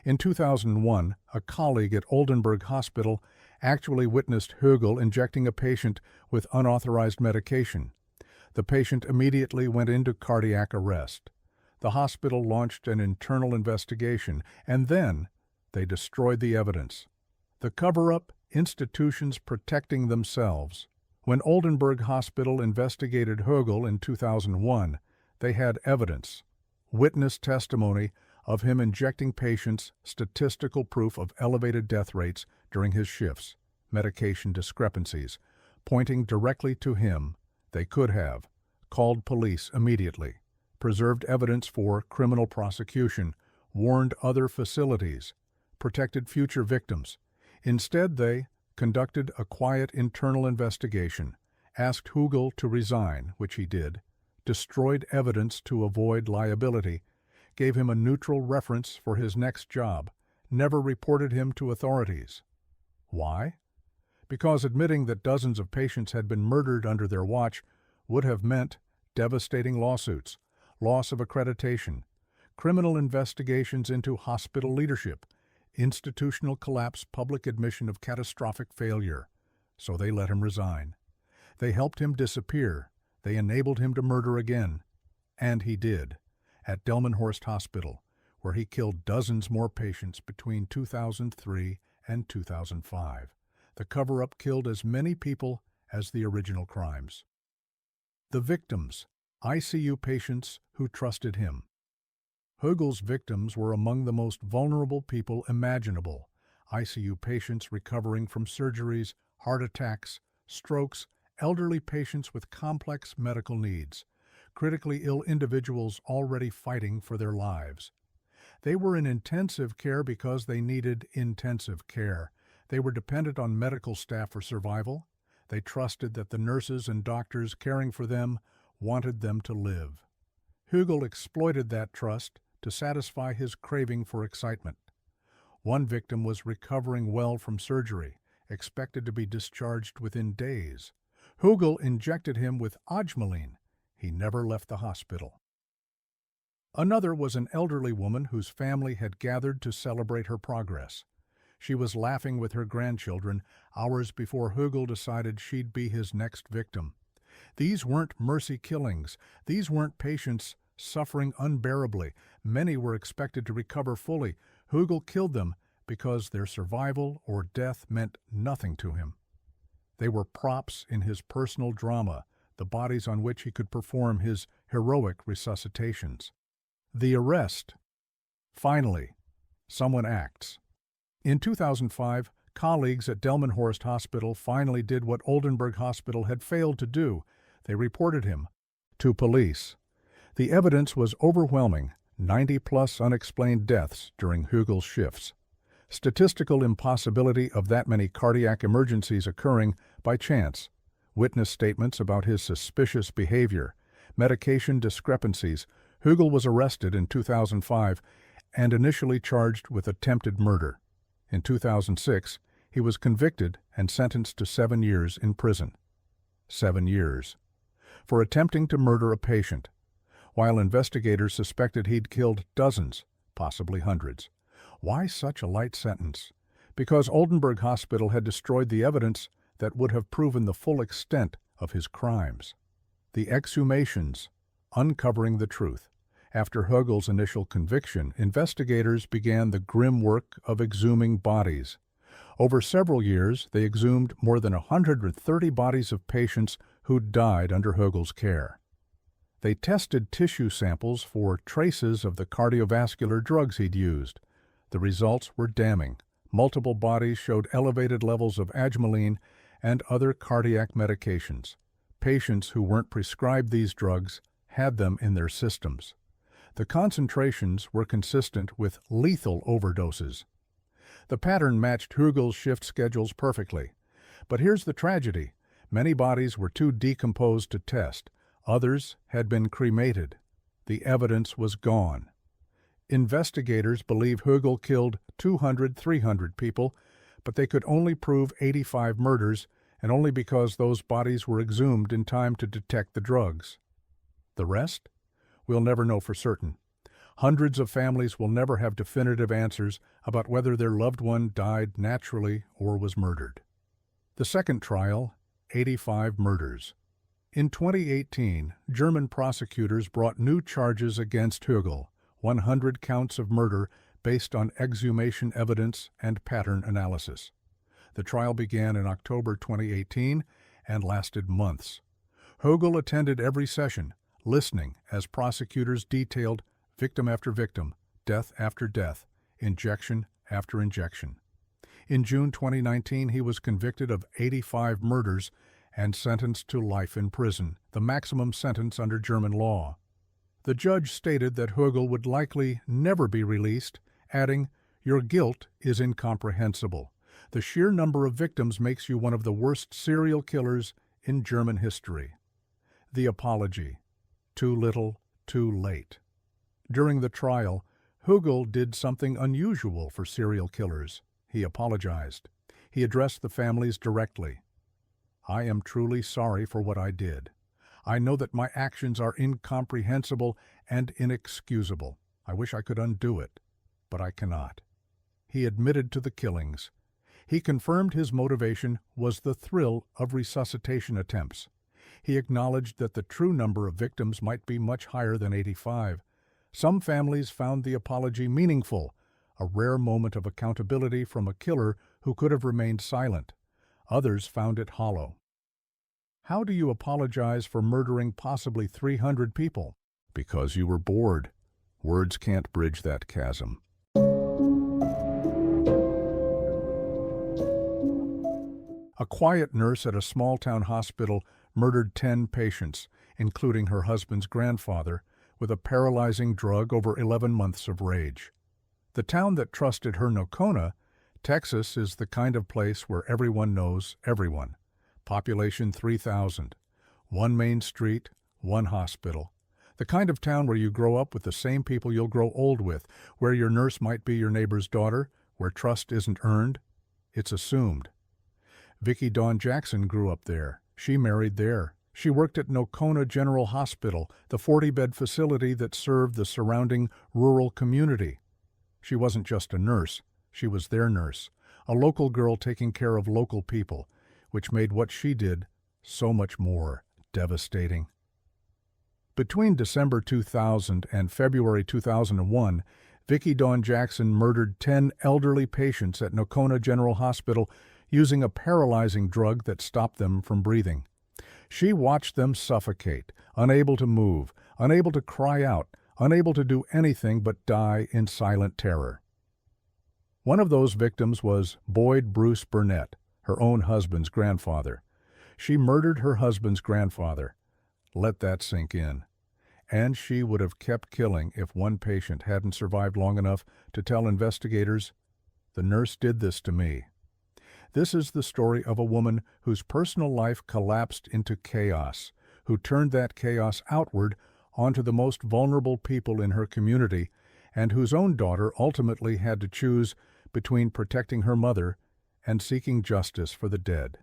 [SPEAKER 1] In 2001, a colleague at Oldenburg Hospital actually witnessed Hugel injecting a patient with unauthorized medication. The patient immediately went into cardiac arrest. The hospital launched an internal investigation, and then they destroyed the evidence. The cover-up, institutions protecting themselves. When Oldenburg Hospital investigated Hugel in 2001, they had evidence, witness testimony of him injecting patients, statistical proof of elevated death rates during his shifts, medication discrepancies, pointing directly to him. They could have called police immediately, preserved evidence for criminal prosecution, warned other facilities, protected future victims. Instead, they conducted a quiet internal investigation, asked Hugel to resign, which he did, destroyed evidence to avoid liability, gave him a neutral reference for his next job, never reported him to authorities. Why? Because admitting that dozens of patients had been murdered under their watch would have meant devastating lawsuits, loss of accreditation, criminal investigations into hospital leadership, institutional collapse, public admission of catastrophic failure. So they let him resign. They helped him disappear. They enabled him to murder again. And he did, at Delmenhorst Hospital, where he killed dozens more patients between 2003 and 2005. The cover-up killed as many people as the original crimes. The victims, ICU patients who trusted him. Hugel's victims were among the most vulnerable people imaginable. ICU patients recovering from surgeries, heart attacks, strokes, elderly patients with complex medical needs, critically ill individuals already fighting for their lives. They were in intensive care because they needed intensive care. They were dependent on medical staff for survival. They trusted that the nurses and doctors caring for them wanted them to live. Hugel exploited that trust to satisfy his craving for excitement. One victim was recovering well from surgery, expected to be discharged within days. Hugel injected him with Ojmaline. He never left the hospital. Another was an elderly woman whose family had gathered to celebrate her progress. She was laughing with her grandchildren hours before Hugel decided she'd be his next victim. These weren't mercy killings. These weren't patients suffering unbearably. Many were expected to recover fully. Hugel killed them because their survival or death meant nothing to him. They were props in his personal drama, the bodies on which he could perform his heroic resuscitations. The arrest. Finally, someone acts. In 2005, colleagues at Delmenhorst Hospital finally did what Oldenburg Hospital had failed to do. They reported him to police. The evidence was overwhelming, 90-plus unexplained deaths during Hugel's shifts. Statistical impossibility of that many cardiac emergencies occurring by chance. Witness statements about his suspicious behavior. medication discrepancies, Hugel was arrested in 2005 and initially charged with attempted murder. In 2006, he was convicted and sentenced to 7 years in prison. 7 years. For attempting to murder a patient, while investigators suspected he'd killed dozens, possibly hundreds. Why such a light sentence? Because Oldenburg Hospital had destroyed the evidence that would have proven the full extent of his crimes. The exhumations, uncovering the truth. After Hugel's initial conviction, investigators began the grim work of exhuming bodies. Over several years, they exhumed more than 130 bodies of patients who'd died under Hugel's care. They tested tissue samples for traces of the cardiovascular drugs he'd used. The results were damning. Multiple bodies showed elevated levels of agmaline and other cardiac medications. Patients who weren't prescribed these drugs had them in their systems. The concentrations were consistent with lethal overdoses. The pattern matched Hugel's shift schedules perfectly. But here's the tragedy. Many bodies were too decomposed to test. Others had been cremated. The evidence was gone. Investigators believe Hugel killed 200, 300 people, but they could only prove 85 murders, and only because those bodies were exhumed in time to detect the drugs. The rest? We'll never know for certain. Hundreds of families will never have definitive answers about whether their loved one died naturally or was murdered. The second trial, 85 murders. In 2018, German prosecutors brought new charges against Hugel, 100 counts of murder based on exhumation evidence and pattern analysis. The trial began in October 2018 and lasted months. Hugel attended every session, listening as prosecutors detailed victim after victim, death after death, injection after injection. In June 2019, he was convicted of 85 murders and sentenced to life in prison, the maximum sentence under German law. The judge stated that Hugel would likely never be released, adding, "Your guilt is incomprehensible. The sheer number of victims makes you one of the worst serial killers in German history." The apology. Too little, too late. During the trial, Hugel did something unusual for serial killers. He apologized. He addressed the families directly. "I am truly sorry for what I did. I know that my actions are incomprehensible and inexcusable. I wish I could undo it, but I cannot." He admitted to the killings. He confirmed his motivation was the thrill of resuscitation attempts. He acknowledged that the true number of victims might be much higher than 85. Some families found the apology meaningful, a rare moment of accountability from a killer who could have remained silent. Others found it hollow. How do you apologize for murdering possibly 300 people? Because you were bored. Words can't bridge that chasm. A quiet nurse at a small-town hospital murdered 10 patients, including her husband's grandfather, with a paralyzing drug over 11 months of rage. The town that trusted her, Nocona, Texas, is the kind of place where everyone knows everyone. Population 3,000. One main street, one hospital. The kind of town where you grow up with the same people you'll grow old with, where your nurse might be your neighbor's daughter, where trust isn't earned, it's assumed. Vicki Dawn Jackson grew up there. She married there. She worked at Nocona General Hospital, the 40-bed facility that served the surrounding rural community. She wasn't just a nurse, she was their nurse, a local girl taking care of local people, which made what she did so much more devastating. Between December 2000 and February 2001, Vicki Dawn Jackson murdered 10 elderly patients at Nocona General Hospital using a paralyzing drug that stopped them from breathing. She watched them suffocate, unable to move, unable to cry out, unable to do anything but die in silent terror. One of those victims was Boyd Bruce Burnett, her own husband's grandfather. She murdered her husband's grandfather. Let that sink in. And she would have kept killing if one patient hadn't survived long enough to tell investigators, "The nurse did this to me." This is the story of a woman whose personal life collapsed into chaos, who turned that chaos outward onto the most vulnerable people in her community, and whose own daughter ultimately had to choose between protecting her mother and seeking justice for the dead.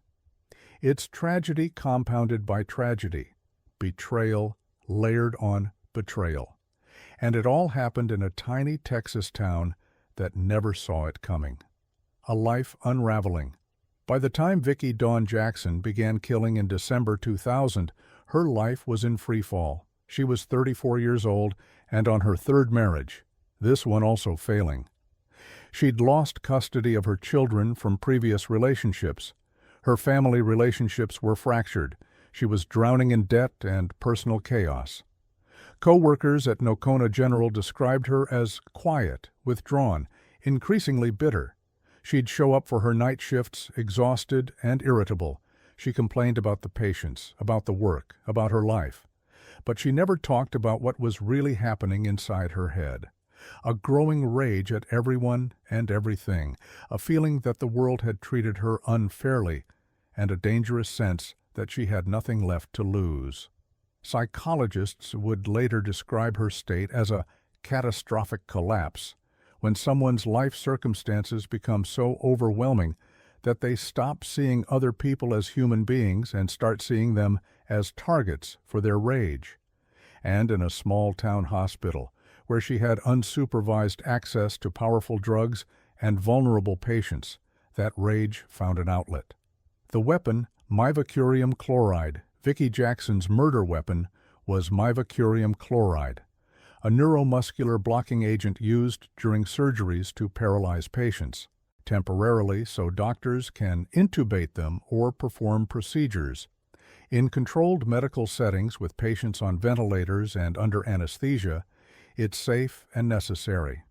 [SPEAKER 1] It's tragedy compounded by tragedy, betrayal layered on betrayal. And it all happened in a tiny Texas town that never saw it coming. A life unraveling. By the time Vicki Dawn Jackson began killing in December 2000, her life was in free fall. She was 34 years old and on her third marriage, this one also failing. She'd lost custody of her children from previous relationships. Her family relationships were fractured. She was drowning in debt and personal chaos. Co-workers at Nocona General described her as quiet, withdrawn, increasingly bitter. She'd show up for her night shifts exhausted and irritable. She complained about the patients, about the work, about her life. But she never talked about what was really happening inside her head. A growing rage at everyone and everything, a feeling that the world had treated her unfairly, and a dangerous sense that she had nothing left to lose. Psychologists would later describe her state as a catastrophic collapse, when someone's life circumstances become so overwhelming that they stop seeing other people as human beings and start seeing them as targets for their rage. And in a small-town hospital, where she had unsupervised access to powerful drugs and vulnerable patients, that rage found an outlet. The weapon, mivacurium chloride, Vicki Jackson's murder weapon, was mivacurium chloride, a neuromuscular blocking agent used during surgeries to paralyze patients, temporarily so doctors can intubate them or perform procedures. In controlled medical settings with patients on ventilators and under anesthesia, it's safe and necessary.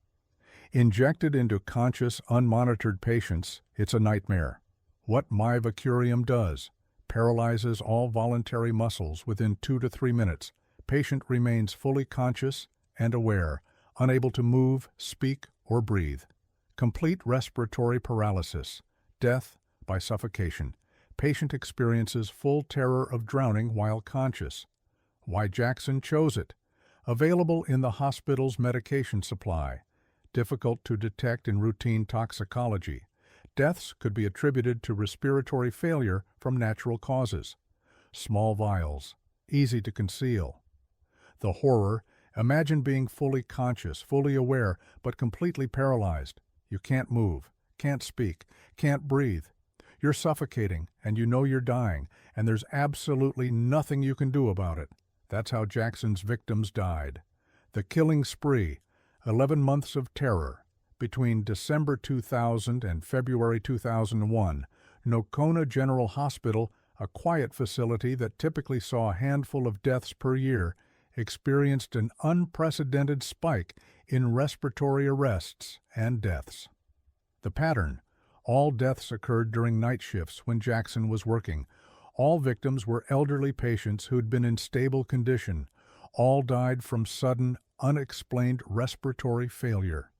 [SPEAKER 1] Injected into conscious, unmonitored patients, it's a nightmare. What mivacurium does, paralyzes all voluntary muscles within 2 to 3 minutes. Patient remains fully conscious and aware, unable to move, speak, or breathe. Complete respiratory paralysis, death by suffocation. Patient experiences full terror of drowning while conscious. Why Jackson chose it. Available in the hospital's medication supply. Difficult to detect in routine toxicology. Deaths could be attributed to respiratory failure from natural causes. Small vials, easy to conceal. The horror, imagine being fully conscious, fully aware, but completely paralyzed. You can't move, can't speak, can't breathe. You're suffocating, and you know you're dying, and there's absolutely nothing you can do about it. That's how Jackson's victims died. The killing spree, 11 months of terror. Between December 2000 and February 2001, Nocona General Hospital, a quiet facility that typically saw a handful of deaths per year, experienced an unprecedented spike in respiratory arrests and deaths. The pattern: all deaths occurred during night shifts when Jackson was working. All victims were elderly patients who'd been in stable condition. All died from sudden, unexplained respiratory failure.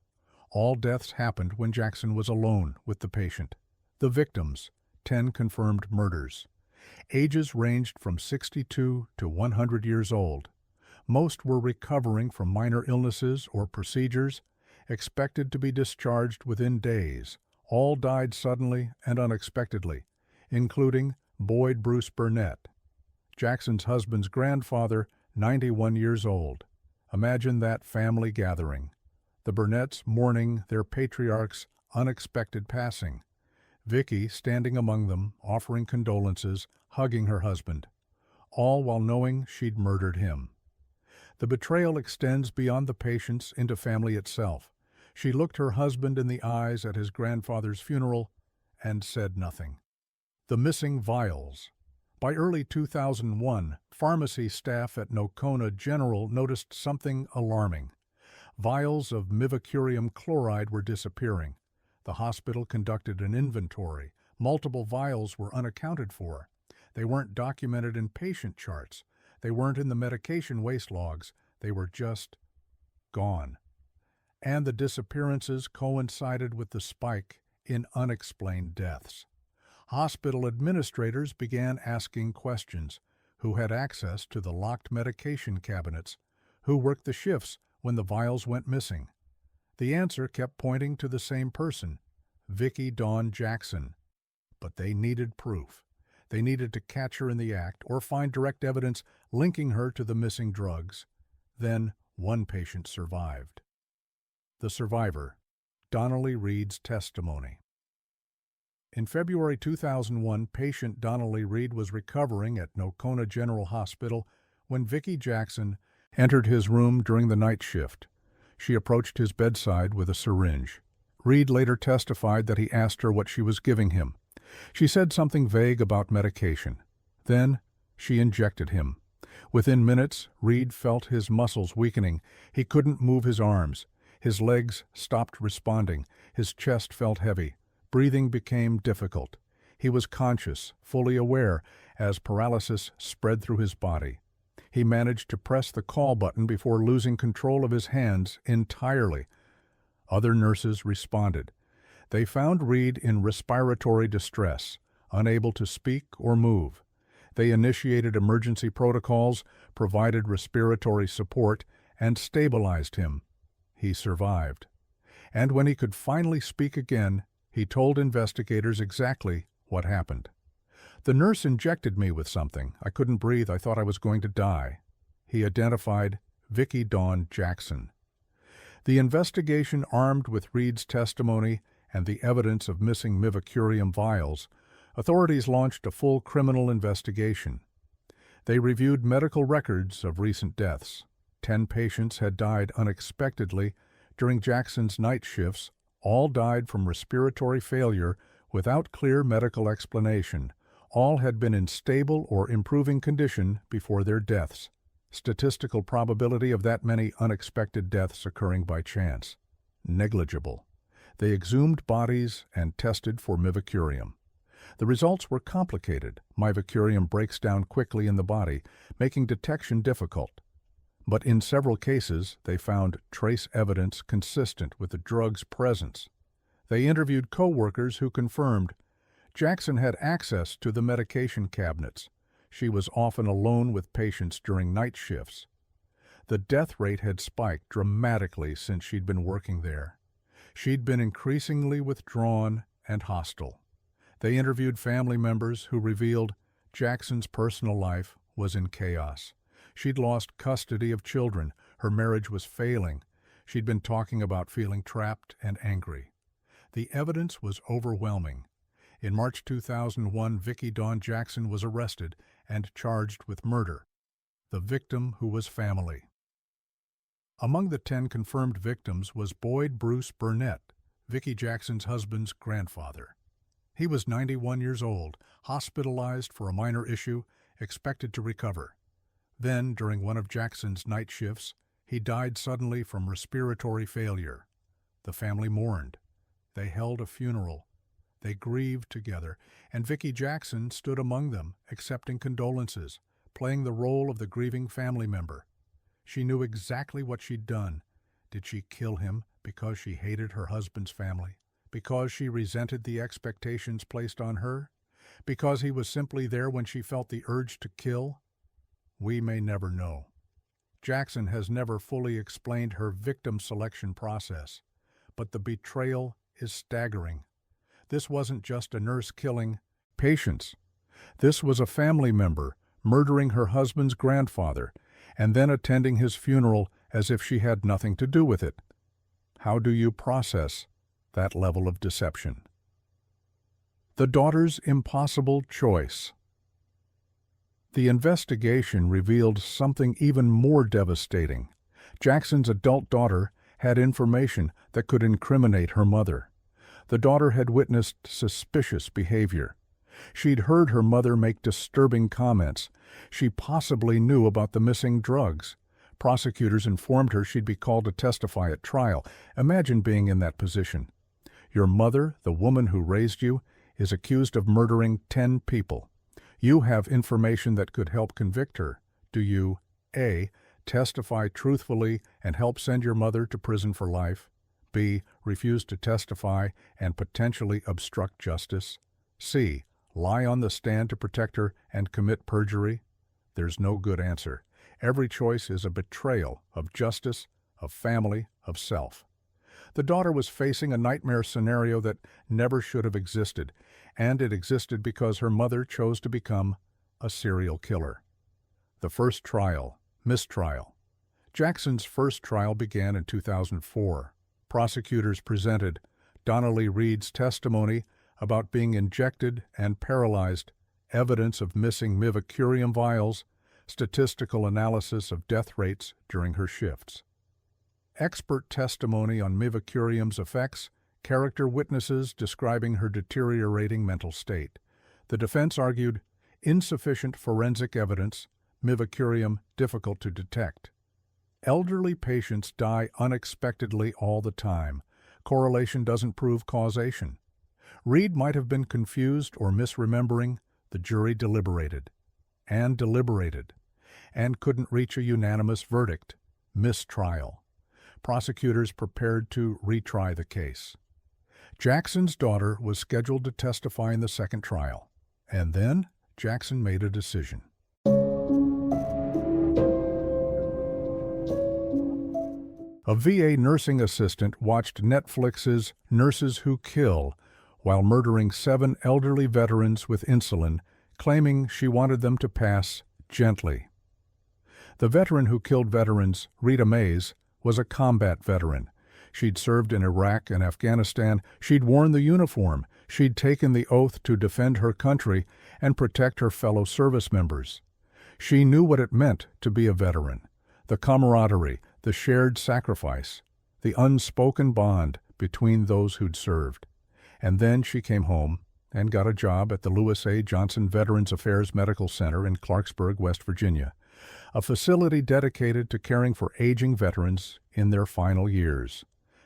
[SPEAKER 1] All deaths happened when Jackson was alone with the patient. The victims, 10 confirmed murders. Ages ranged from 62 to 100 years old. Most were recovering from minor illnesses or procedures, expected to be discharged within days. All died suddenly and unexpectedly, including Boyd Bruce Burnett, Jackson's husband's grandfather, 91 years old. Imagine that family gathering. The Burnetts mourning their patriarch's unexpected passing. Vicki standing among them, offering condolences, hugging her husband, all while knowing she'd murdered him. The betrayal extends beyond the patients into family itself. She looked her husband in the eyes at his grandfather's funeral and said nothing. The missing vials. By early 2001, pharmacy staff at Nocona General noticed something alarming. Vials of mivacurium chloride were disappearing. The hospital conducted an inventory. Multiple vials were unaccounted for. They weren't documented in patient charts. They weren't in the medication waste logs. They were just gone. And the disappearances coincided with the spike in unexplained deaths. Hospital administrators began asking questions. who had access to the locked medication cabinets, who worked the shifts when the vials went missing. The answer kept pointing to the same person, Vicki Dawn Jackson. But they needed proof. They needed to catch her in the act or find direct evidence linking her to the missing drugs. Then one patient survived. The survivor, Donnelly Reed's testimony. In February 2001, patient Donnelly Reed was recovering at Nocona General Hospital when Vicki Jackson entered his room during the night shift. She approached his bedside with a syringe. Reed later testified that he asked her what she was giving him. She said something vague about medication. Then she injected him. Within minutes, Reed felt his muscles weakening. He couldn't move his arms. His legs stopped responding. His chest felt heavy. Breathing became difficult. He was conscious, fully aware, as paralysis spread through his body. He managed to press the call button before losing control of his hands entirely. Other nurses responded. They found Reed in respiratory distress, unable to speak or move. They initiated emergency protocols, provided respiratory support, and stabilized him. He survived. And when he could finally speak again, he told investigators exactly what happened. "The nurse injected me with something. I couldn't breathe. I thought I was going to die." He identified Vicki Dawn Jackson. The investigation, armed with Reed's testimony and the evidence of missing mivacurium vials, authorities launched a full criminal investigation. They reviewed medical records of recent deaths. 10 patients had died unexpectedly during Jackson's night shifts. All died from respiratory failure without clear medical explanation. All had been in stable or improving condition before their deaths. Statistical probability of that many unexpected deaths occurring by chance: negligible. They exhumed bodies and tested for mivacurium. The results were complicated. Mivacurium breaks down quickly in the body, making detection difficult. But in several cases, they found trace evidence consistent with the drug's presence. They interviewed co-workers who confirmed Jackson had access to the medication cabinets. She was often alone with patients during night shifts. The death rate had spiked dramatically since she'd been working there. She'd been increasingly withdrawn and hostile. They interviewed family members who revealed Jackson's personal life was in chaos. She'd lost custody of children. Her marriage was failing. She'd been talking about feeling trapped and angry. The evidence was overwhelming. In March 2001, Vicki Dawn Jackson was arrested and charged with murder. The victim who was family. Among the 10 confirmed victims was Boyd Bruce Burnett, Vicki Jackson's husband's grandfather. He was 91 years old, hospitalized for a minor issue, expected to recover. Then, during one of Jackson's night shifts, he died suddenly from respiratory failure. The family mourned. They held a funeral. They grieved together, and Vicki Jackson stood among them, accepting condolences, playing the role of the grieving family member. She knew exactly what she'd done. Did she kill him because she hated her husband's family? Because she resented the expectations placed on her? Because he was simply there when she felt the urge to kill? We may never know. Jackson has never fully explained her victim selection process, but the betrayal is staggering. This wasn't just a nurse killing patients. This was a family member murdering her husband's grandfather and then attending his funeral as if she had nothing to do with it. How do you process that level of deception? The daughter's impossible choice. The investigation revealed something even more devastating. Jackson's adult daughter had information that could incriminate her mother. The daughter had witnessed suspicious behavior. She'd heard her mother make disturbing comments. She possibly knew about the missing drugs. Prosecutors informed her she'd be called to testify at trial. Imagine being in that position. Your mother, the woman who raised you, is accused of murdering 10 people. You have information that could help convict her. Do you A. testify truthfully and help send your mother to prison for life? B. refuse to testify and potentially obstruct justice? C. lie on the stand to protect her and commit perjury? There's no good answer. Every choice is a betrayal of justice, of family, of self. The daughter was facing a nightmare scenario that never should have existed, and it existed because her mother chose to become a serial killer. The first trial, mistrial. Jackson's first trial began in 2004. Prosecutors presented Donnelly Reed's testimony about being injected and paralyzed, evidence of missing mivacurium vials, statistical analysis of death rates during her shifts. Expert testimony on mivacurium's effects, character witnesses describing her deteriorating mental state. The defense argued insufficient forensic evidence, mivacurium difficult to detect. Elderly patients die unexpectedly all the time. Correlation doesn't prove causation. Reed might have been confused or misremembering. The jury deliberated, and couldn't reach a unanimous verdict, mistrial. Prosecutors prepared to retry the case. Jackson's daughter was scheduled to testify in the second trial, and then Jackson made a decision. A VA nursing assistant watched Netflix's Nurses Who Kill while murdering 7 elderly veterans with insulin, claiming she wanted them to pass gently. The veteran who killed veterans, Rita Mays, was a combat veteran. She'd served in Iraq and Afghanistan. She'd worn the uniform. She'd taken the oath to defend her country and protect her fellow service members. She knew what it meant to be a veteran, the camaraderie, the shared sacrifice, the unspoken bond between those who'd served. And then she came home and got a job at the Lewis A. Johnson Veterans Affairs Medical Center in Clarksburg, West Virginia, a facility dedicated to caring for aging veterans in their final years,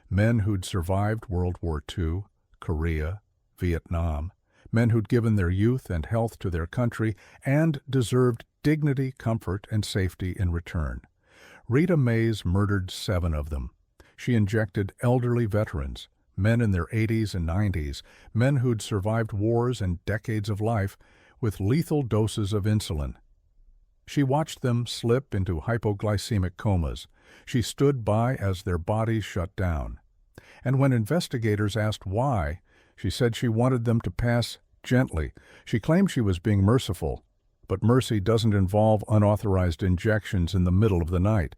[SPEAKER 1] men who'd survived World War II, Korea, Vietnam, men who'd given their youth and health to their country and deserved dignity, comfort, and safety in return. Rita Mays murdered 7 of them. She injected elderly veterans, men in their 80s and 90s, men who'd survived wars and decades of life, with lethal doses of insulin. She watched them slip into hypoglycemic comas. She stood by as their bodies shut down. And when investigators asked why, she said she wanted them to pass gently. She claimed she was being merciful, but mercy doesn't involve unauthorized injections in the middle of the night.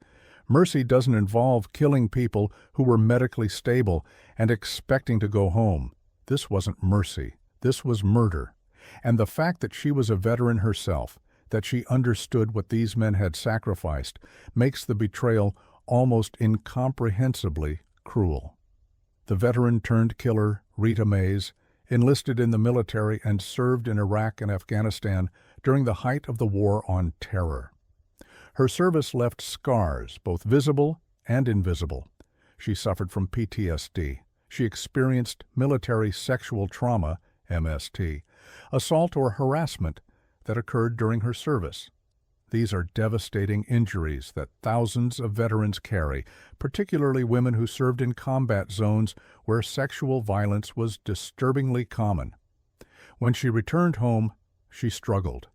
[SPEAKER 1] Mercy doesn't involve killing people who were medically stable and expecting to go home. This wasn't mercy. This was murder. And the fact that she was a veteran herself, that she understood what these men had sacrificed, makes the betrayal almost incomprehensibly cruel. The veteran-turned-killer, Rita Mays, enlisted in the military and served in Iraq and Afghanistan during the height of the War on Terror. Her service left scars, both visible and invisible. She suffered from PTSD. She experienced military sexual trauma, MST, assault or harassment that occurred during her service. These are devastating injuries that thousands of veterans carry, particularly women who served in combat zones where sexual violence was disturbingly common. When she returned home, she struggled.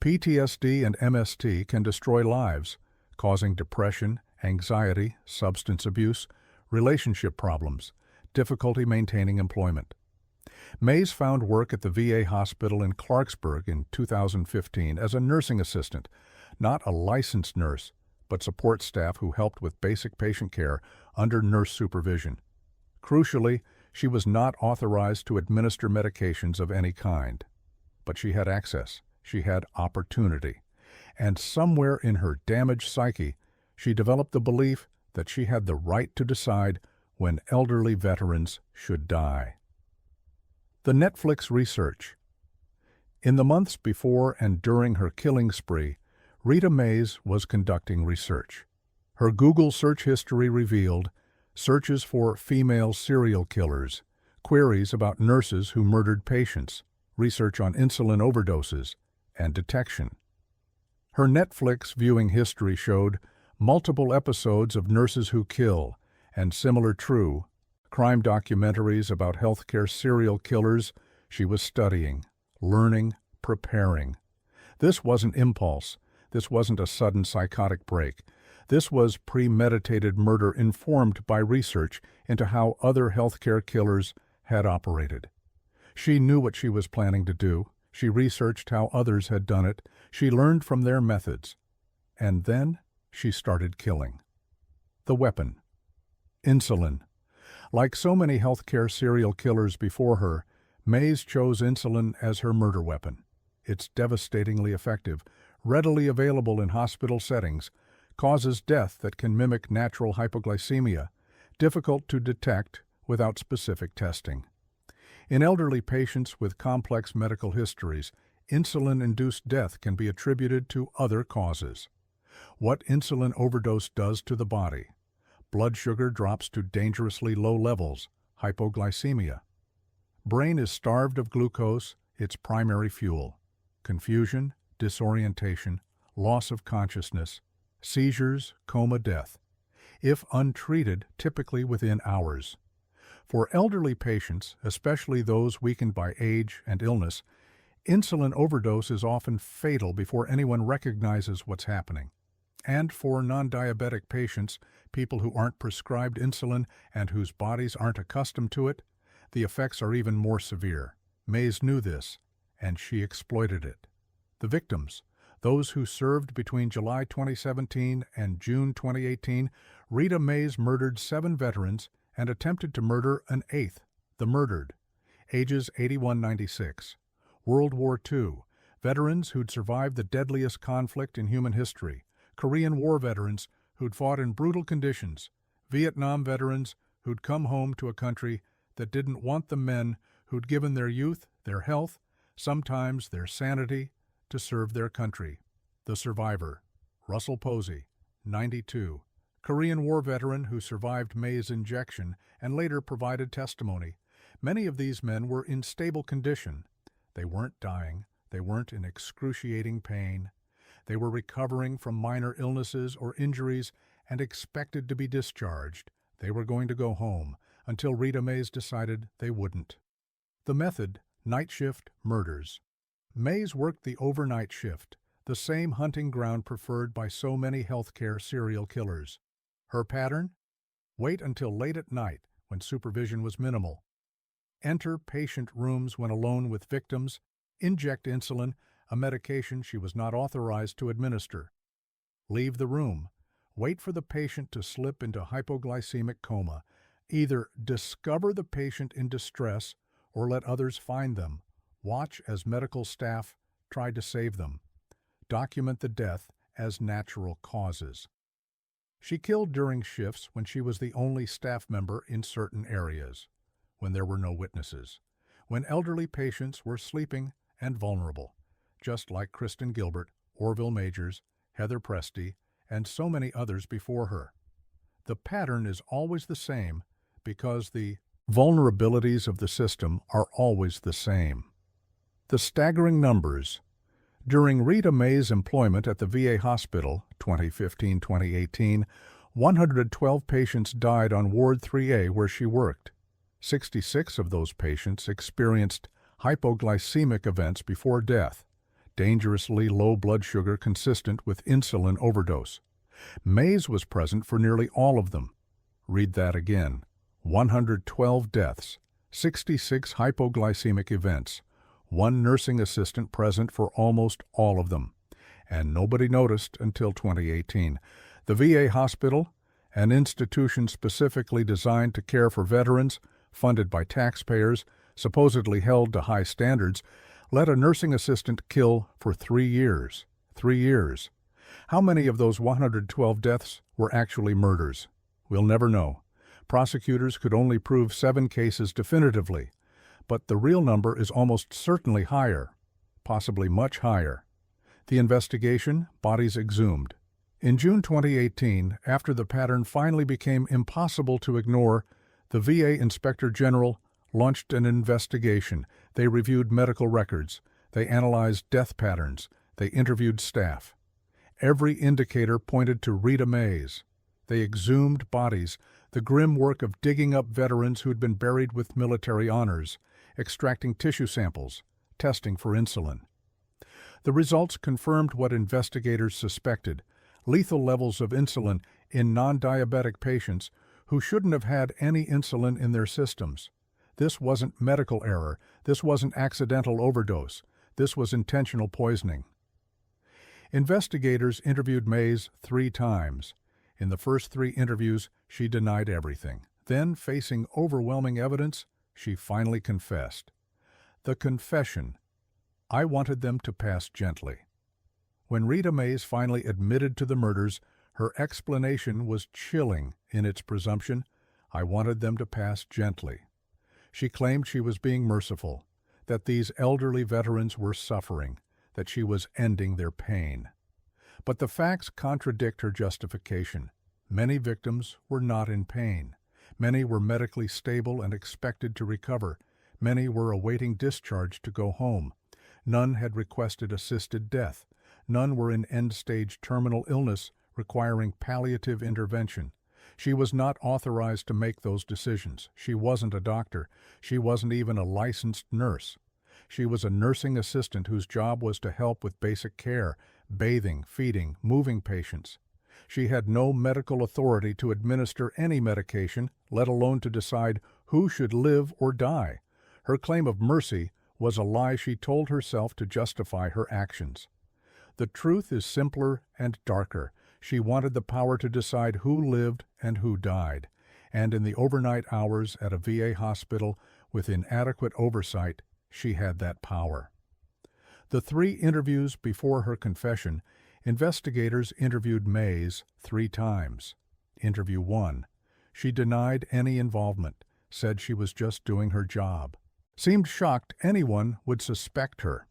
[SPEAKER 1] PTSD and MST can destroy lives, causing depression, anxiety, substance abuse, relationship problems, difficulty maintaining employment. Mays found work at the VA hospital in Clarksburg in 2015 as a nursing assistant, not a licensed nurse, but support staff who helped with basic patient care under nurse supervision. Crucially, she was not authorized to administer medications of any kind. But she had access. She had opportunity. And somewhere in her damaged psyche, she developed the belief that she had the right to decide when elderly veterans should die. The Netflix research. In the months before and during her killing spree, Rita Mays was conducting research. Her Google search history revealed searches for female serial killers, queries about nurses who murdered patients, research on insulin overdoses, and detection. Her Netflix viewing history showed multiple episodes of Nurses Who Kill and similar true crime documentaries about healthcare serial killers. She was studying, learning, preparing. This wasn't impulse. This wasn't a sudden psychotic break. This was premeditated murder informed by research into how other healthcare killers had operated. She knew what she was planning to do. She researched how others had done it. She learned from their methods. And then she started killing. The weapon. Insulin. Like so many healthcare serial killers before her, Mays chose insulin as her murder weapon. It's devastatingly effective, readily available in hospital settings, causes death that can mimic natural hypoglycemia, difficult to detect without specific testing. In elderly patients with complex medical histories, insulin-induced death can be attributed to other causes. What insulin overdose does to the body. Blood sugar drops to dangerously low levels, hypoglycemia. Brain is starved of glucose, its primary fuel. Confusion, disorientation, loss of consciousness, seizures, coma, death. If untreated, typically within hours. For elderly patients, especially those weakened by age and illness, insulin overdose is often fatal before anyone recognizes what's happening. And for non-diabetic patients, people who aren't prescribed insulin and whose bodies aren't accustomed to it, the effects are even more severe. Mays knew this, and she exploited it. The victims, those who served between July 2017 and June 2018, Rita Mays murdered 7 veterans and attempted to murder an 8th, the murdered, ages 81-96. World War II, veterans who'd survived the deadliest conflict in human history, Korean War veterans who'd fought in brutal conditions, Vietnam veterans who'd come home to a country that didn't want the men who'd given their youth, their health, sometimes their sanity, to serve their country. The survivor, Russell Posey, 92, Korean War veteran who survived May's injection and later provided testimony. Many of these men were in stable condition. They weren't dying. They weren't in excruciating pain. They were recovering from minor illnesses or injuries and expected to be discharged. They were going to go home until Rita Mays decided they wouldn't. The method, night shift murders. Mays worked the overnight shift, the same hunting ground preferred by so many healthcare serial killers. Her pattern? Wait until late at night when supervision was minimal. Enter patient rooms when alone with victims, inject insulin, a medication she was not authorized to administer. Leave the room. Wait for the patient to slip into hypoglycemic coma. Either discover the patient in distress or let others find them. Watch as medical staff try to save them. Document the death as natural causes. She killed during shifts when she was the only staff member in certain areas, when there were no witnesses, when elderly patients were sleeping and vulnerable, just like Kristen Gilbert, Orville Majors, Heather Presty, and so many others before her. The pattern is always the same because the vulnerabilities of the system are always the same. The staggering numbers. During Rita Mays' employment at the VA hospital, 2015-2018, 112 patients died on Ward 3A where she worked. 66 of those patients experienced hypoglycemic events before death, dangerously low blood sugar consistent with insulin overdose. Mays was present for nearly all of them. Read that again. 112 deaths, 66 hypoglycemic events, 1 nursing assistant present for almost all of them, and nobody noticed until 2018. The VA hospital, an institution specifically designed to care for veterans, funded by taxpayers, supposedly held to high standards, let a nursing assistant kill for 3 years. 3 years. How many of those 112 deaths were actually murders? We'll never know. Prosecutors could only prove 7 cases definitively, but the real number is almost certainly higher, possibly much higher. The investigation, bodies exhumed. In June 2018, after the pattern finally became impossible to ignore, the VA Inspector General launched an investigation. They reviewed medical records. They analyzed death patterns. They interviewed staff. Every indicator pointed to Rita Mays. They exhumed bodies, the grim work of digging up veterans who'd been buried with military honors, extracting tissue samples, testing for insulin. The results confirmed what investigators suspected: lethal levels of insulin in non-diabetic patients who shouldn't have had any insulin in their systems. This wasn't medical error. This wasn't accidental overdose. This was intentional poisoning. Investigators interviewed Mays 3 times. In the first 3 interviews, she denied everything. Then, facing overwhelming evidence, she finally confessed. The confession: "I wanted them to pass gently." When Rita Mays finally admitted to the murders, her explanation was chilling in its presumption. "I wanted them to pass gently." She claimed she was being merciful, that these elderly veterans were suffering, that she was ending their pain. But the facts contradict her justification. Many victims were not in pain. Many were medically stable and expected to recover. Many were awaiting discharge to go home. None had requested assisted death. None were in end-stage terminal illness requiring palliative intervention. She was not authorized to make those decisions. She wasn't a doctor. She wasn't even a licensed nurse. She was a nursing assistant whose job was to help with basic care, bathing, feeding, moving patients. She had no medical authority to administer any medication, let alone to decide who should live or die. Her claim of mercy was a lie she told herself to justify her actions. The truth is simpler and darker. She wanted the power to decide who lived and who died, and in the overnight hours at a VA hospital with inadequate oversight, she had that power. The 3 interviews before her confession, investigators interviewed Mays 3 times. Interview 1. She denied any involvement, said she was just doing her job. Seemed shocked anyone would suspect her.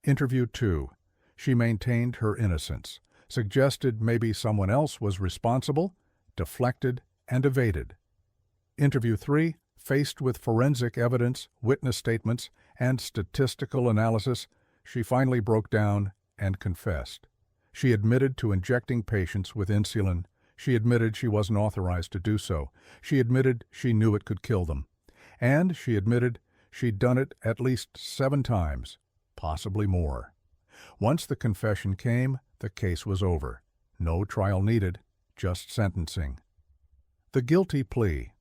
[SPEAKER 1] Interview 2. She maintained her innocence, suggested maybe someone else was responsible, deflected, and evaded. Interview 3. Faced with forensic evidence, witness statements, and statistical analysis, she finally broke down and confessed. She admitted to injecting patients with insulin. She admitted she wasn't authorized to do so. She admitted she knew it could kill them. And she admitted she'd done it at least 7 times, possibly more. Once the confession came, the case was over. No trial needed, just sentencing. The guilty plea.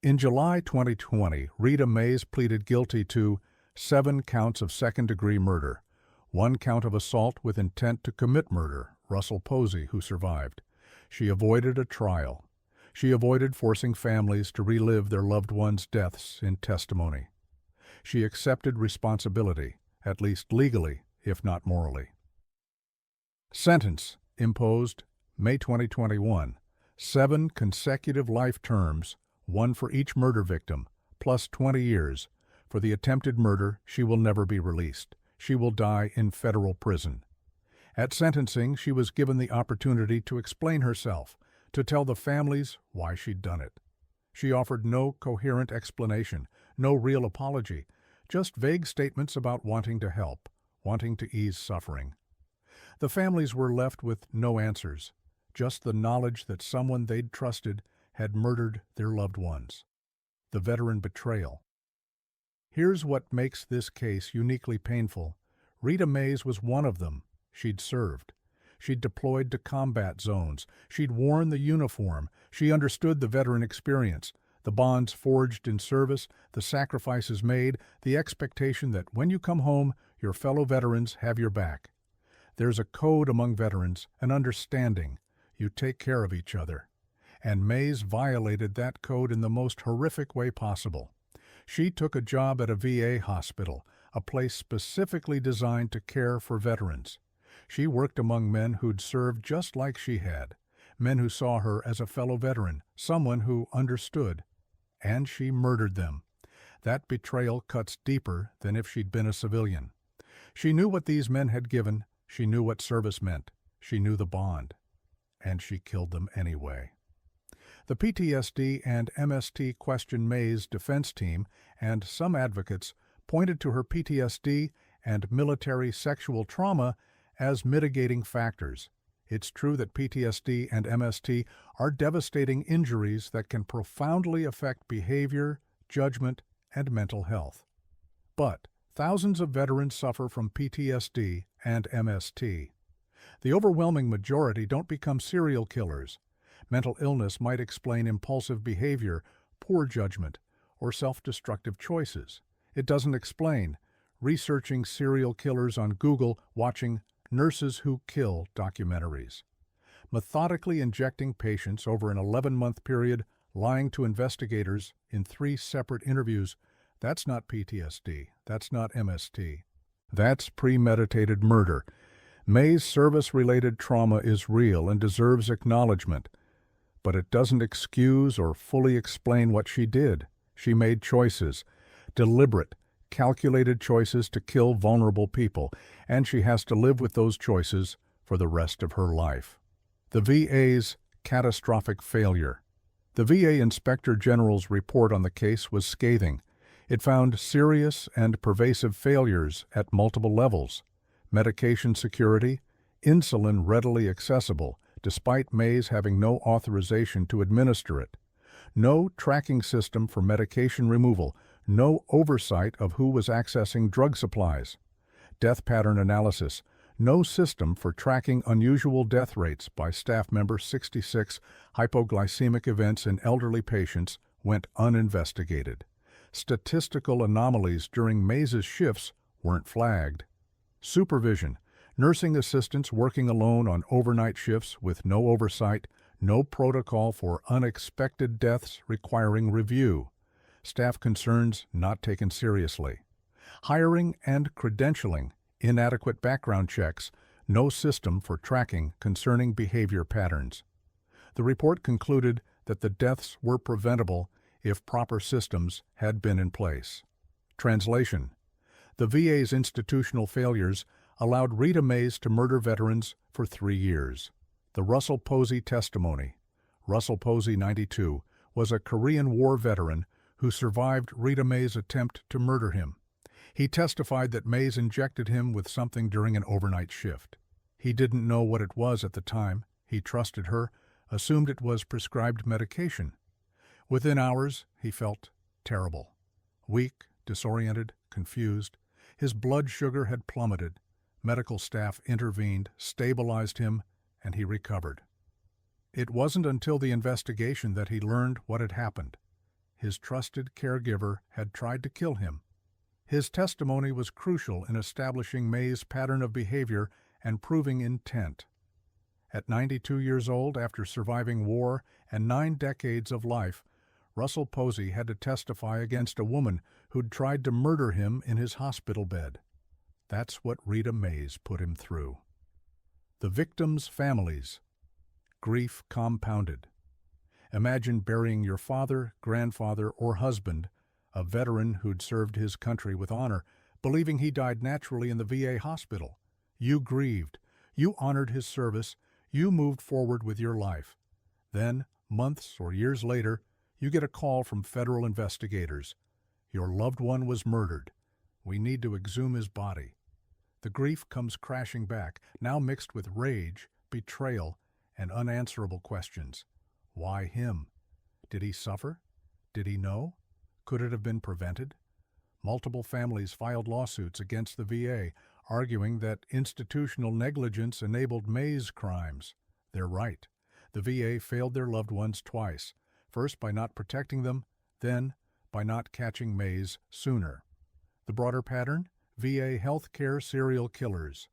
[SPEAKER 1] In July 2020, Rita Mays pleaded guilty to 7 counts of second-degree murder, 1 count of assault with intent to commit murder, Russell Posey, who survived. She avoided a trial. She avoided forcing families to relive their loved ones' deaths in testimony. She accepted responsibility, at least legally, if not morally. Sentence imposed May 2021. 7 consecutive life terms, 1 for each murder victim, plus 20 years. For the attempted murder, she will never be released. She will die in federal prison. At sentencing, she was given the opportunity to explain herself, to tell the families why she'd done it. She offered no coherent explanation, no real apology, just vague statements about wanting to help, wanting to ease suffering. The families were left with no answers, just the knowledge that someone they'd trusted had murdered their loved ones. The veteran betrayal. Here's what makes this case uniquely painful. Rita Mays was one of them. She'd served. She'd deployed to combat zones. She'd worn the uniform. She understood the veteran experience, the bonds forged in service, the sacrifices made, the expectation that when you come home, your fellow veterans have your back. There's a code among veterans, an understanding. You take care of each other. And Mays violated that code in the most horrific way possible. She took a job at a VA hospital, a place specifically designed to care for veterans. She worked among men who'd served just like she had, men who saw her as a fellow veteran, someone who understood. And she murdered them. That betrayal cuts deeper than if she'd been a civilian. She knew what these men had given. She knew what service meant. She knew the bond. And she killed them anyway. The PTSD and MST Question Mays defense team and some advocates pointed to her PTSD and military sexual trauma as mitigating factors. It's true that PTSD and MST are devastating injuries that can profoundly affect behavior, judgment, and mental health. But thousands of veterans suffer from PTSD and MST. The overwhelming majority don't become serial killers. Mental illness might explain impulsive behavior, poor judgment, or self-destructive choices. It doesn't explain researching serial killers on Google, watching Nurses Who Kill documentaries, methodically injecting patients over an 11-month period, lying to investigators in 3 separate interviews. That's not PTSD. That's not MST. That's premeditated murder. May's service-related trauma is real and deserves acknowledgement, but it doesn't excuse or fully explain what she did. She made choices, deliberate, calculated choices to kill vulnerable people, and she has to live with those choices for the rest of her life. The VA's catastrophic failure. The VA Inspector General's report on the case was scathing. It found serious and pervasive failures at multiple levels. Medication security, insulin readily accessible, despite Mays having no authorization to administer it. No tracking system for medication removal, no oversight of who was accessing drug supplies. Death pattern analysis, no system for tracking unusual death rates by staff member 66. Hypoglycemic events in elderly patients went uninvestigated. Statistical anomalies during Mays's shifts weren't flagged. Supervision, nursing assistants working alone on overnight shifts with no oversight, no protocol for unexpected deaths requiring review. Staff concerns not taken seriously. Hiring and credentialing, inadequate background checks, no system for tracking concerning behavior patterns. The report concluded that the deaths were preventable if proper systems had been in place. Translation: the VA's institutional failures allowed Rita Mays to murder veterans for 3 years. The Russell Posey testimony. Russell Posey, 92, was a Korean War veteran who survived Rita Mays' attempt to murder him. He testified that Mays injected him with something during an overnight shift. He didn't know what it was at the time. He trusted her, assumed it was prescribed medication. Within hours, he felt terrible. Weak, disoriented, confused. His blood sugar had plummeted. Medical staff intervened, stabilized him, and he recovered. It wasn't until the investigation that he learned what had happened. His trusted caregiver had tried to kill him. His testimony was crucial in establishing Mays' pattern of behavior and proving intent. At 92 years old, after surviving war and 9 decades of life, Russell Posey had to testify against a woman who'd tried to murder him in his hospital bed. That's what Rita Mays put him through. The victims' families. Grief compounded. Imagine burying your father, grandfather, or husband, a veteran who'd served his country with honor, believing he died naturally in the VA hospital. You grieved. You honored his service. You moved forward with your life. Then, months or years later, you get a call from federal investigators. Your loved one was murdered. We need to exhume his body. The grief comes crashing back, now mixed with rage, betrayal, and unanswerable questions. Why him? Did he suffer? Did he know? Could it have been prevented? Multiple families filed lawsuits against the VA, arguing that institutional negligence enabled Mays' crimes. They're right. The VA failed their loved ones twice, first by not protecting them, then by not catching Mays sooner. The broader pattern? VA healthcare serial killers.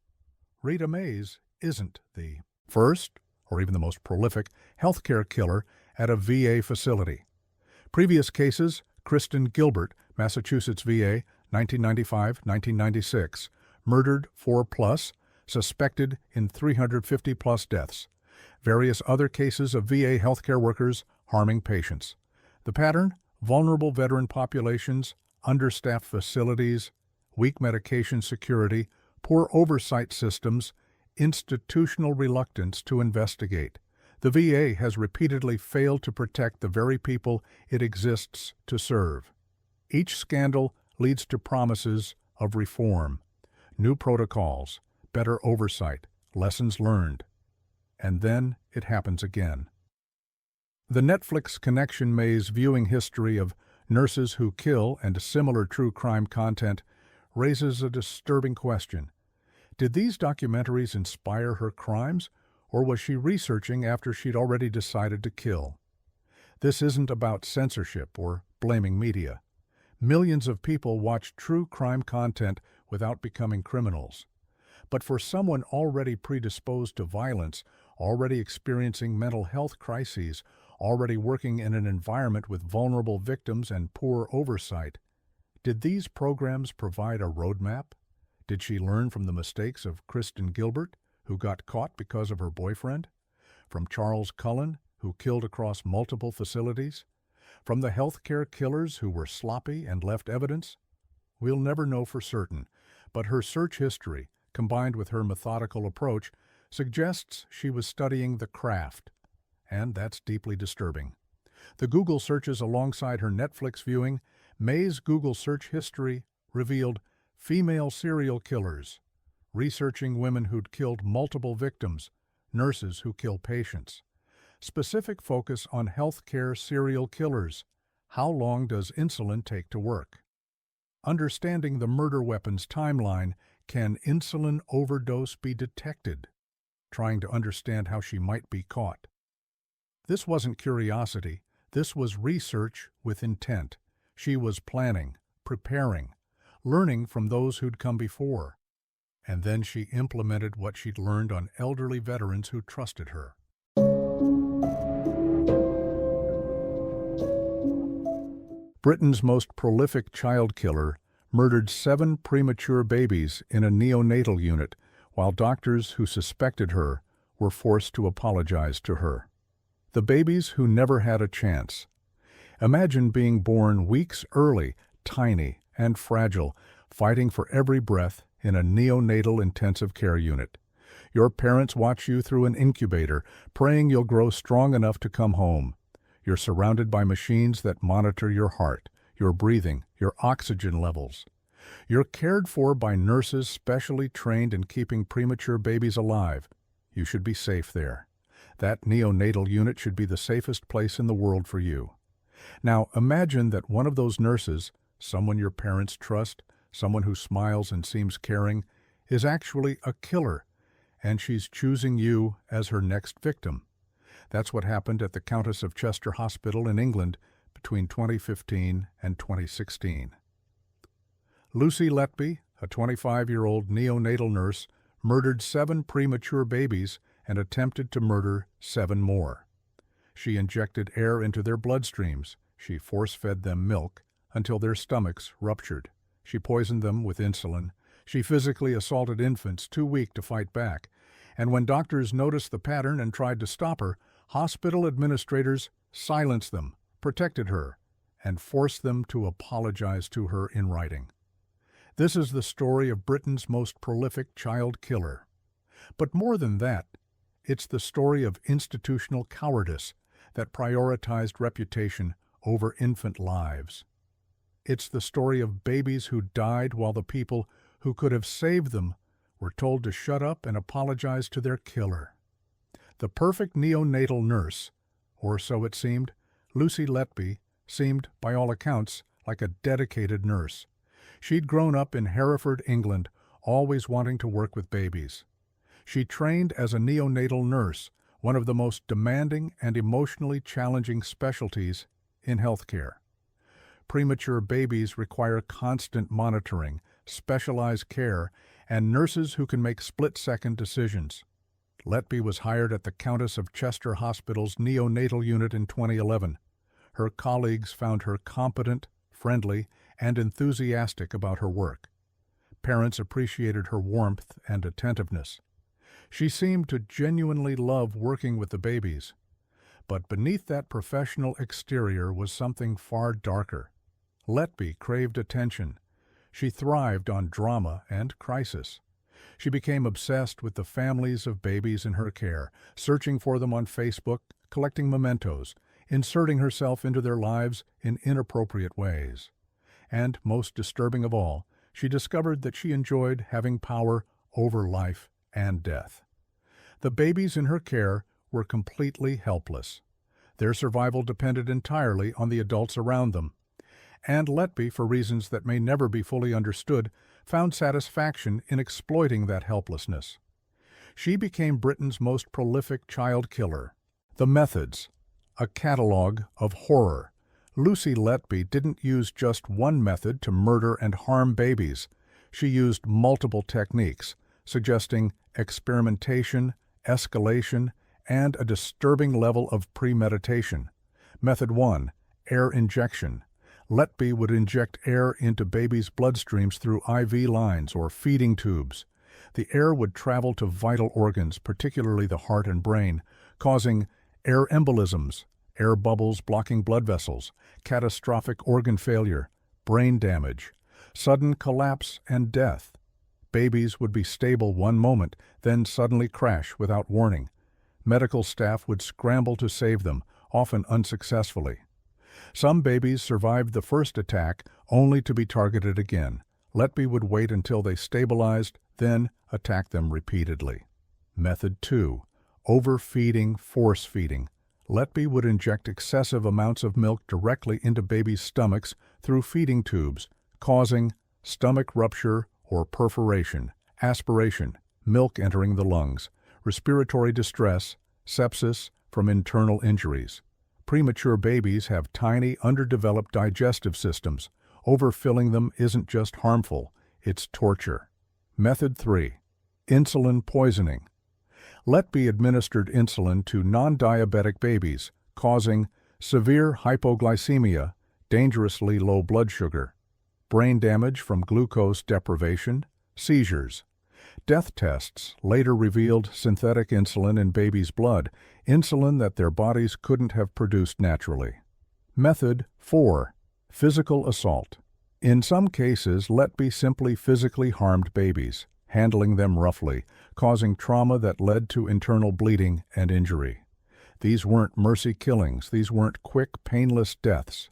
[SPEAKER 1] Rita Mays isn't the first, or even the most prolific, healthcare killer at a VA facility. Previous cases: Kristen Gilbert, Massachusetts VA, 1995-1996, murdered 4+, suspected in 350+ deaths. Various other cases of VA healthcare workers harming patients. The pattern: vulnerable veteran populations, understaffed facilities, weak medication security, poor oversight systems, institutional reluctance to investigate. The VA has repeatedly failed to protect the very people it exists to serve. Each scandal leads to promises of reform, new protocols, better oversight, lessons learned. And then it happens again. The Netflix Connection Mays viewing history of Nurses Who Kill and similar true crime content raises a disturbing question. Did these documentaries inspire her crimes, or was she researching after she'd already decided to kill? This isn't about censorship or blaming media. Millions of people watch true crime content without becoming criminals. But for someone already predisposed to violence, already experiencing mental health crises, already working in an environment with vulnerable victims and poor oversight, did these programs provide a roadmap? Did she learn from the mistakes of Kristen Gilbert, who got caught because of her boyfriend? From Charles Cullen, who killed across multiple facilities? From the healthcare killers who were sloppy and left evidence? We'll never know for certain, but her search history, combined with her methodical approach, suggests she was studying the craft. And that's deeply disturbing. The Google searches alongside her Netflix viewing, May's Google search history revealed female serial killers, researching women who'd killed multiple victims, nurses who kill patients. Specific focus on healthcare serial killers. How long does insulin take to work? Understanding the murder weapons timeline, can insulin overdose be detected? Trying to understand how she might be caught. This wasn't curiosity, this was research with intent. She was planning, preparing, learning from those who'd come before. And then she implemented what she'd learned on elderly veterans who trusted her. Britain's most prolific child killer murdered 7 premature babies in a neonatal unit, while doctors who suspected her were forced to apologize to her. The babies who never had a chance. Imagine being born weeks early, tiny and fragile, fighting for every breath in a neonatal intensive care unit. Your parents watch you through an incubator, praying you'll grow strong enough to come home. You're surrounded by machines that monitor your heart, your breathing, your oxygen levels. You're cared for by nurses specially trained in keeping premature babies alive. You should be safe there. That neonatal unit should be the safest place in the world for you. Now imagine that one of those nurses, someone your parents trust, someone who smiles and seems caring, is actually a killer, and she's choosing you as her next victim. That's what happened at the Countess of Chester Hospital in England between 2015 and 2016. Lucy Letby, a 25-year-old neonatal nurse, murdered 7 premature babies and attempted to murder 7 more. She injected air into their bloodstreams. She force-fed them milk until their stomachs ruptured. She poisoned them with insulin. She physically assaulted infants too weak to fight back. And when doctors noticed the pattern and tried to stop her, hospital administrators silenced them, protected her, and forced them to apologize to her in writing. This is the story of Britain's most prolific child killer. But more than that, it's the story of institutional cowardice that prioritized reputation over infant lives. It's the story of babies who died while the people who could have saved them were told to shut up and apologize to their killer. The perfect neonatal nurse, or so it seemed, Lucy Letby, seemed, by all accounts, like a dedicated nurse. She'd grown up in Hereford, England, always wanting to work with babies. She trained as a neonatal nurse, one of the most demanding and emotionally challenging specialties in healthcare. Premature babies require constant monitoring, specialized care, and nurses who can make split-second decisions. Letby was hired at the Countess of Chester Hospital's neonatal unit in 2011. Her colleagues found her competent, friendly, and enthusiastic about her work. Parents appreciated her warmth and attentiveness. She seemed to genuinely love working with the babies. But beneath that professional exterior was something far darker. Letby craved attention. She thrived on drama and crisis. She became obsessed with the families of babies in her care, searching for them on Facebook, collecting mementos, inserting herself into their lives in inappropriate ways. And, most disturbing of all, she discovered that she enjoyed having power over life and death. The babies in her care were completely helpless. Their survival depended entirely on the adults around them. And Letby, for reasons that may never be fully understood, found satisfaction in exploiting that helplessness. She became Britain's most prolific child killer. The methods, a catalogue of horror. Lucy Letby didn't use just one method to murder and harm babies. She used multiple techniques, suggesting experimentation, escalation, and a disturbing level of premeditation. Method 1. Air injection. Letby would inject air into babies' bloodstreams through IV lines or feeding tubes. The air would travel to vital organs, particularly the heart and brain, causing air embolisms, air bubbles blocking blood vessels, catastrophic organ failure, brain damage, sudden collapse and death. Babies would be stable one moment, then suddenly crash without warning. Medical staff would scramble to save them, often unsuccessfully. Some babies survived the first attack only to be targeted again. Letby would wait until they stabilized, then attack them repeatedly. Method 2. Overfeeding, force feeding. Letby would inject excessive amounts of milk directly into babies' stomachs through feeding tubes, causing stomach rupture or perforation, aspiration, milk entering the lungs, respiratory distress, sepsis from internal injuries. Premature babies have tiny, underdeveloped digestive systems. Overfilling them isn't just harmful, it's torture. Method 3. Insulin poisoning. Letby administered insulin to non-diabetic babies, causing severe hypoglycemia, dangerously low blood sugar, brain damage from glucose deprivation, seizures. Death tests later revealed synthetic insulin in babies' blood, insulin that their bodies couldn't have produced naturally. Method 4. Physical assault. In some cases, Letby simply physically harmed babies, handling them roughly, causing trauma that led to internal bleeding and injury. These weren't mercy killings, these weren't quick, painless deaths.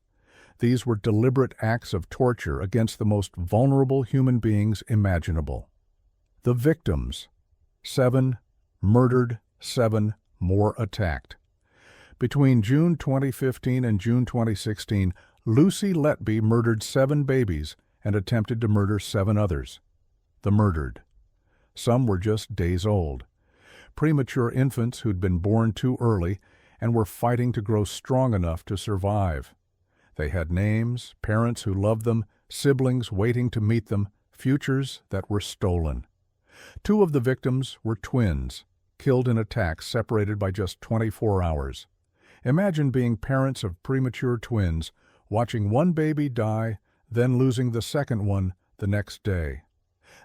[SPEAKER 1] These were deliberate acts of torture against the most vulnerable human beings imaginable. The victims: 7 murdered, 7 more attacked. Between June 2015 and June 2016, Lucy Letby murdered 7 babies and attempted to murder 7 others. The murdered. Some were just days old. Premature infants who'd been born too early and were fighting to grow strong enough to survive. They had names, parents who loved them, siblings waiting to meet them, futures that were stolen. 2 of the victims were twins, killed in attacks separated by just 24 hours. Imagine being parents of premature twins, watching one baby die, then losing the second one the next day.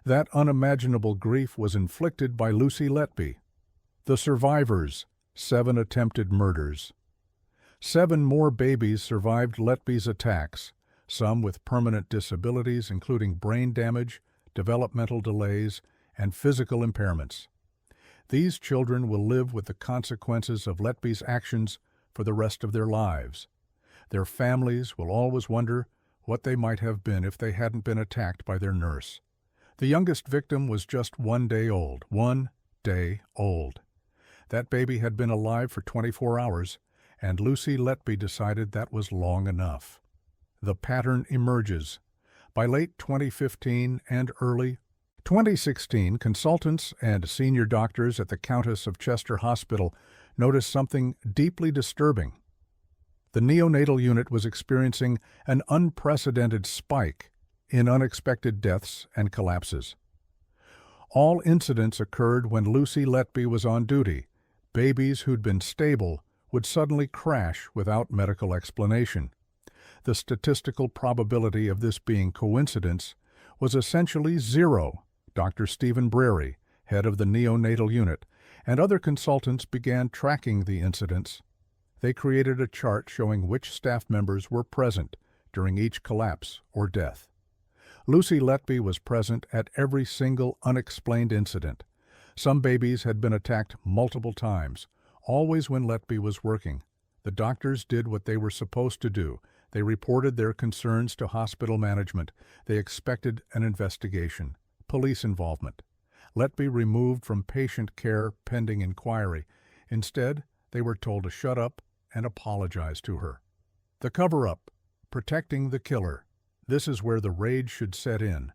[SPEAKER 1] That unimaginable grief was inflicted by Lucy Letby. The survivors: 7 attempted murders. 7 more babies survived Letby's attacks, some with permanent disabilities including brain damage, developmental delays, and physical impairments. These children will live with the consequences of Letby's actions for the rest of their lives. Their families will always wonder what they might have been if they hadn't been attacked by their nurse. The youngest victim was just 1 day old. 1 day old. That baby had been alive for 24 hours, and Lucy Letby decided that was long enough. The pattern emerges. By late 2015 and early 2016, consultants and senior doctors at the Countess of Chester Hospital noticed something deeply disturbing. The neonatal unit was experiencing an unprecedented spike in unexpected deaths and collapses. All incidents occurred when Lucy Letby was on duty. Babies who'd been stable would suddenly crash without medical explanation. The statistical probability of this being coincidence was essentially zero. Dr. Stephen Brary, head of the neonatal unit, and other consultants began tracking the incidents. They created a chart showing which staff members were present during each collapse or death. Lucy Letby was present at every single unexplained incident. Some babies had been attacked multiple times, always when Letby was working. The doctors did what they were supposed to do. They reported their concerns to hospital management. They expected an investigation, police involvement. Letby removed from patient care pending inquiry. Instead, they were told to shut up and apologize to her. The cover-up, protecting the killer. This is where the rage should set in.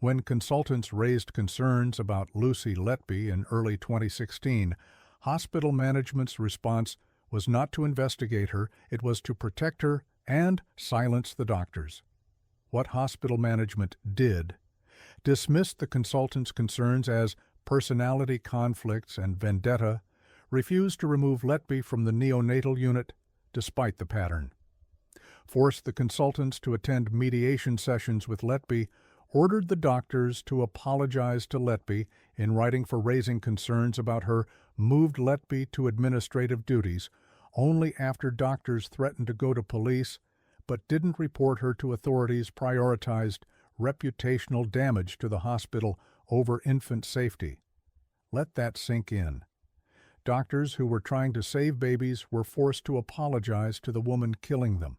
[SPEAKER 1] When consultants raised concerns about Lucy Letby in early 2016, hospital management's response was not to investigate her, it was to protect her and silence the doctors. What hospital management did dismissed the consultants' concerns as personality conflicts and vendetta, refused to remove Letby from the neonatal unit despite the pattern, forced the consultants to attend mediation sessions with Letby, ordered the doctors to apologize to Letby in writing for raising concerns about her, moved Letby to administrative duties only after doctors threatened to go to police but didn't report her to authorities, prioritized reputational damage to the hospital over infant safety. Let that sink in. Doctors who were trying to save babies were forced to apologize to the woman killing them.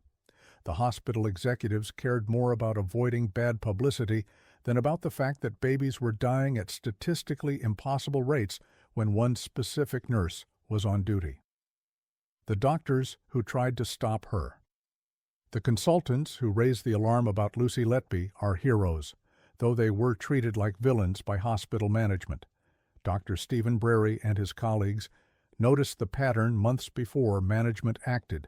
[SPEAKER 1] The hospital executives cared more about avoiding bad publicity than about the fact that babies were dying at statistically impossible rates when one specific nurse was on duty. The doctors who tried to stop her. The consultants who raised the alarm about Lucy Letby are heroes, though they were treated like villains by hospital management. Dr. Stephen Brary and his colleagues noticed the pattern months before management acted,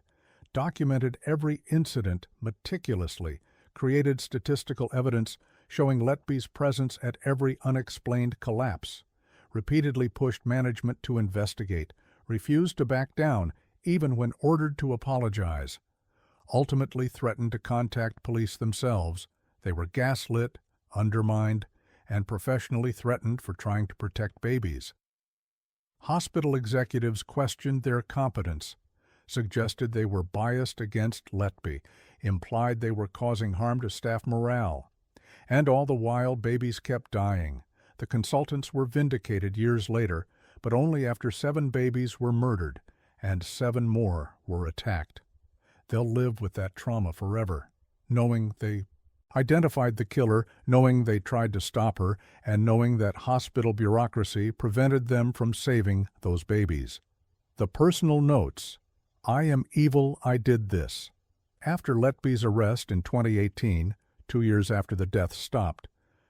[SPEAKER 1] documented every incident meticulously, created statistical evidence showing Letby's presence at every unexplained collapse, repeatedly pushed management to investigate, refused to back down even when ordered to apologize, ultimately threatened to contact police themselves. They were gaslit, undermined, and professionally threatened for trying to protect babies. Hospital executives questioned their competence, suggested they were biased against Letby, implied they were causing harm to staff morale. And all the while, babies kept dying. The consultants were vindicated years later, but only after 7 babies were murdered and 7 more were attacked. They'll live with that trauma forever, knowing they identified the killer, knowing they tried to stop her, and knowing that hospital bureaucracy prevented them from saving those babies. The personal notes: I am evil, I did this. After Letby's arrest in 2018, 2 years after the death stopped,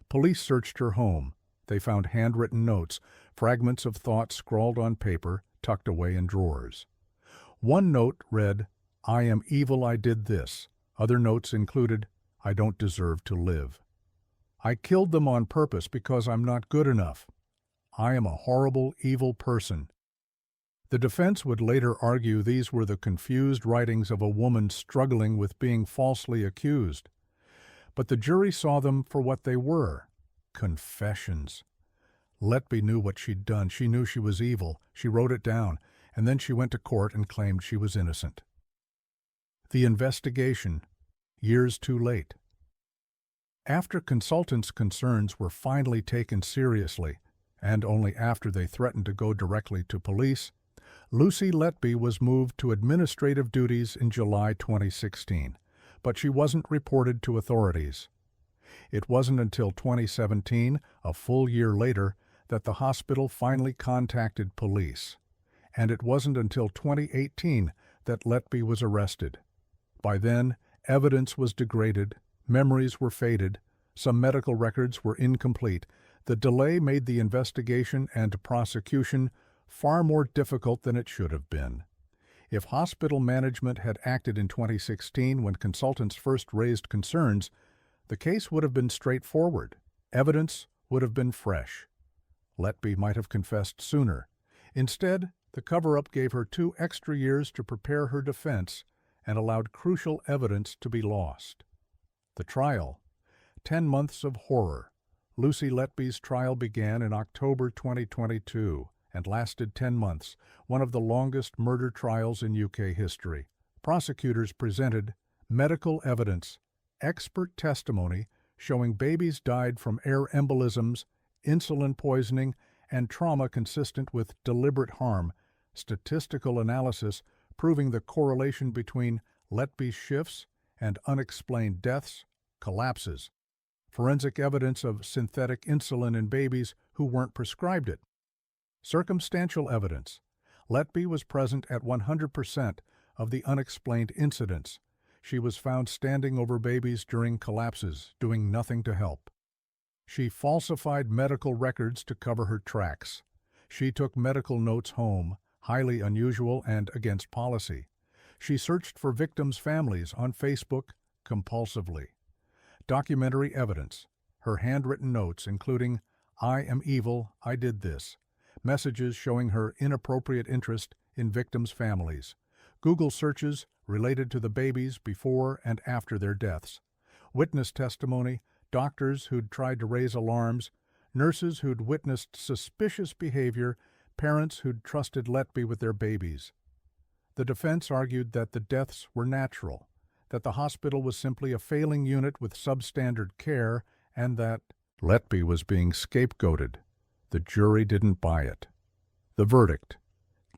[SPEAKER 1] police searched her home. They found handwritten notes, fragments of thoughts scrawled on paper, tucked away in drawers. One note read, I am evil, I did this. Other notes included, I don't deserve to live. I killed them on purpose because I'm not good enough. I am a horrible, evil person. The defense would later argue these were the confused writings of a woman struggling with being falsely accused. But the jury saw them for what they were: confessions. Letby knew what she'd done. She knew she was evil. She wrote it down, and then she went to court and claimed she was innocent. The investigation, years too late. After consultants' concerns were finally taken seriously, and only after they threatened to go directly to police, Lucy Letby was moved to administrative duties in July 2016, but she wasn't reported to authorities. It wasn't until 2017, a full year later, that the hospital finally contacted police. And it wasn't until 2018 that Letby was arrested. By then, evidence was degraded, memories were faded, some medical records were incomplete. The delay made the investigation and prosecution far more difficult than it should have been. If hospital management had acted in 2016 when consultants first raised concerns, the case would have been straightforward. Evidence would have been fresh. Letby might have confessed sooner. Instead, the cover-up gave her 2 extra years to prepare her defense and allowed crucial evidence to be lost. The trial: 10 months of horror. Lucy Letby's trial began in October 2022 and lasted 10 months, one of the longest murder trials in UK history. Prosecutors presented medical evidence, expert testimony showing babies died from air embolisms, insulin poisoning, and trauma consistent with deliberate harm, statistical analysis proving the correlation between Letby's shifts and unexplained deaths, collapses, forensic evidence of synthetic insulin in babies who weren't prescribed it, circumstantial evidence. Letby was present at 100% of the unexplained incidents. She was found standing over babies during collapses, doing nothing to help. She falsified medical records to cover her tracks. She took medical notes home, highly unusual and against policy. She searched for victims' families on Facebook compulsively. Documentary evidence, her handwritten notes including, "I am evil, I did this," messages showing her inappropriate interest in victims' families, Google searches related to the babies before and after their deaths, witness testimony, doctors who'd tried to raise alarms, nurses who'd witnessed suspicious behavior, parents who'd trusted Letby with their babies. The defense argued that the deaths were natural, that the hospital was simply a failing unit with substandard care, and that Letby was being scapegoated. The jury didn't buy it. The verdict: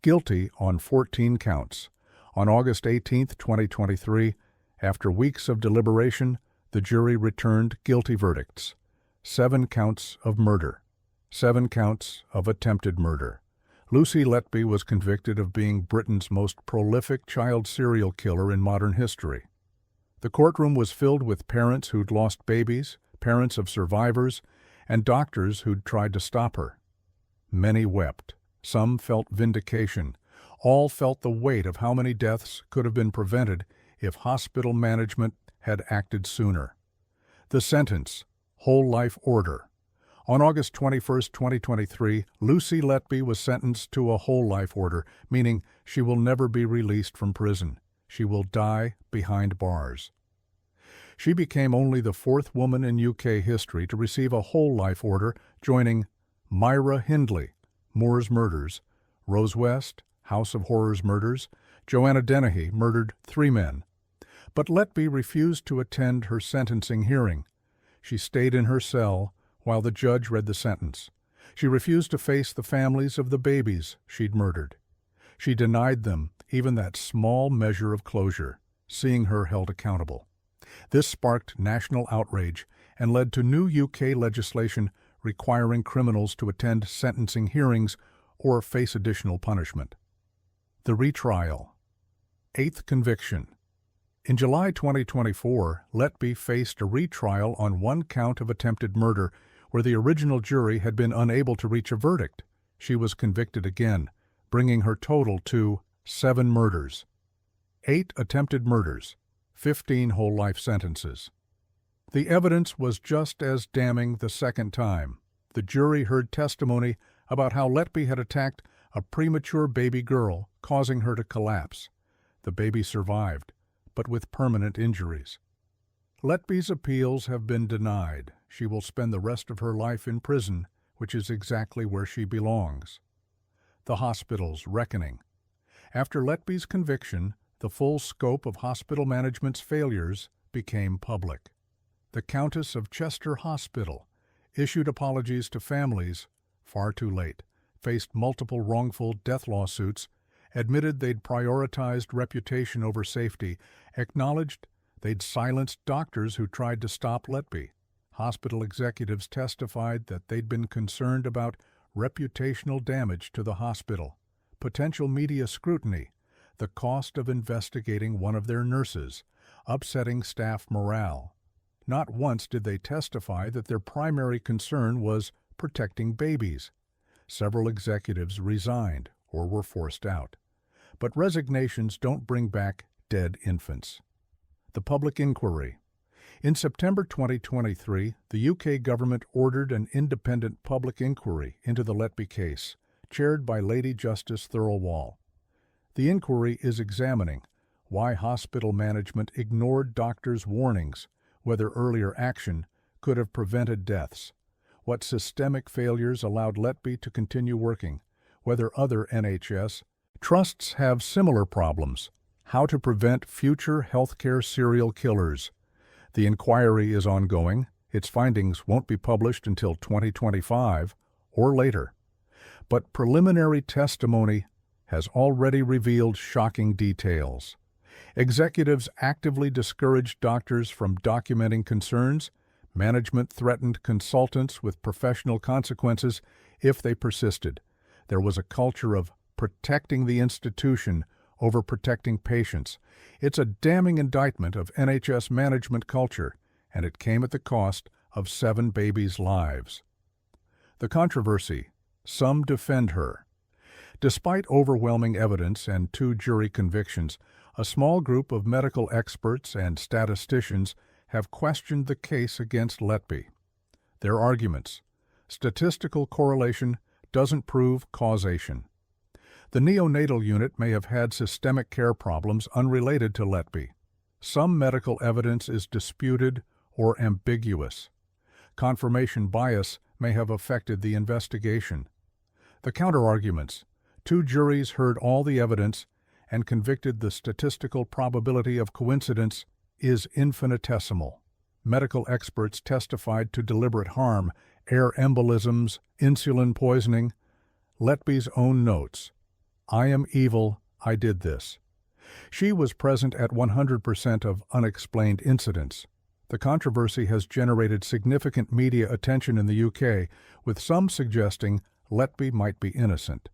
[SPEAKER 1] guilty on 14 counts. On August 18, 2023, after weeks of deliberation, the jury returned guilty verdicts. 7 counts of murder. 7 counts of attempted murder. Lucy Letby was convicted of being Britain's most prolific child serial killer in modern history. The courtroom was filled with parents who'd lost babies, parents of survivors, and doctors who'd tried to stop her. Many wept. Some felt vindication. All felt the weight of how many deaths could have been prevented if hospital management had acted sooner. The sentence: whole life order. On August 21, 2023, Lucy Letby was sentenced to a whole life order, meaning she will never be released from prison. She will die behind bars. She became only the 4th woman in UK history to receive a whole life order, joining Myra Hindley, Moors Murders, Rose West, House of Horrors Murders, Joanna Dennehy murdered 3 men. But Letby refused to attend her sentencing hearing. She stayed in her cell while the judge read the sentence. She refused to face the families of the babies she'd murdered. She denied them even that small measure of closure, seeing her held accountable. This sparked national outrage and led to new UK legislation requiring criminals to attend sentencing hearings or face additional punishment. The retrial. 8th conviction. In July 2024, Letby faced a retrial on 1 count of attempted murder where the original jury had been unable to reach a verdict. She was convicted again, bringing her total to 7 murders, 8 attempted murders, 15 whole life sentences. The evidence was just as damning the second time. The jury heard testimony about how Letby had attacked a premature baby girl, causing her to collapse. The baby survived, but with permanent injuries. Letby's appeals have been denied. She will spend the rest of her life in prison, which is exactly where she belongs. The hospital's reckoning. After Letby's conviction, the full scope of hospital management's failures became public. The Countess of Chester Hospital issued apologies to families far too late, faced multiple wrongful death lawsuits, admitted they'd prioritized reputation over safety, acknowledged they'd silenced doctors who tried to stop Letby. Hospital executives testified that they'd been concerned about reputational damage to the hospital, potential media scrutiny, the cost of investigating one of their nurses, upsetting staff morale. Not once did they testify that their primary concern was protecting babies. Several executives resigned or were forced out. But resignations don't bring back dead infants. The public inquiry. In September 2023, the UK government ordered an independent public inquiry into the Letby case, chaired by Lady Justice Thirlwall. The inquiry is examining why hospital management ignored doctors' warnings, whether earlier action could have prevented deaths, what systemic failures allowed Letby to continue working, whether other NHS trusts have similar problems, how to prevent future healthcare serial killers. The inquiry is ongoing. Its findings won't be published until 2025 or later. But preliminary testimony has already revealed shocking details. Executives actively discouraged doctors from documenting concerns. Management threatened consultants with professional consequences if they persisted. There was a culture of protecting the institution over protecting patients. It's a damning indictment of NHS management culture, and it came at the cost of 7 babies' lives. The controversy: some defend her. Despite overwhelming evidence and 2 jury convictions, a small group of medical experts and statisticians have questioned the case against Letby. Their arguments: statistical correlation doesn't prove causation. The neonatal unit may have had systemic care problems unrelated to Letby. Some medical evidence is disputed or ambiguous. Confirmation bias may have affected the investigation. The counterarguments: 2 juries heard all the evidence and convicted the statistical probability of coincidence is infinitesimal. Medical experts testified to deliberate harm, air embolisms, insulin poisoning. Letby's own notes: "I am evil, I did this." She was present at 100% of unexplained incidents. The controversy has generated significant media attention in the UK, with some suggesting Letby might be innocent.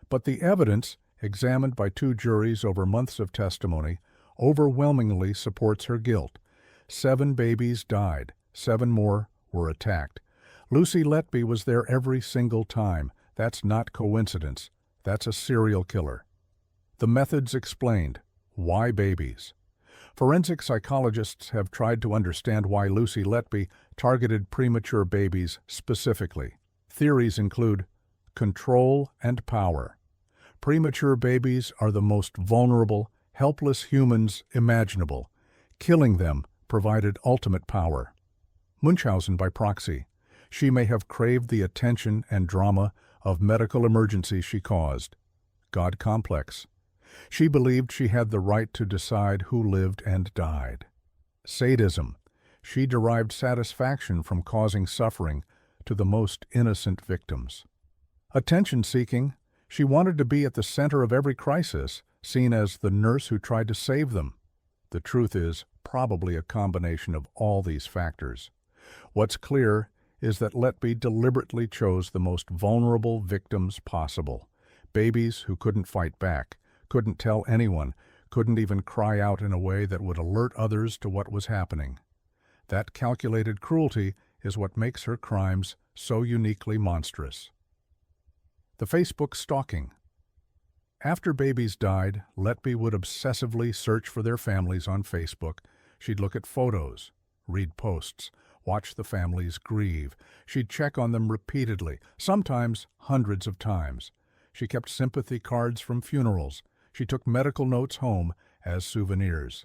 [SPEAKER 1] But the evidence, examined by 2 juries over months of testimony, overwhelmingly supports her guilt. 7 babies died, 7 more were attacked. Lucy Letby was there every single time. That's not coincidence. That's a serial killer. The methods explained. Why babies? Forensic psychologists have tried to understand why Lucy Letby targeted premature babies specifically. Theories include control and power. Premature babies are the most vulnerable, helpless humans imaginable. Killing them provided ultimate power. Munchausen by proxy. She may have craved the attention and drama of medical emergencies she caused. God complex. She believed she had the right to decide who lived and died. Sadism. She derived satisfaction from causing suffering to the most innocent victims. Attention-seeking. She wanted to be at the center of every crisis, seen as the nurse who tried to save them. The truth is probably a combination of all these factors. What's clear is that Letby deliberately chose the most vulnerable victims possible. Babies who couldn't fight back, couldn't tell anyone, couldn't even cry out in a way that would alert others to what was happening. That calculated cruelty is what makes her crimes so uniquely monstrous. The Facebook stalking. After babies died, Letby would obsessively search for their families on Facebook. She'd look at photos, read posts, watch the families grieve. She'd check on them repeatedly, sometimes hundreds of times. She kept sympathy cards from funerals. She took medical notes home as souvenirs.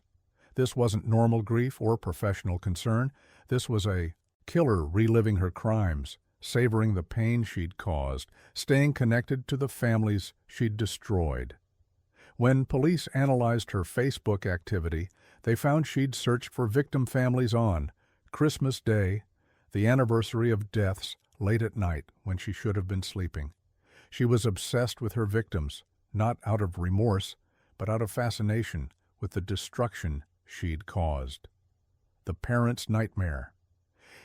[SPEAKER 1] This wasn't normal grief or professional concern. This was a killer reliving her crimes, savoring the pain she'd caused, staying connected to the families she'd destroyed. When police analyzed her Facebook activity, they found she'd searched for victim families on Christmas Day, the anniversary of deaths, late at night when she should have been sleeping. She was obsessed with her victims, not out of remorse, but out of fascination with the destruction she'd caused. The parent's nightmare.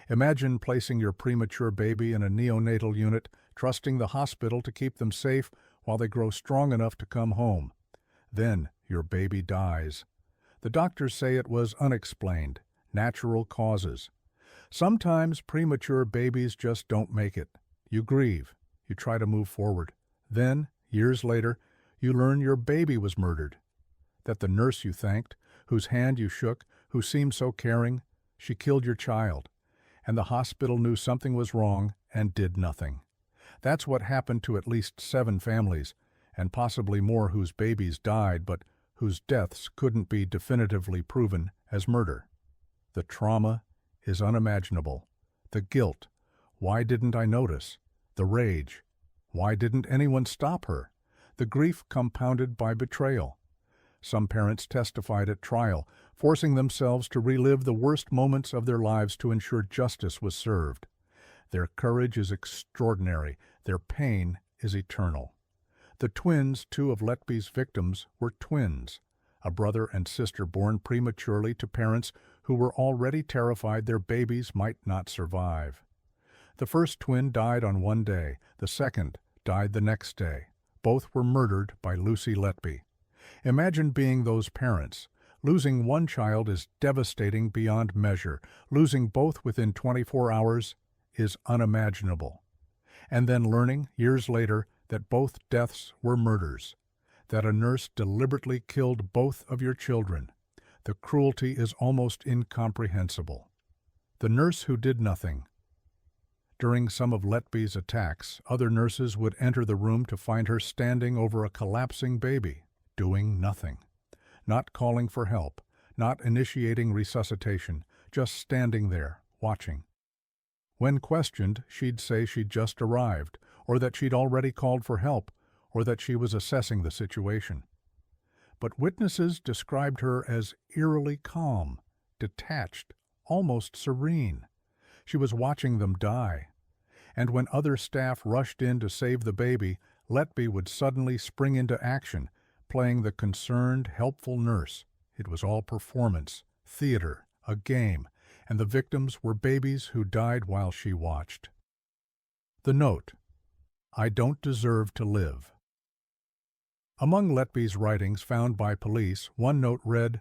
[SPEAKER 1] Imagine placing your premature baby in a neonatal unit, trusting the hospital to keep them safe while they grow strong enough to come home. Then your baby dies. The doctors say it was unexplained, natural causes. Sometimes premature babies just don't make it. You grieve. You try to move forward. Then, years later, you learn your baby was murdered. That the nurse you thanked, whose hand you shook, who seemed so caring, she killed your child. And the hospital knew something was wrong and did nothing. That's what happened to at least 7 families, and possibly more whose babies died but whose deaths couldn't be definitively proven as murder. The trauma is unimaginable. The guilt. Why didn't I notice? The rage. Why didn't anyone stop her? The grief compounded by betrayal. Some parents testified at trial, forcing themselves to relive the worst moments of their lives to ensure justice was served. Their courage is extraordinary. Their pain is eternal. The twins, 2 of Letby's victims, were twins, a brother and sister born prematurely to parents who were already terrified their babies might not survive. The first twin died on one day. The second died the next day. Both were murdered by Lucy Letby. Imagine being those parents. Losing one child is devastating beyond measure. Losing both within 24 hours is unimaginable. And then learning, years later, that both deaths were murders, that a nurse deliberately killed both of your children. The cruelty is almost incomprehensible. The nurse who did nothing. During some of Letby's attacks, other nurses would enter the room to find her standing over a collapsing baby, doing nothing. Not calling for help, not initiating resuscitation, just standing there, watching. When questioned, she'd say she'd just arrived, or that she'd already called for help, or that she was assessing the situation. But witnesses described her as eerily calm, detached, almost serene. She was watching them die. And when other staff rushed in to save the baby, Letby would suddenly spring into action, playing the concerned, helpful nurse. It was all performance, theater, a game, and the victims were babies who died while she watched. The note: I don't deserve to live. Among Letby's writings found by police, one note read,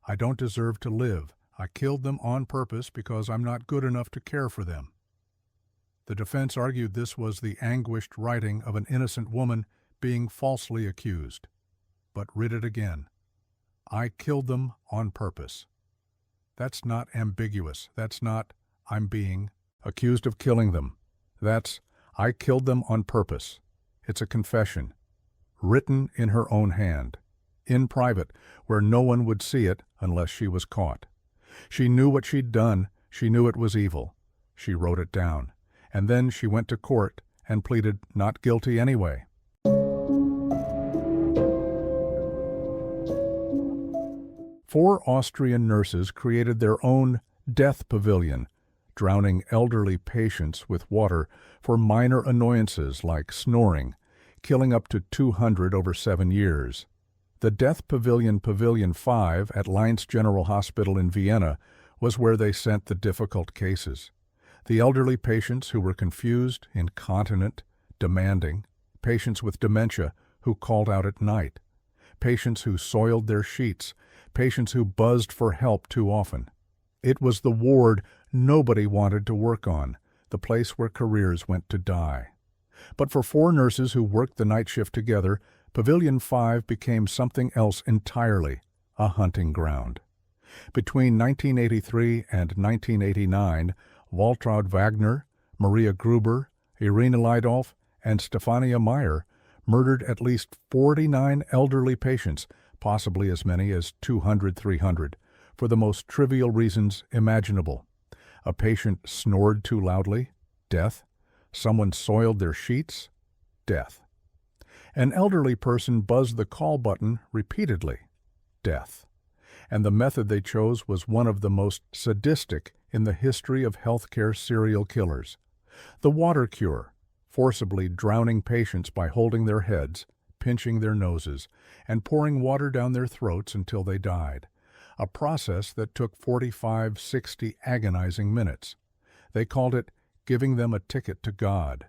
[SPEAKER 1] I don't deserve to live. I killed them on purpose because I'm not good enough to care for them. The defense argued this was the anguished writing of an innocent woman being falsely accused. But read it again. I killed them on purpose. That's not ambiguous. That's not, I'm being accused of killing them. That's, I killed them on purpose. It's a confession, written in her own hand, in private, where no one would see it unless she was caught. She knew what she'd done. She knew it was evil. She wrote it down. And then she went to court and pleaded not guilty anyway. Four Austrian nurses created their own death pavilion, drowning elderly patients with water for minor annoyances like snoring, killing up to 200 over 7 years. The Death Pavilion Pavilion 5 at Linz General Hospital in Vienna was where they sent the difficult cases. The elderly patients who were confused, incontinent, demanding, patients with dementia who called out at night, patients who soiled their sheets, patients who buzzed for help too often. It was the ward nobody wanted to work on, the place where careers went to die. But for four nurses who worked the night shift together, Pavilion 5 became something else entirely, a hunting ground. Between 1983 and 1989, Waltraud Wagner, Maria Gruber, Irina Leidolf, and Stefania Meyer murdered at least 49 elderly patients, possibly as many as 200-300, for the most trivial reasons imaginable. A patient snored too loudly, death. Someone soiled their sheets, death. An elderly person buzzed the call button repeatedly, death. And the method they chose was one of the most sadistic in the history of healthcare serial killers. The water cure, forcibly drowning patients by holding their heads, pinching their noses, and pouring water down their throats until they died, a process that took 45-60 agonizing minutes. They called it giving them a ticket to God.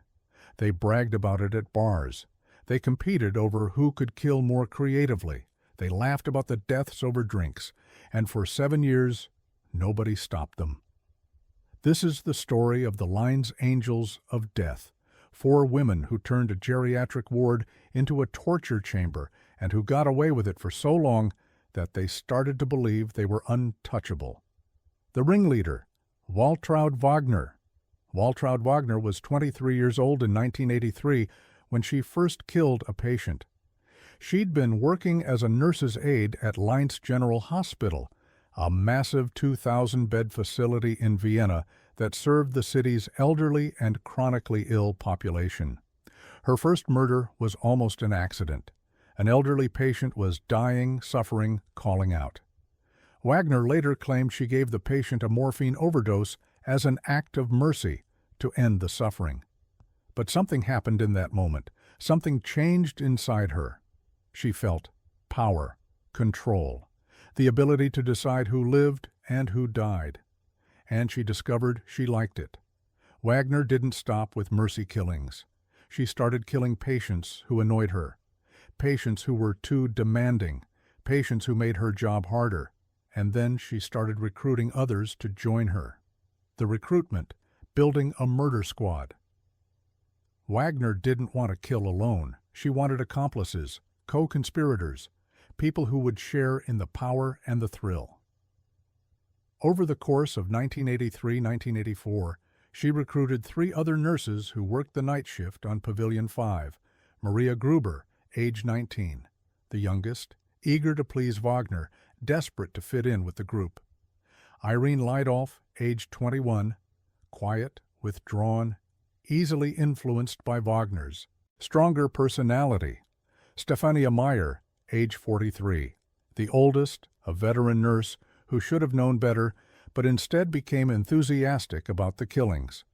[SPEAKER 1] They bragged about it at bars. They competed over who could kill more creatively. They laughed about the deaths over drinks, and for 7 years, nobody stopped them. This is the story of the Linz Angels of Death, 4 women who turned a geriatric ward into a torture chamber and who got away with it for so long that they started to believe they were untouchable. The ringleader, Waltraud Wagner. Waltraud Wagner was 23 years old in 1983 when she first killed a patient. She'd been working as a nurse's aide at Linz General Hospital, a massive 2,000-bed facility in Vienna that served the city's elderly and chronically ill population. Her first murder was almost an accident. An elderly patient was dying, suffering, calling out. Wagner later claimed she gave the patient a morphine overdose as an act of mercy to end the suffering. But something happened in that moment. Something changed inside her. She felt power, control, the ability to decide who lived and who died. And she discovered she liked it. Wagner didn't stop with mercy killings. She started killing patients who annoyed her, patients who were too demanding, patients who made her job harder, and then she started recruiting others to join her. The recruitment, building a murder squad. Wagner didn't want to kill alone. She wanted accomplices, co-conspirators, people who would share in the power and the thrill. Over the course of 1983-1984, she recruited 3 other nurses who worked the night shift on Pavilion 5. Maria Gruber, age 19, the youngest, eager to please Wagner, desperate to fit in with the group. Irene Lydolf, age 21, quiet, withdrawn, easily influenced by Wagner's stronger personality. Stefania Meyer, age 43, the oldest, a veteran nurse who should have known better, but instead became enthusiastic about the killings.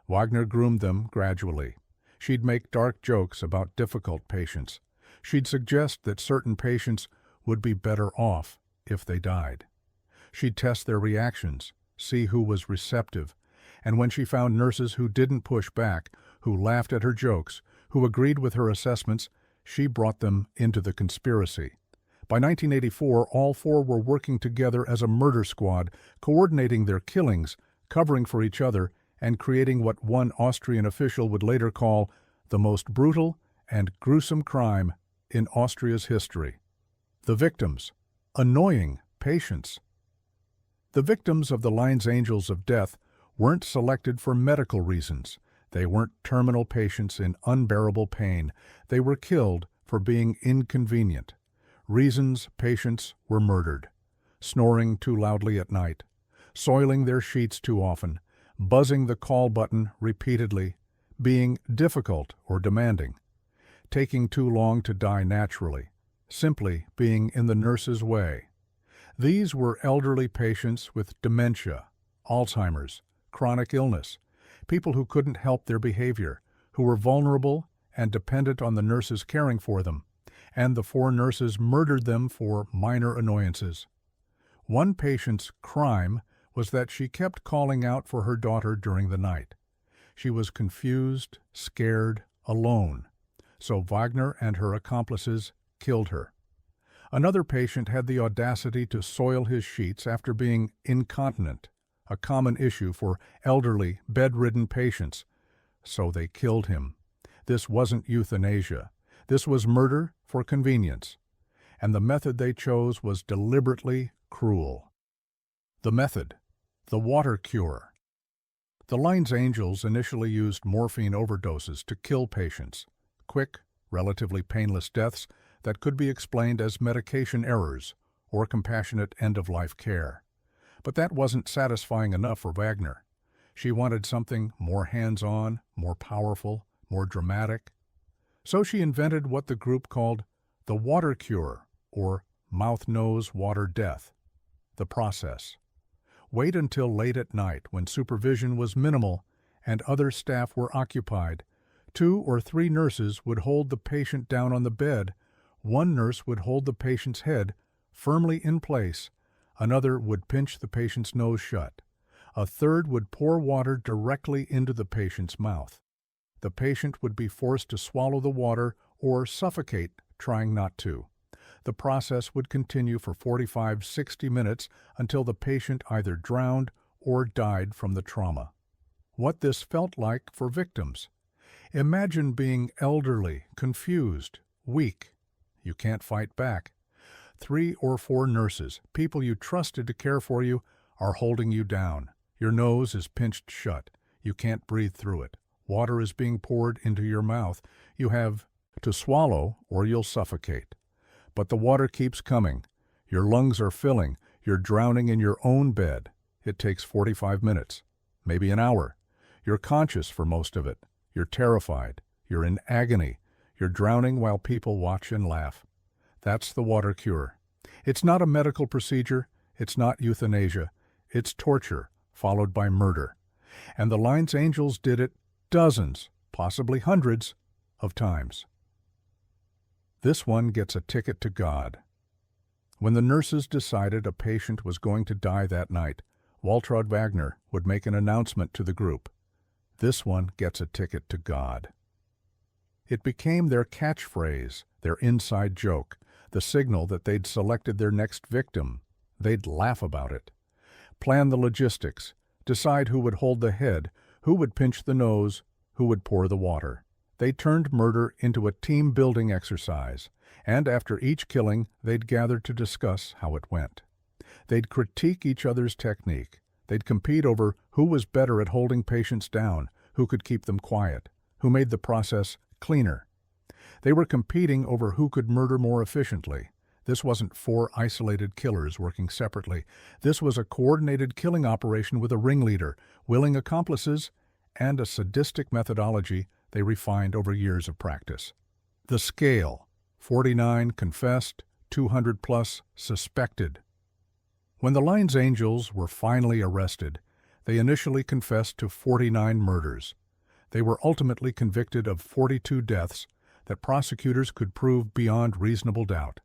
[SPEAKER 1] Wagner groomed them gradually. She'd make dark jokes about difficult patients. She'd suggest that certain patients would be better off if they died. She'd test their reactions, see who was receptive, and when she found nurses who didn't push back, who laughed at her jokes, who agreed with her assessments, she brought them into the conspiracy. By 1984, all 4 were working together as a murder squad, coordinating their killings, covering for each other, and creating what one Austrian official would later call the most brutal and gruesome crime in Austria's history. The victims, annoying patients. The victims of the Lyons Angels of Death weren't selected for medical reasons. They weren't terminal patients in unbearable pain. They were killed for being inconvenient. Reasons patients were murdered: snoring too loudly at night, soiling their sheets too often, buzzing the call button repeatedly, being difficult or demanding, taking too long to die naturally, simply being in the nurse's way. These were elderly patients with dementia, Alzheimer's, chronic illness, people who couldn't help their behavior, who were vulnerable and dependent on the nurses caring for them, and the 4 nurses murdered them for minor annoyances. One patient's crime was that she kept calling out for her daughter during the night. She was confused, scared, alone, so Wagner and her accomplices killed her. Another patient had the audacity to soil his sheets after being incontinent, a common issue for elderly, bedridden patients, so they killed him. This wasn't euthanasia. This was murder for convenience, and the method they chose was deliberately cruel. The method: the water cure. The Lyons Angels initially used morphine overdoses to kill patients, quick, relatively painless deaths that could be explained as medication errors or compassionate end-of-life care. But that wasn't satisfying enough for Wagner. She wanted something more hands-on, more powerful, more dramatic. So she invented what the group called the water cure, or mouth-nose-water death. The process: wait until late at night when supervision was minimal and other staff were occupied. 2 or 3 nurses would hold the patient down on the bed. One nurse would hold the patient's head firmly in place. Another would pinch the patient's nose shut. A third would pour water directly into the patient's mouth. The patient would be forced to swallow the water or suffocate, trying not to. The process would continue for 45-60 minutes until the patient either drowned or died from the trauma. What this felt like for victims. Imagine being elderly, confused, weak. You can't fight back. 3 or 4 nurses, people you trusted to care for you, are holding you down. Your nose is pinched shut. You can't breathe through it. Water is being poured into your mouth. You have to swallow or you'll suffocate. But the water keeps coming. Your lungs are filling. You're drowning in your own bed. It takes 45 minutes, maybe an hour. You're conscious for most of it. You're terrified. You're in agony. You're drowning while people watch and laugh. That's the water cure. It's not a medical procedure. It's not euthanasia. It's torture, followed by murder. And the Lyons Angels did it dozens, possibly hundreds, of times. This one gets a ticket to God. When the nurses decided a patient was going to die that night, Waltraud Wagner would make an announcement to the group. This one gets a ticket to God. It became their catchphrase, their inside joke. the signal that they'd selected their next victim. They'd laugh about it. Plan the logistics, decide who would hold the head, who would pinch the nose, who would pour the water. They turned murder into a team-building exercise, and after each killing, they'd gather to discuss how it went. They'd critique each other's technique. They'd compete over who was better at holding patients down, who could keep them quiet, who made the process cleaner. They were competing over who could murder more efficiently. This wasn't four isolated killers working separately. This was a coordinated killing operation with a ringleader, willing accomplices, and a sadistic methodology they refined over years of practice. The scale: 49 confessed, 200 plus suspected. When the Lyons Angels were finally arrested, they initially confessed to 49 murders. They were ultimately convicted of 42 deaths that prosecutors could prove beyond reasonable doubt.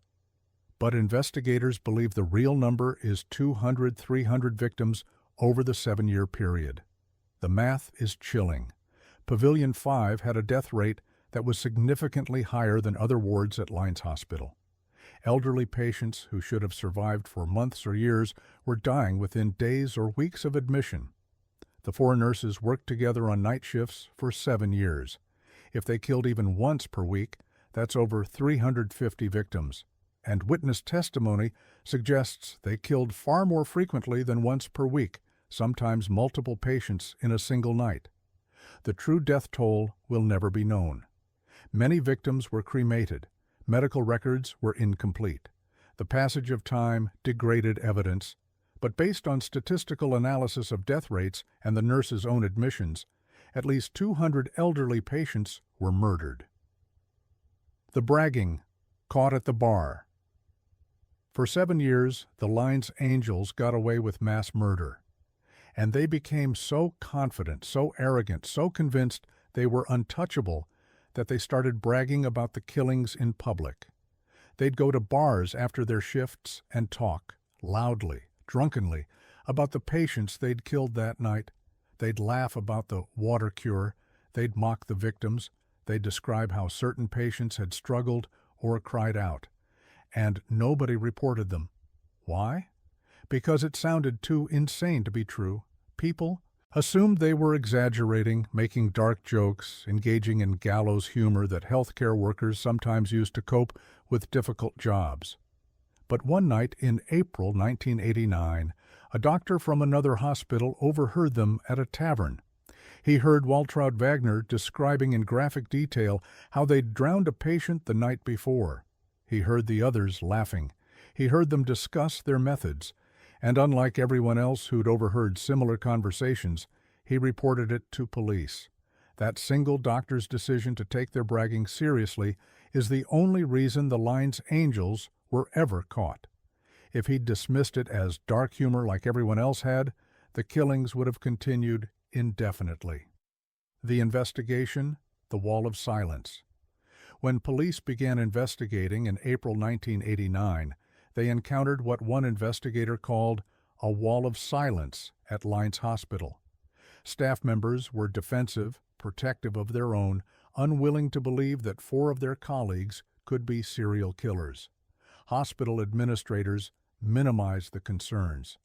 [SPEAKER 1] But investigators believe the real number is 200-300 victims over the 7-year period. The math is chilling. Pavilion 5 had a death rate that was significantly higher than other wards at Lyons Hospital. Elderly patients who should have survived for months or years were dying within days or weeks of admission. The 4 nurses worked together on night shifts for 7 years. If they killed even once per week, that's over 350 victims. And witness testimony suggests they killed far more frequently than once per week, sometimes multiple patients in a single night. The true death toll will never be known. Many victims were cremated. Medical records were incomplete. The passage of time degraded evidence, but based on statistical analysis of death rates and the nurses' own admissions, at least 200 elderly patients were murdered. The bragging, caught at the bar. For 7 years, the Lyons Angels got away with mass murder. And they became so confident, so arrogant, so convinced they were untouchable that they started bragging about the killings in public. They'd go to bars after their shifts and talk, loudly, drunkenly, about the patients they'd killed that night. They'd laugh about the water cure. They'd mock the victims. They'd describe how certain patients had struggled or cried out. And nobody reported them. Why? Because it sounded too insane to be true. People assumed they were exaggerating, making dark jokes, engaging in gallows humor that healthcare workers sometimes use to cope with difficult jobs. But one night in April 1989, a doctor from another hospital overheard them at a tavern. He heard Waltraud Wagner describing in graphic detail how they'd drowned a patient the night before. He heard the others laughing. He heard them discuss their methods. And unlike everyone else who'd overheard similar conversations, he reported it to police. That single doctor's decision to take their bragging seriously is the only reason the Lyons Angels were ever caught. If he'd dismissed it as dark humor like everyone else had, the killings would have continued indefinitely. The investigation, the wall of silence. When police began investigating in April 1989, they encountered what one investigator called a wall of silence at Lyons Hospital. Staff members were defensive, protective of their own, unwilling to believe that 4 of their colleagues could be serial killers. Hospital administrators minimized the concerns.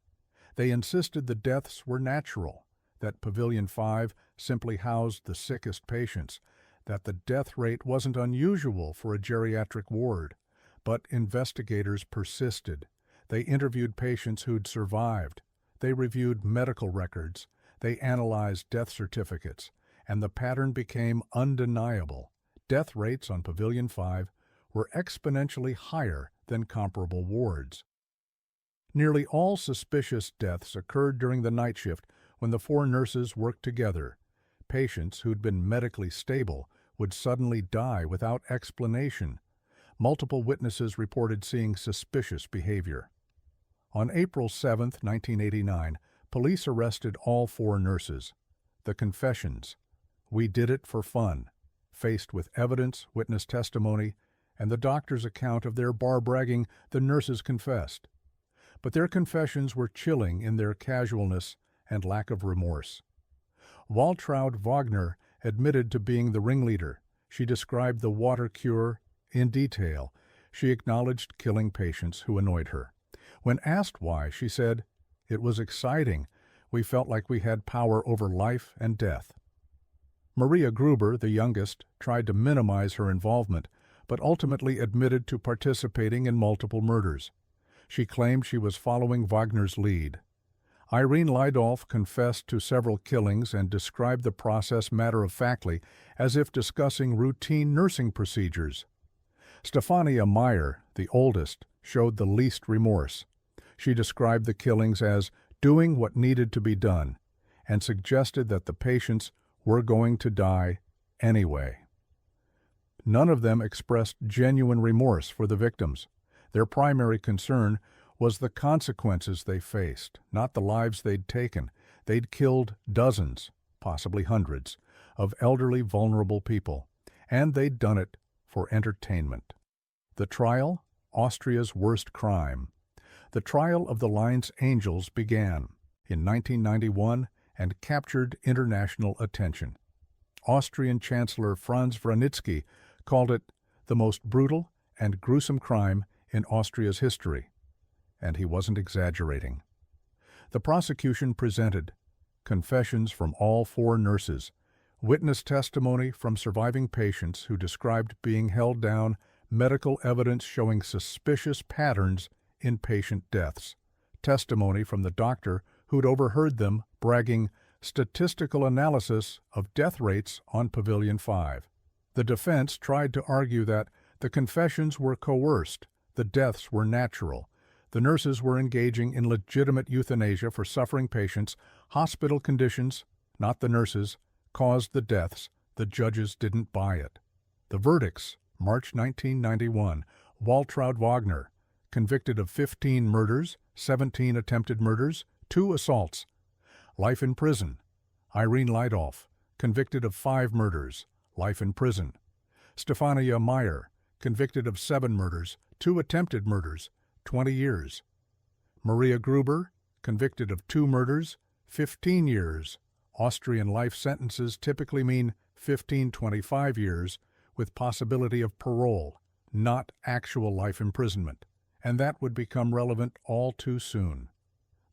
[SPEAKER 1] They insisted the deaths were natural, that Pavilion 5 simply housed the sickest patients, that the death rate wasn't unusual for a geriatric ward. But investigators persisted. They interviewed patients who'd survived. They reviewed medical records. They analyzed death certificates. And the pattern became undeniable. Death rates on Pavilion 5 were exponentially higher than comparable wards. Nearly all suspicious deaths occurred during the night shift when the 4 nurses worked together. Patients who'd been medically stable would suddenly die without explanation. Multiple witnesses reported seeing suspicious behavior. On April 7, 1989, police arrested all 4 nurses. The confessions, "We did it for fun," faced with evidence, witness testimony, and the doctor's account of their bar bragging, the nurses confessed. But their confessions were chilling in their casualness and lack of remorse. Waltraud Wagner admitted to being the ringleader. She described the water cure in detail. She acknowledged killing patients who annoyed her. When asked why, she said, "It was exciting. We felt like we had power over life and death." Maria Gruber, the youngest, tried to minimize her involvement, but ultimately admitted to participating in multiple murders. She claimed she was following Wagner's lead. Irene Lydolf confessed to several killings and described the process matter-of-factly, as if discussing routine nursing procedures. Stefania Meyer, the oldest, showed the least remorse. She described the killings as doing what needed to be done and suggested that the patients were going to die anyway. None of them expressed genuine remorse for the victims. Their primary concern was the consequences they faced, not the lives they'd taken. They'd killed dozens, possibly hundreds, of elderly, vulnerable people, and they'd done it for entertainment. The trial, Austria's worst crime. The trial of the Line's Angels began in 1991 and captured international attention. Austrian Chancellor Franz Vranitzky called it the most brutal and gruesome crime in Austria's history, and he wasn't exaggerating. The prosecution presented confessions from all 4 nurses, witness testimony from surviving patients who described being held down, medical evidence showing suspicious patterns in patient deaths, testimony from the doctor who'd overheard them bragging statistical analysis of death rates on Pavilion 5. The defense tried to argue that the confessions were coerced, the deaths were natural, the nurses were engaging in legitimate euthanasia for suffering patients, hospital conditions, not the nurses, caused the deaths. The judges didn't buy it. The verdicts, March 1991, Waltraud Wagner, convicted of 15 murders, 17 attempted murders, 2 assaults. Life in prison. Irene Lydolf, convicted of 5 murders, life in prison. Stefania Meyer, convicted of 7 murders, 2 attempted murders, 20 years. Maria Gruber, convicted of 2 murders, 15 years. Austrian life sentences typically mean 15-25 years, with possibility of parole, not actual life imprisonment, and that would become relevant all too soon.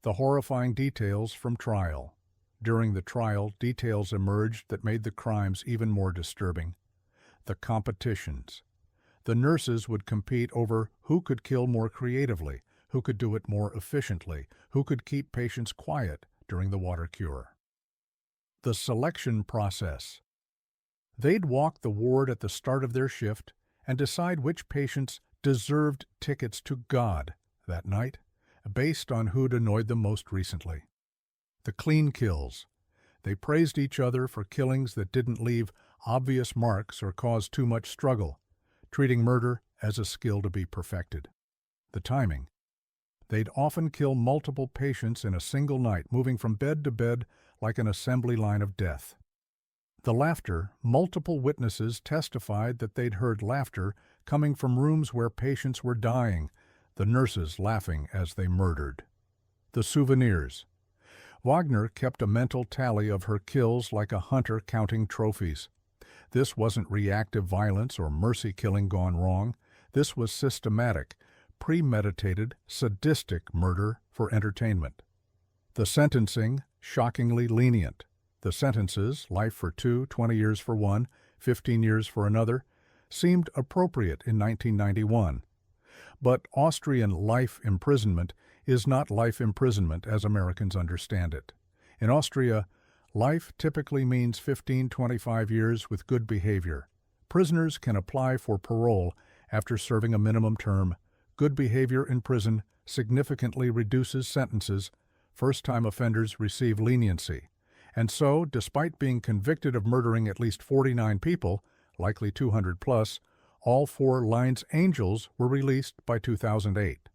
[SPEAKER 1] The horrifying details from trial. During the trial, details emerged that made the crimes even more disturbing. The competitions. The nurses would compete over who could kill more creatively, who could do it more efficiently, who could keep patients quiet during the water cure. The selection process. They'd walk the ward at the start of their shift and decide which patients deserved tickets to God that night, based on who'd annoyed them most recently. The clean kills. They praised each other for killings that didn't leave obvious marks or cause too much struggle, treating murder as a skill to be perfected. The timing. They'd often kill multiple patients in a single night, moving from bed to bed like an assembly line of death. The laughter. Multiple witnesses testified that they'd heard laughter coming from rooms where patients were dying, the nurses laughing as they murdered. The souvenirs. Wagner kept a mental tally of her kills like a hunter counting trophies. This wasn't reactive violence or mercy killing gone wrong. This was systematic, premeditated, sadistic murder for entertainment. The sentencing, shockingly lenient. The sentences, life for 2, 20 years for one, 15 years for another, seemed appropriate in 1991. But Austrian life imprisonment is not life imprisonment as Americans understand it. In Austria, life typically means 15-25 years with good behavior. Prisoners can apply for parole after serving a minimum term. Good behavior in prison significantly reduces sentences. First-time offenders receive leniency. And so, despite being convicted of murdering at least 49 people, likely 200 plus, all 4 Line's Angels were released by 2008.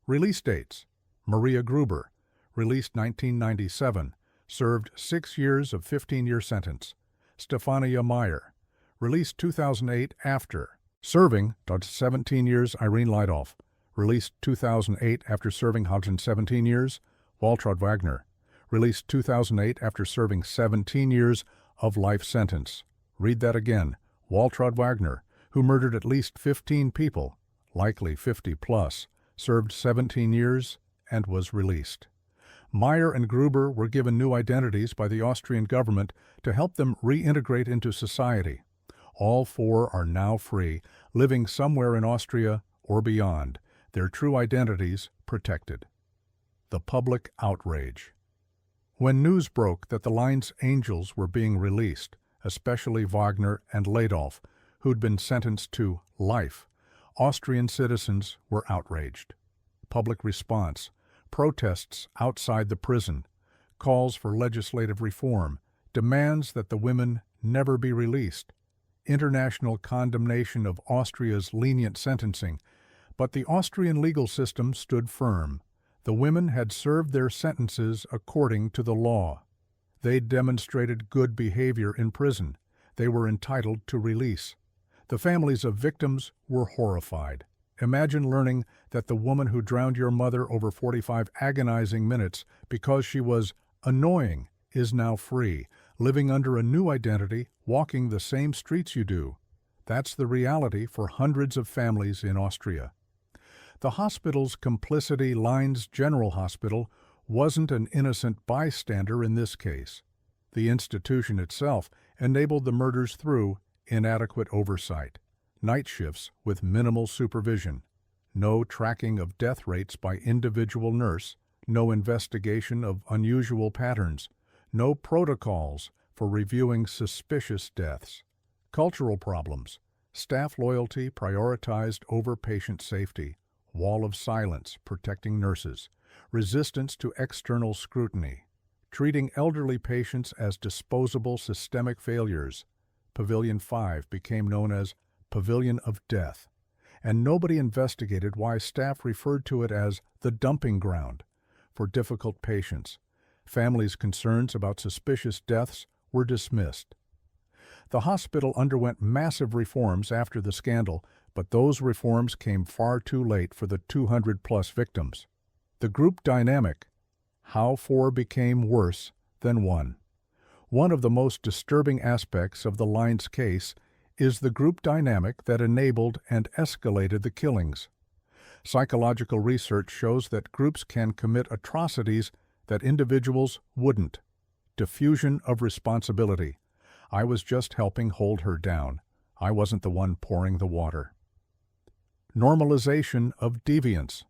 [SPEAKER 1] Release dates. Maria Gruber, released 1997, served 6 years of 15-year sentence. Stefania Meyer, released 2008 after serving 17 years. Irene Lydolf, released 2008 after serving 117 years. Waltraud Wagner, released 2008 after serving 17 years of life sentence. Read that again. Waltraud Wagner, who murdered at least 15 people, likely 50 plus, served 17 years and was released. Meyer and Gruber were given new identities by the Austrian government to help them reintegrate into society. All four are now free, living somewhere in Austria or beyond, their true identities protected. The public outrage. When news broke that the line's angels were being released, especially Wagner and Ladolf, who'd been sentenced to life, Austrian citizens were outraged. Public response, protests outside the prison, calls for legislative reform, demands that the women never be released, international condemnation of Austria's lenient sentencing, but the Austrian legal system stood firm. The women had served their sentences according to the law. They'd demonstrated good behavior in prison. They were entitled to release. The families of victims were horrified. Imagine learning that the woman who drowned your mother over 45 agonizing minutes because she was annoying is now free, living under a new identity, walking the same streets you do. That's the reality for hundreds of families in Austria. The hospital's complicity, Linz General Hospital, wasn't an innocent bystander in this case. The institution itself enabled the murders through inadequate oversight, night shifts with minimal supervision, no tracking of death rates by individual nurse, no investigation of unusual patterns, no protocols for reviewing suspicious deaths, cultural problems, staff loyalty prioritized over patient safety, wall of silence protecting nurses, resistance to external scrutiny, treating elderly patients as disposable systemic failures. Pavilion 5 became known as Pavilion of Death, and nobody investigated why staff referred to it as the dumping ground for difficult patients. Families' concerns about suspicious deaths were dismissed. The hospital underwent massive reforms after the scandal, but those reforms came far too late for the 200-plus victims. The group dynamic, how four became worse than one. One of the most disturbing aspects of the Linz case is the group dynamic that enabled and escalated the killings. Psychological research shows that groups can commit atrocities that individuals wouldn't. Diffusion of responsibility. I was just helping hold her down. I wasn't the one pouring the water. Normalization of deviance.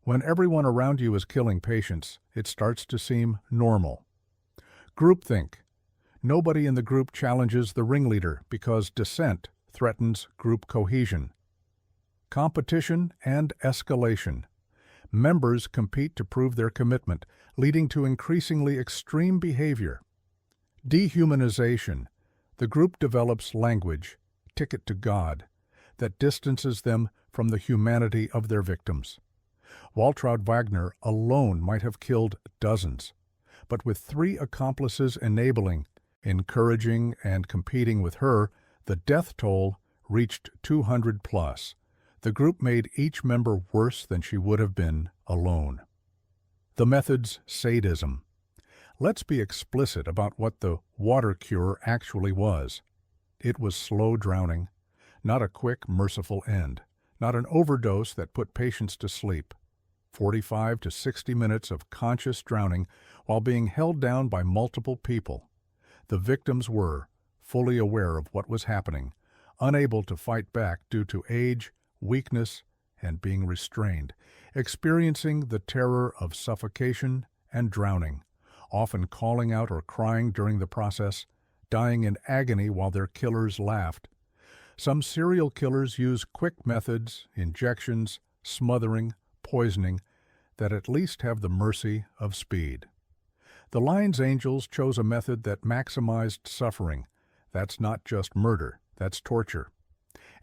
[SPEAKER 1] When everyone around you is killing patients, it starts to seem normal. Groupthink. Nobody in the group challenges the ringleader because dissent threatens group cohesion. Competition and escalation. Members compete to prove their commitment, leading to increasingly extreme behavior. Dehumanization. The group develops language, ticket to God, that distances them from the humanity of their victims. Waltraud Wagner alone might have killed dozens, but with 3 accomplices enabling, encouraging, and competing with her, the death toll reached 200 plus. The group made each member worse than she would have been alone. The method's sadism. Let's be explicit about what the water cure actually was. It was slow drowning, not a quick, merciful end, not an overdose that put patients to sleep. 45 to 60 minutes of conscious drowning while being held down by multiple people. The victims were fully aware of what was happening, unable to fight back due to age, weakness, and being restrained, experiencing the terror of suffocation and drowning, often calling out or crying during the process, dying in agony while their killers laughed. Some serial killers use quick methods, injections, smothering, poisoning, that at least have the mercy of speed. The Linz Angels chose a method that maximized suffering. That's not just murder, that's torture.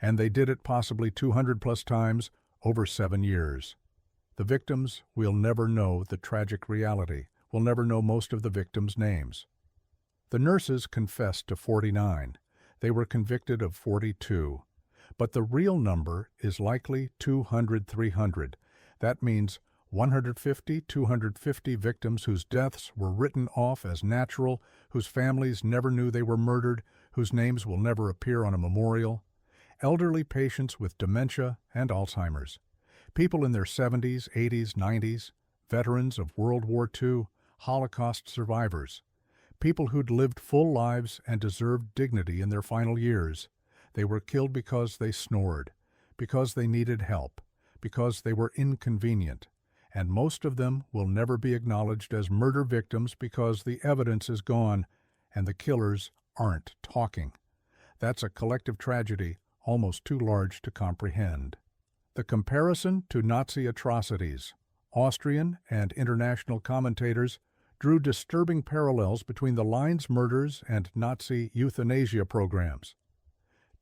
[SPEAKER 1] And they did it possibly 200 plus times over 7 years. The victims will never know the tragic reality. We'll never know most of the victims' names. The nurses confessed to 49. They were convicted of 42. But the real number is likely 200, 300. That means 150, 250 victims whose deaths were written off as natural, whose families never knew they were murdered, whose names will never appear on a memorial. elderly patients with dementia and Alzheimer's, people in their 70s, 80s, 90s, veterans of World War II, Holocaust survivors, people who'd lived full lives and deserved dignity in their final years. They were killed because they snored, because they needed help, because they were inconvenient, and most of them will never be acknowledged as murder victims because the evidence is gone and the killers aren't talking. That's a collective tragedy almost too large to comprehend. The comparison to Nazi atrocities. Austrian and international commentators drew disturbing parallels between the Lines murders and Nazi euthanasia programs.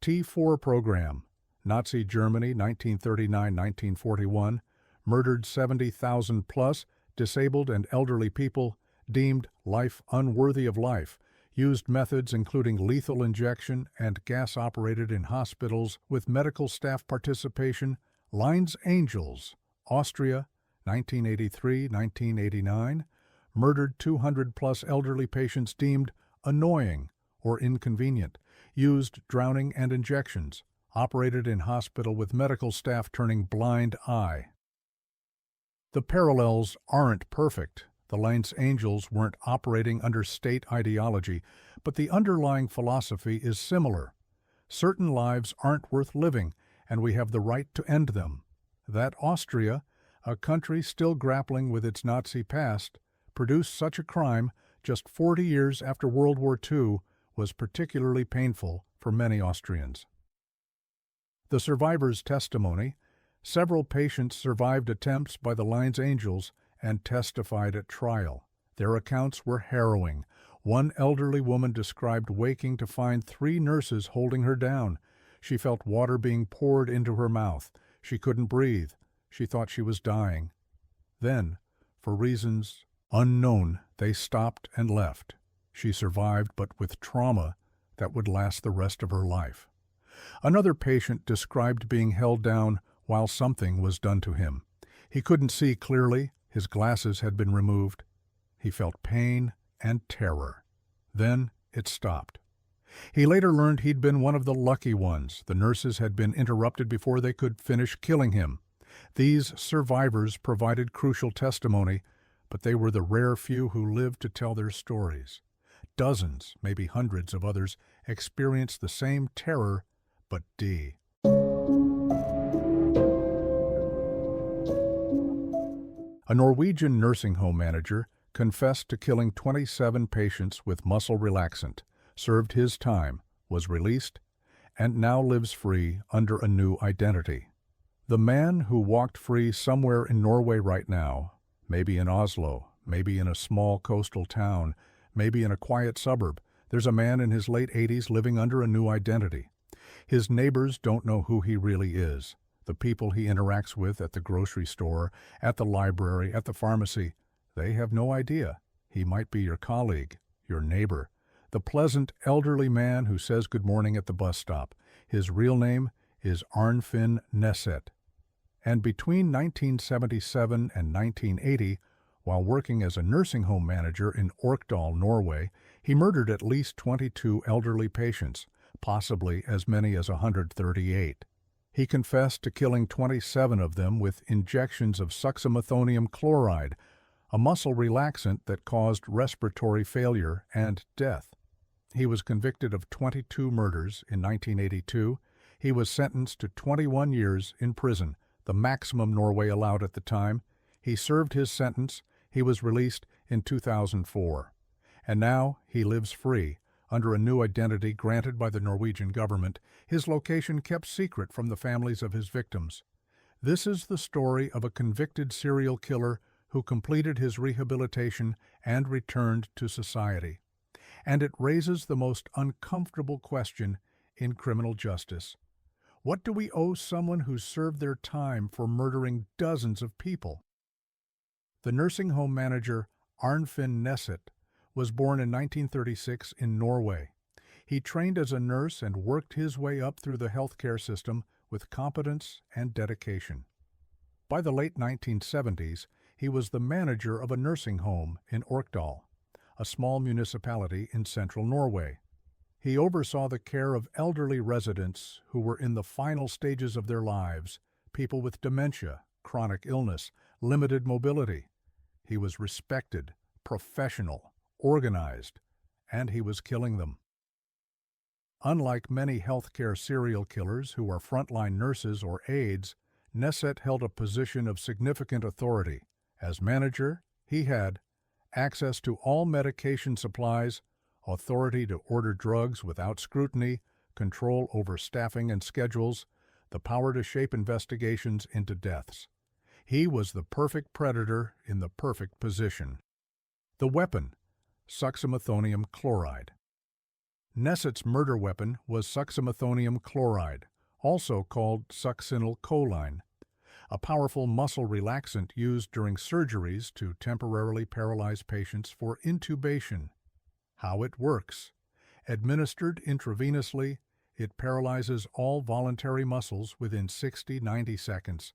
[SPEAKER 1] T4 program, Nazi Germany 1939-1941, murdered 70,000 plus disabled and elderly people deemed life unworthy of life, used methods including lethal injection and gas operated in hospitals with medical staff participation. Lines Angels, Austria 1983-1989, murdered 200 plus elderly patients deemed annoying or inconvenient, used drowning and injections, operated in hospital with medical staff turning blind eye. The parallels aren't perfect. The Lines Angels weren't operating under state ideology, but the underlying philosophy is similar. Certain lives aren't worth living, and we have the right to end them. That Austria, a country still grappling with its Nazi past, produced such a crime just 40 years after World War II was particularly painful for many Austrians. The survivors' testimony. Several patients survived attempts by the Lines Angels and testified at trial. Their accounts were harrowing. One elderly woman described waking to find 3 nurses holding her down. She felt water being poured into her mouth. She couldn't breathe. She thought she was dying. Then, for reasons unknown, they stopped and left. She survived, but with trauma that would last the rest of her life. Another patient described being held down while something was done to him. He couldn't see clearly. His glasses had been removed. He felt pain and terror. Then it stopped. He later learned he'd been one of the lucky ones. The nurses had been interrupted before they could finish killing him. These survivors provided crucial testimony, but they were the rare few who lived to tell their stories. Dozens, maybe hundreds of others experienced the same terror, but A Norwegian nursing home manager confessed to killing 27 patients with muscle relaxant, served his time, was released, and now lives free under a new identity. The man who walked free somewhere in Norway right now, maybe in Oslo, maybe in a small coastal town, maybe in a quiet suburb, there's a man in his late 80s living under a new identity. His neighbors don't know who he really is. The people he interacts with at the grocery store, at the library, at the pharmacy, they have no idea. He might be your colleague, your neighbor, the pleasant elderly man who says good morning at the bus stop. His real name is Arnfinn Nesset. And between 1977 and 1980, while working as a nursing home manager in Orkdal, Norway, he murdered at least 22 elderly patients, possibly as many as 138. He confessed to killing 27 of them with injections of succinylmethonium chloride, a muscle relaxant that caused respiratory failure and death. He was convicted of 22 murders in 1982. He was sentenced to 21 years in prison, the maximum Norway allowed at the time. He served his sentence. He was released in 2004. And now he lives free, under a new identity granted by the Norwegian government, his location kept secret from the families of his victims. This is the story of a convicted serial killer who completed his rehabilitation and returned to society. And it raises the most uncomfortable question in criminal justice. What do we owe someone who served their time for murdering dozens of people? The nursing home manager Arnfinn Nesset was born in 1936 in Norway. He trained as a nurse and worked his way up through the healthcare system with competence and dedication. By the late 1970s, he was the manager of a nursing home in Orkdal, a small municipality in central Norway. He oversaw the care of elderly residents who were in the final stages of their lives, people with dementia, chronic illness, limited mobility. He was respected, professional, organized, and he was killing them. Unlike many healthcare serial killers who are frontline nurses or aides, Neset held a position of significant authority. As manager, he had access to all medication supplies, authority to order drugs without scrutiny, control over staffing and schedules, the power to shape investigations into deaths. He was the perfect predator in the perfect position. The weapon, succinylmethonium chloride. Neset's murder weapon was succinylmethonium chloride, also called succinylcholine, a powerful muscle relaxant used during surgeries to temporarily paralyze patients for intubation. How it works. Administered intravenously, it paralyzes all voluntary muscles within 60-90 seconds.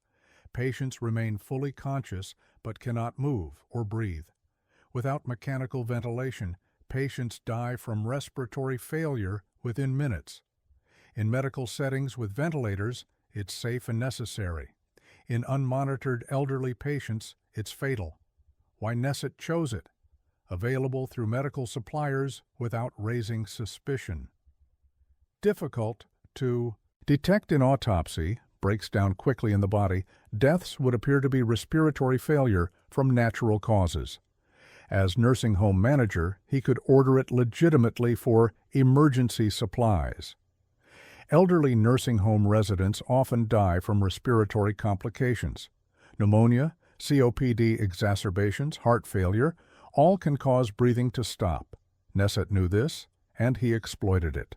[SPEAKER 1] Patients remain fully conscious but cannot move or breathe. Without mechanical ventilation, patients die from respiratory failure within minutes. In medical settings with ventilators, it's safe and necessary. In unmonitored elderly patients, it's fatal. Why Neset chose it. Available through medical suppliers without raising suspicion. Difficult to detect in autopsy, breaks down quickly in the body, deaths would appear to be respiratory failure from natural causes. As nursing home manager, he could order it legitimately for emergency supplies. Elderly nursing home residents often die from respiratory complications. Pneumonia, COPD exacerbations, heart failure, all can cause breathing to stop. Neset knew this, and he exploited it.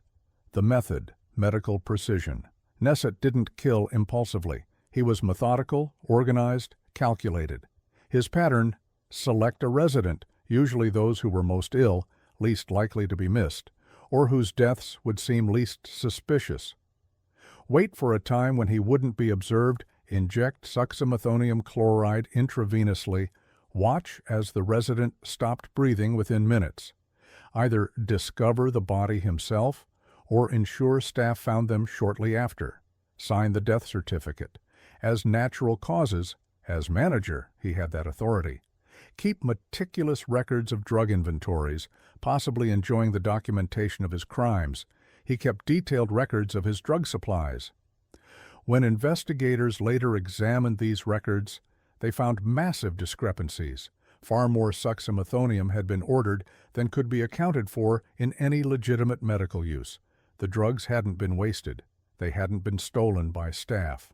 [SPEAKER 1] The method, medical precision. Neset didn't kill impulsively. He was methodical, organized, calculated. His pattern, select a resident, usually those who were most ill, least likely to be missed, or whose deaths would seem least suspicious. Wait for a time when he wouldn't be observed, inject succinylmethonium chloride intravenously, watch as the resident stopped breathing within minutes. Either discover the body himself or ensure staff found them shortly after. Sign the death certificate. As natural causes, as manager, he had that authority. Keep meticulous records of drug inventories, possibly enjoying the documentation of his crimes. He kept detailed records of his drug supplies. When investigators later examined these records, they found massive discrepancies. Far more succinylmethonium had been ordered than could be accounted for in any legitimate medical use. The drugs hadn't been wasted. They hadn't been stolen by staff.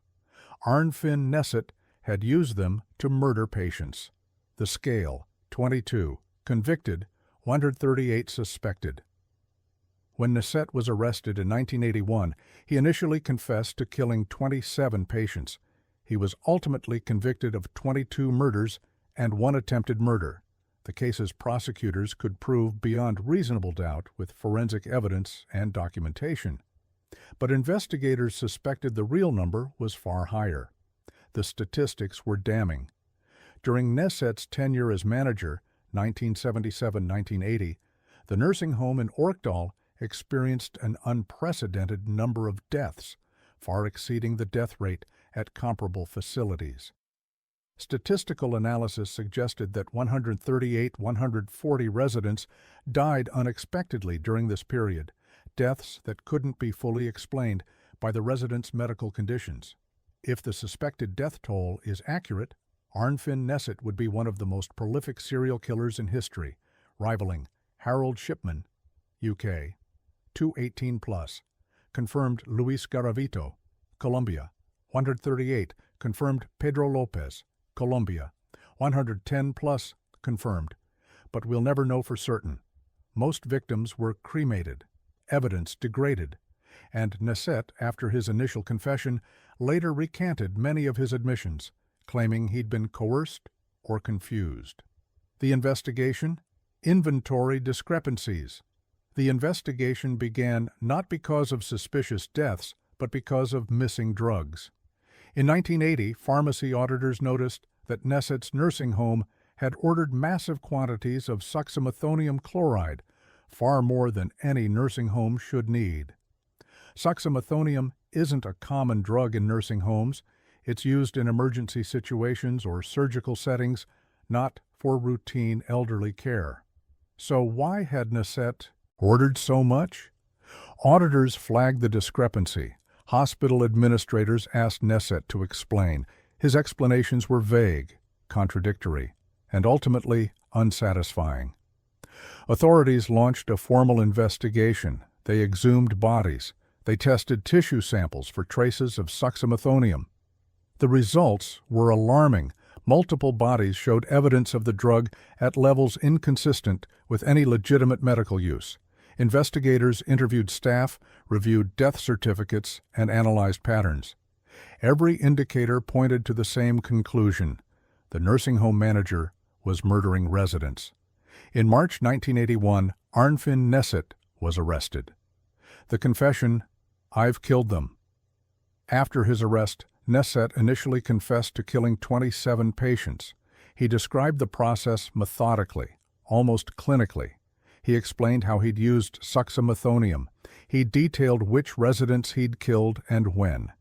[SPEAKER 1] Arnfinn Neset had used them to murder patients. The scale, 22. Convicted, 138 suspected. When Neset was arrested in 1981, he initially confessed to killing 27 patients. He was ultimately convicted of 22 murders and 1 attempted murder. The case's prosecutors could prove beyond reasonable doubt with forensic evidence and documentation. But investigators suspected the real number was far higher. The statistics were damning. During Neset's tenure as manager, 1977-1980, the nursing home in Orkdal experienced an unprecedented number of deaths, far exceeding the death rate at comparable facilities. Statistical analysis suggested that 140 residents died unexpectedly during this period, deaths that couldn't be fully explained by the residents' medical conditions. If the suspected death toll is accurate, Arnfinn Neset would be one of the most prolific serial killers in history, rivaling Harold Shipman, UK, 218+, confirmed Luis Garavito, Colombia, 138, confirmed Pedro Lopez, Colombia, 110+, confirmed, but we'll never know for certain. Most victims were cremated, evidence degraded, and Neset, after his initial confession, later recanted many of his admissions, claiming he'd been coerced or confused. The investigation? Inventory discrepancies. The investigation began not because of suspicious deaths, but because of missing drugs. In 1980, pharmacy auditors noticed that Neset's nursing home had ordered massive quantities of succinylmethonium chloride, far more than any nursing home should need. Suxamethonium isn't a common drug in nursing homes. It's used in emergency situations or surgical settings, not for routine elderly care. So why had Nesset ordered so much? Auditors flagged the discrepancy. Hospital administrators asked Nesset to explain. His explanations were vague, contradictory, and ultimately unsatisfying. Authorities launched a formal investigation. They exhumed bodies. They tested tissue samples for traces of suxamethonium. The results were alarming. Multiple bodies showed evidence of the drug at levels inconsistent with any legitimate medical use. Investigators interviewed staff, reviewed death certificates, and analyzed patterns. Every indicator pointed to the same conclusion: the nursing home manager was murdering residents. In March 1981, Arnfinn Nesset was arrested. The confession, "I've killed them." After his arrest, Nesset initially confessed to killing 27 patients. He described the process methodically, almost clinically. He explained how he'd used suxamethonium. He detailed which residents he'd killed and when.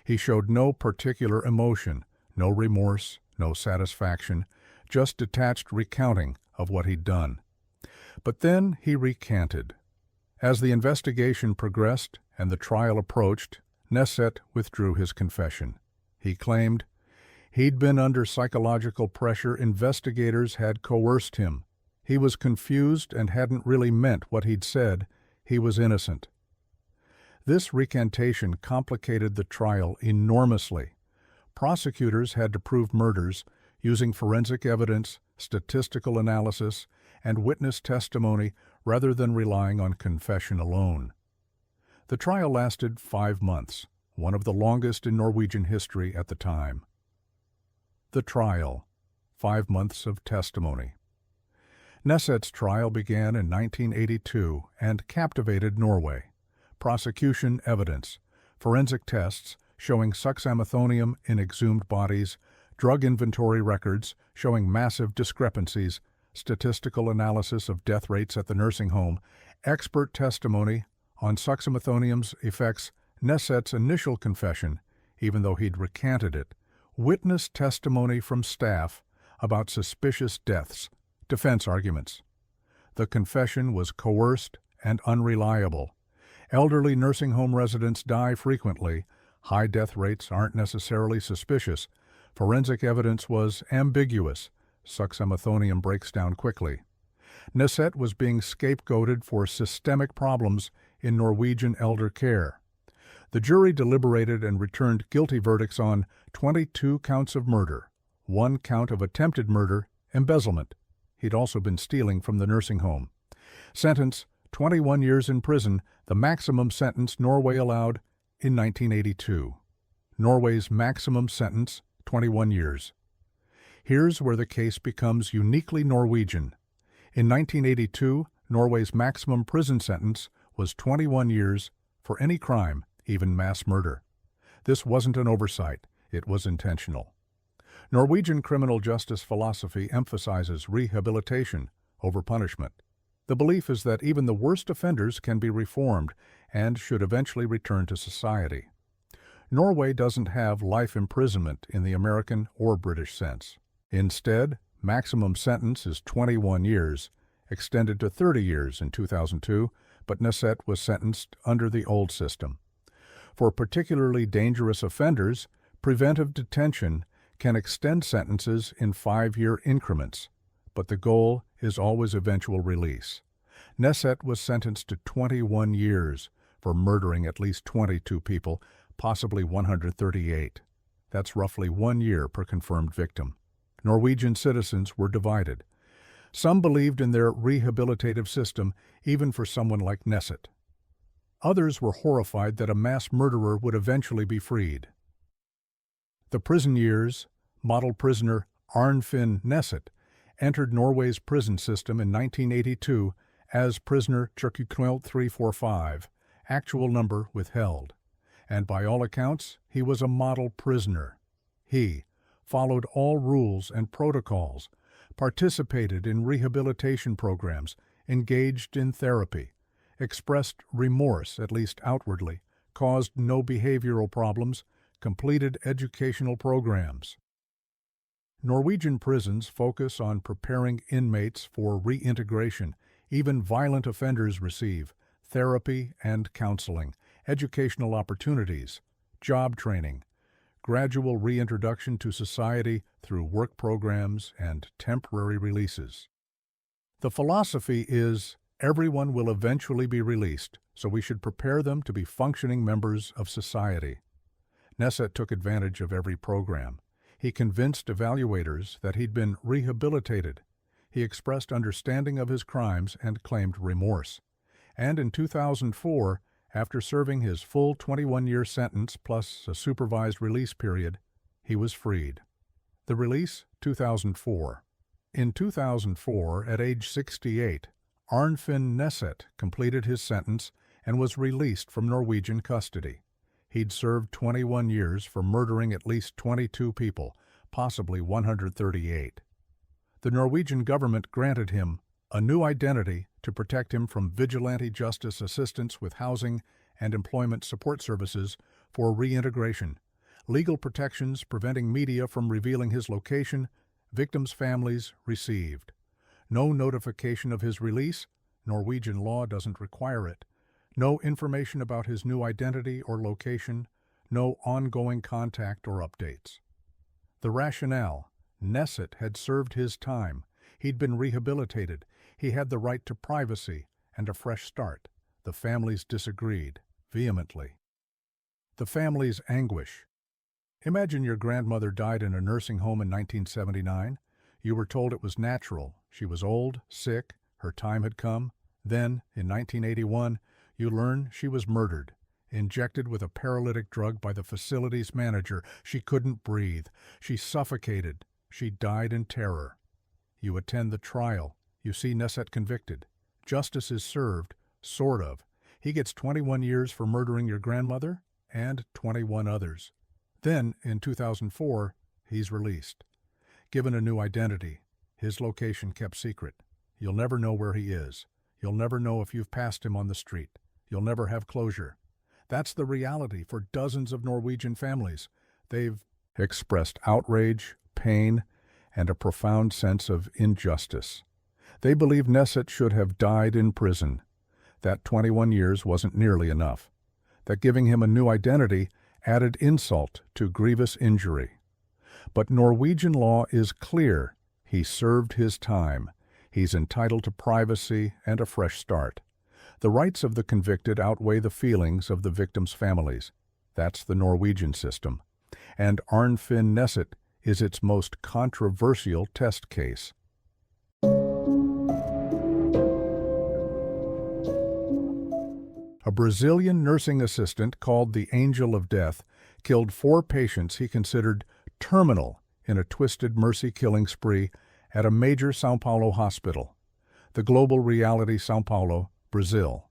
[SPEAKER 1] He showed no particular emotion, no remorse, no satisfaction, just detached recounting of what he'd done. But then he recanted. As the investigation progressed and the trial approached, Nesset withdrew his confession. He claimed he'd been under psychological pressure. Investigators had coerced him. He was confused and hadn't really meant what he'd said. He was innocent. This recantation complicated the trial enormously. Prosecutors had to prove murders using forensic evidence, statistical analysis, and witness testimony rather than relying on confession alone. The trial lasted 5 months, one of the longest in Norwegian history at the time. The trial, 5 months of testimony. Nesset's trial began in 1982 and captivated Norway. Prosecution evidence, forensic tests showing suxamethonium in exhumed bodies, drug inventory records showing massive discrepancies, statistical analysis of death rates at the nursing home, expert testimony on suxamethonium's effects, Nesset's initial confession, even though he'd recanted it, witness testimony from staff about suspicious deaths, defense arguments. The confession was coerced and unreliable. Elderly nursing home residents die frequently. High death rates aren't necessarily suspicious. Forensic evidence was ambiguous. Suxamethonium breaks down quickly. Nesset was being scapegoated for systemic problems in Norwegian elder care. The jury deliberated and returned guilty verdicts on 22 counts of murder, 1 count of attempted murder, embezzlement. He'd also been stealing from the nursing home. Sentence, 21 years in prison, the maximum sentence Norway allowed in 1982. Norway's maximum sentence, 21 years. Here's where the case becomes uniquely Norwegian. In 1982, Norway's maximum prison sentence was 21 years for any crime, even mass murder. This wasn't an oversight, it was intentional. Norwegian criminal justice philosophy emphasizes rehabilitation over punishment. The belief is that even the worst offenders can be reformed and should eventually return to society. Norway doesn't have life imprisonment in the American or British sense. Instead, maximum sentence is 21 years, extended to 30 years in 2002, but Nesset was sentenced under the old system. For particularly dangerous offenders, preventive detention can extend sentences in 5-year increments, but the goal is always eventual release. Nesset was sentenced to 21 years for murdering at least 22 people, possibly 138. That's roughly 1 year per confirmed victim. Norwegian citizens were divided. Some believed in their rehabilitative system, even for someone like Nesset. Others were horrified that a mass murderer would eventually be freed. The prison years, model prisoner Arnfinn Nesset entered Norway's prison system in 1982 as prisoner Kirkeknolt 345, actual number withheld. And by all accounts, he was a model prisoner. He followed all rules and protocols, participated in rehabilitation programs, engaged in therapy, expressed remorse, at least outwardly, caused no behavioral problems, completed educational programs. Norwegian prisons focus on preparing inmates for reintegration. Even violent offenders receive therapy and counseling, educational opportunities, job training, gradual reintroduction to society through work programs and temporary releases. The philosophy is everyone will eventually be released, so we should prepare them to be functioning members of society. Neset took advantage of every program. He convinced evaluators that he'd been rehabilitated. He expressed understanding of his crimes and claimed remorse. And in 2004, after serving his full 21-year sentence plus a supervised release period, he was freed. The release, 2004. In 2004, at age 68, Arnfinn Neset completed his sentence and was released from Norwegian custody. He'd served 21 years for murdering at least 22 people, possibly 138. The Norwegian government granted him a new identity to protect him from vigilante justice assistance with housing and employment support services for reintegration, legal protections preventing media from revealing his location, victims' families received. No notification of his release, Norwegian law doesn't require it. No information about his new identity or location, no ongoing contact or updates. The rationale: Neset had served his time. He'd been rehabilitated. He had the right to privacy and a fresh start. The families disagreed vehemently. The family's anguish. Imagine your grandmother died in a nursing home in 1979. You were told it was natural. She was old, sick, her time had come. Then, in 1981, you learn she was murdered, injected with a paralytic drug by the facility's manager. She couldn't breathe. She suffocated. She died in terror. You attend the trial. You see Neset convicted. Justice is served, sort of. He gets 21 years for murdering your grandmother and 21 others. Then, in 2004, he's released. Given a new identity, his location kept secret. You'll never know where he is. You'll never know if you've passed him on the street. You'll never have closure. That's the reality for dozens of Norwegian families. They've expressed outrage, pain, and a profound sense of injustice. They believe Neset should have died in prison. That 21 years wasn't nearly enough. That giving him a new identity added insult to grievous injury. But Norwegian law is clear. He served his time. He's entitled to privacy and a fresh start. The rights of the convicted outweigh the feelings of the victims' families. That's the Norwegian system. And Arnfinn Neset is its most controversial test case. A Brazilian nursing assistant called the Angel of Death killed 4 patients he considered terminal in a twisted mercy-killing spree at a major São Paulo hospital. The global reality São Paulo, Brazil.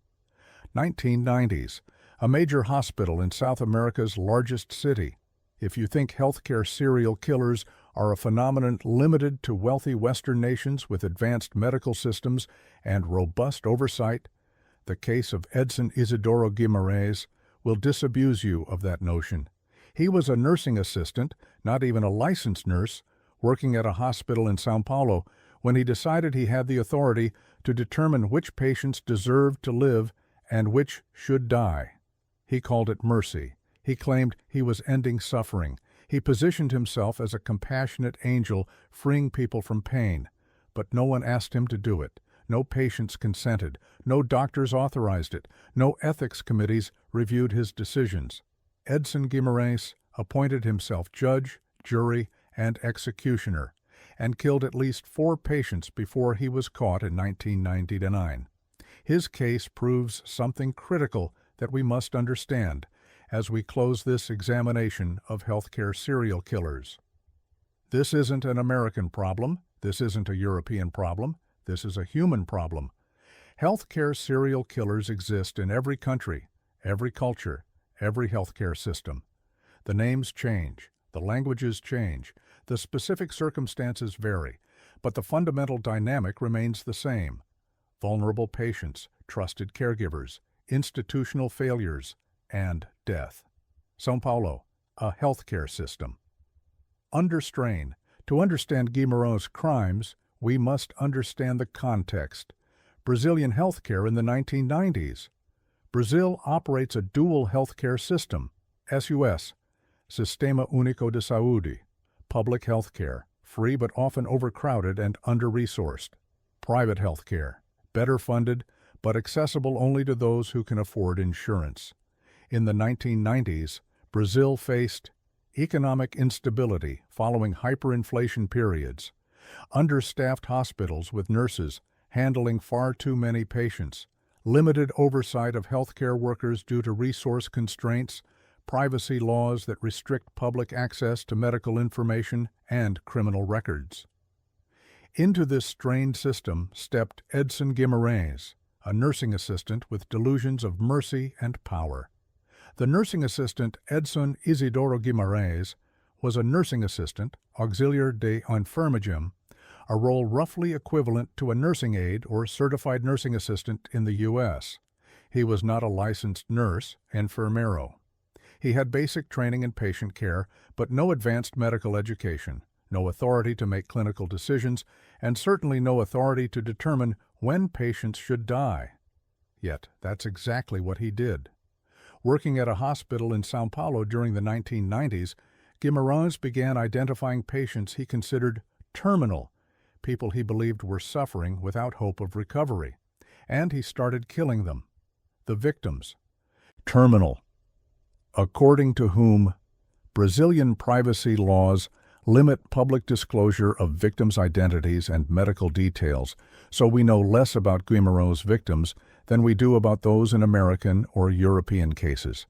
[SPEAKER 1] 1990s, a major hospital in South America's largest city. If you think healthcare serial killers are a phenomenon limited to wealthy Western nations with advanced medical systems and robust oversight, the case of Edson Isidoro Guimarães will disabuse you of that notion. He was a nursing assistant, not even a licensed nurse, working at a hospital in São Paulo when he decided he had the authority to determine which patients deserved to live and which should die. He called it mercy. He claimed he was ending suffering. He positioned himself as a compassionate angel, freeing people from pain. But no one asked him to do it. No patients consented. No doctors authorized it. No ethics committees reviewed his decisions. Edson Guimarães appointed himself judge, jury, and executioner, and killed at least 4 patients before he was caught in 1999. His case proves something critical that we must understand as we close this examination of healthcare serial killers. This isn't an American problem. This isn't a European problem. This is a human problem. Healthcare serial killers exist in every country, every culture, every healthcare system. The names change, the languages change, the specific circumstances vary, but the fundamental dynamic remains the same. vulnerable patients, trusted caregivers, institutional failures, and death. São Paulo, a healthcare system. Under strain. To understand Guimarães' crimes, we must understand the context. Brazilian healthcare in the 1990s. Brazil operates a dual healthcare system, SUS, Sistema Único de Saúde, public healthcare, free but often overcrowded and under-resourced. Private healthcare, better funded, but accessible only to those who can afford insurance. In the 1990s, Brazil faced economic instability following hyperinflation periods, understaffed hospitals with nurses handling far too many patients, limited oversight of healthcare workers due to resource constraints, privacy laws that restrict public access to medical information, and criminal records. Into this strained system stepped Edson Guimarães, a nursing assistant with delusions of mercy and power. The nursing assistant Edson Isidoro Guimarães was a nursing assistant, auxiliar de enfermagem, a role roughly equivalent to a nursing aide or certified nursing assistant in the U.S. He was not a licensed nurse, enfermero. He had basic training in patient care, but no advanced medical education, no authority to make clinical decisions, and certainly no authority to determine when patients should die. Yet that's exactly what he did. Working at a hospital in São Paulo during the 1990s, Guimarães began identifying patients he considered terminal, people he believed were suffering without hope of recovery, and he started killing them, the victims. Terminal, according to whom Brazilian privacy laws limit public disclosure of victims' identities and medical details, so we know less about Guimarães' victims than we do about those in American or European cases.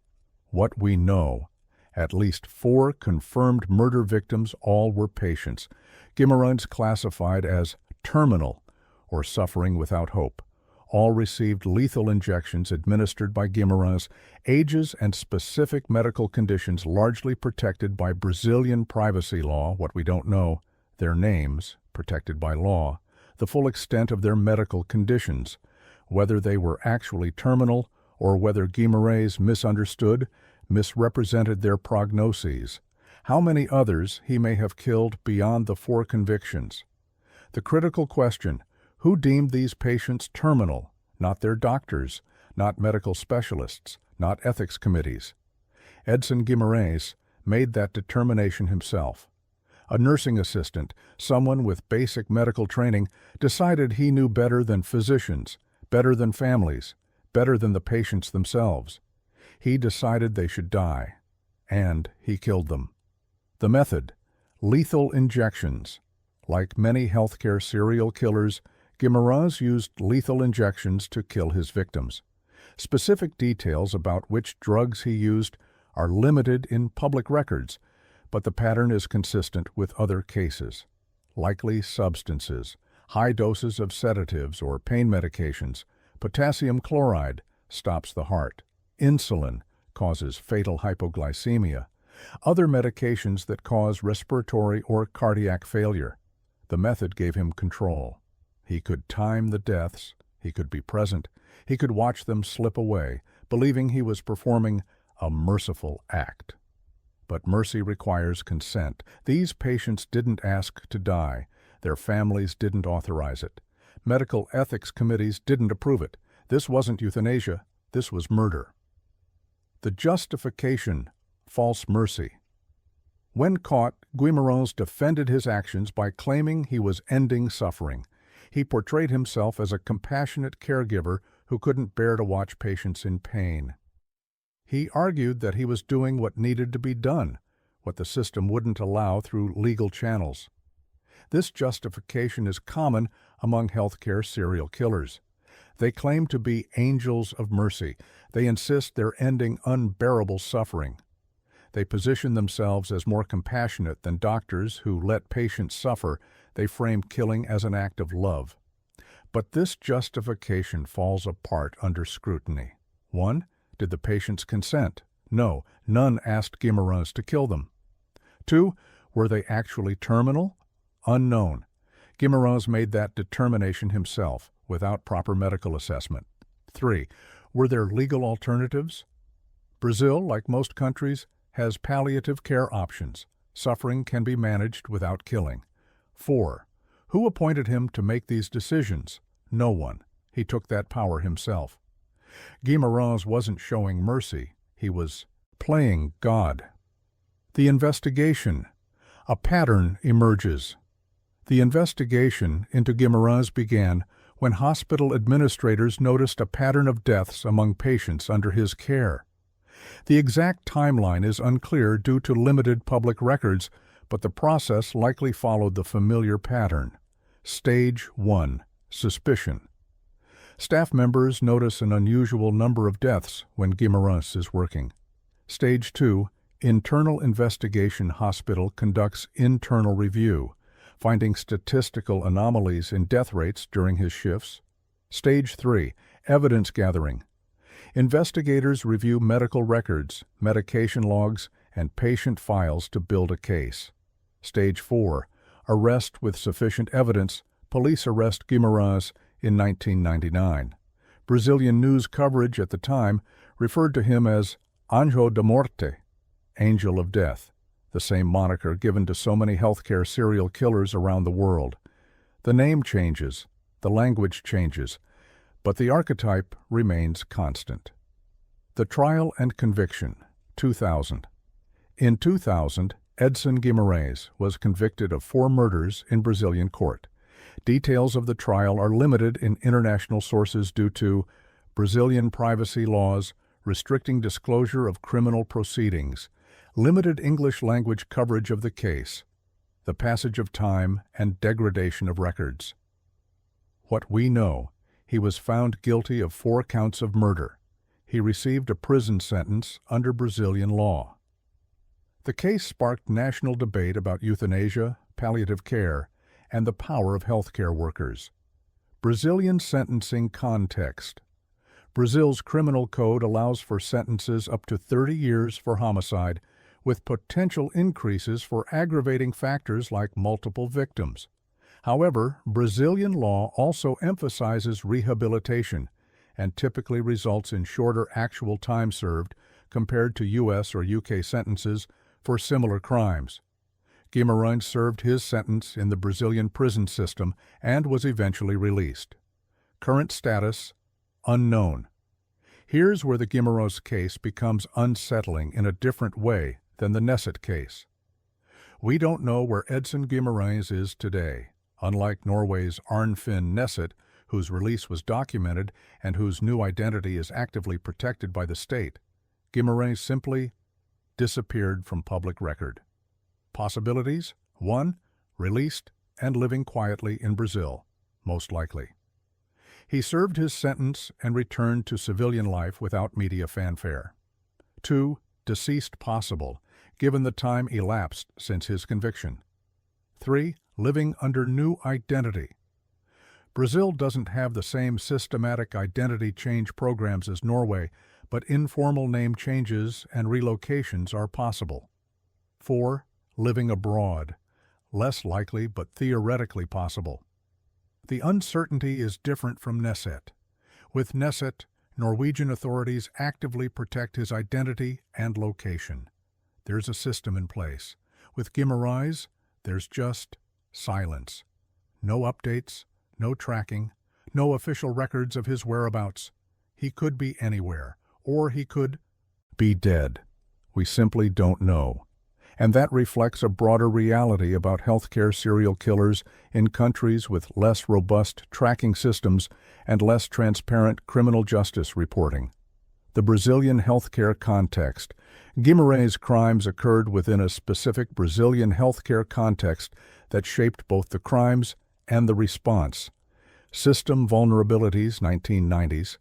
[SPEAKER 1] What we know, at least 4 confirmed murder victims all were patients, Guimarães classified as terminal or suffering without hope. All received lethal injections administered by Guimarães, ages and specific medical conditions largely protected by Brazilian privacy law, what we don't know, their names, protected by law, the full extent of their medical conditions, whether they were actually terminal or whether Guimarães misunderstood, misrepresented their prognoses, how many others he may have killed beyond the 4 convictions. The critical question, who deemed these patients terminal? Not their doctors, not medical specialists, not ethics committees. Edson Guimarães made that determination himself. A nursing assistant, someone with basic medical training, decided he knew better than physicians, better than families, better than the patients themselves. He decided they should die, and he killed them. The method, lethal injections. Like many healthcare serial killers, Guimarães used lethal injections to kill his victims. Specific details about which drugs he used are limited in public records, but the pattern is consistent with other cases. Likely substances, high doses of sedatives or pain medications, potassium chloride stops the heart, insulin causes fatal hypoglycemia, other medications that cause respiratory or cardiac failure. The method gave him control. He could time the deaths, he could be present, he could watch them slip away, believing he was performing a merciful act. But mercy requires consent. These patients didn't ask to die. Their families didn't authorize it. Medical ethics committees didn't approve it. This wasn't euthanasia, this was murder. The justification, false mercy. When caught, Guimarães defended his actions by claiming he was ending suffering. He portrayed himself as a compassionate caregiver who couldn't bear to watch patients in pain. He argued that he was doing what needed to be done, what the system wouldn't allow through legal channels. This justification is common among healthcare serial killers. They claim to be angels of mercy. They insist they're ending unbearable suffering. They position themselves as more compassionate than doctors who let patients suffer. They frame killing as an act of love. But this justification falls apart under scrutiny. 1. Did the patients consent? No, none asked Guimarães to kill them. 2. Were they actually terminal? Unknown. Guimarães made that determination himself. without proper medical assessment. 3. Were there legal alternatives? Brazil, like most countries, has palliative care options. Suffering can be managed without killing. 4. Who appointed him to make these decisions? No one. He took that power himself. Guimarães wasn't showing mercy. He was playing God. The investigation. A pattern emerges. The investigation into Guimarães began when hospital administrators noticed a pattern of deaths among patients under his care. The exact timeline is unclear due to limited public records, but the process likely followed the familiar pattern. Stage 1. Suspicion. Staff members notice an unusual number of deaths when Guimarães is working. Stage 2. Internal investigation. Hospital conducts internal review, finding statistical anomalies in death rates during his shifts. Stage 3. Evidence gathering. Investigators review medical records, medication logs, and patient files to build a case. Stage 4. Arrest with sufficient evidence. Police arrest Guimarães in 1999. Brazilian news coverage at the time referred to him as Anjo da Morte, Angel of Death, the same moniker given to so many healthcare serial killers around the world. The name changes, the language changes, but the archetype remains constant. The trial and conviction, 2000. In 2000, Edson Guimarães was convicted of 4 murders in Brazilian court. Details of the trial are limited in international sources due to Brazilian privacy laws restricting disclosure of criminal proceedings, limited English language coverage of the case, the passage of time and degradation of records. What we know, he was found guilty of 4 counts of murder. He received a prison sentence under Brazilian law. The case sparked national debate about euthanasia, palliative care, and the power of healthcare workers. Brazilian sentencing context. Brazil's criminal code allows for sentences up to 30 years for homicide, with potential increases for aggravating factors like multiple victims. However, Brazilian law also emphasizes rehabilitation and typically results in shorter actual time served compared to U.S. or U.K. sentences for similar crimes. Guimarães served his sentence in the Brazilian prison system and was eventually released. Current status, unknown. Here's where the Guimarães case becomes unsettling in a different way than the Nesset case. We don't know where Edson Guimarães is today. Unlike Norway's Arnfinn Nesset, whose release was documented and whose new identity is actively protected by the state, Guimarães simply disappeared from public record. Possibilities: 1. Released and living quietly in Brazil, most likely. He served his sentence and returned to civilian life without media fanfare. 2. Deceased possible, given the time elapsed since his conviction. 3. Living under new identity. Brazil doesn't have the same systematic identity change programs as Norway, but informal name changes and relocations are possible. 4. Living abroad. Less likely but theoretically possible. The uncertainty is different from Nesset. With Nesset, Norwegian authorities actively protect his identity and location. There's a system in place. With Guimarães, there's just silence. No updates, no tracking, no official records of his whereabouts. He could be anywhere, or he could be dead. We simply don't know. And that reflects a broader reality about healthcare serial killers in countries with less robust tracking systems and less transparent criminal justice reporting. The Brazilian healthcare context. Guimarães' crimes occurred within a specific Brazilian healthcare context that shaped both the crimes and the response. System vulnerabilities, 1990s.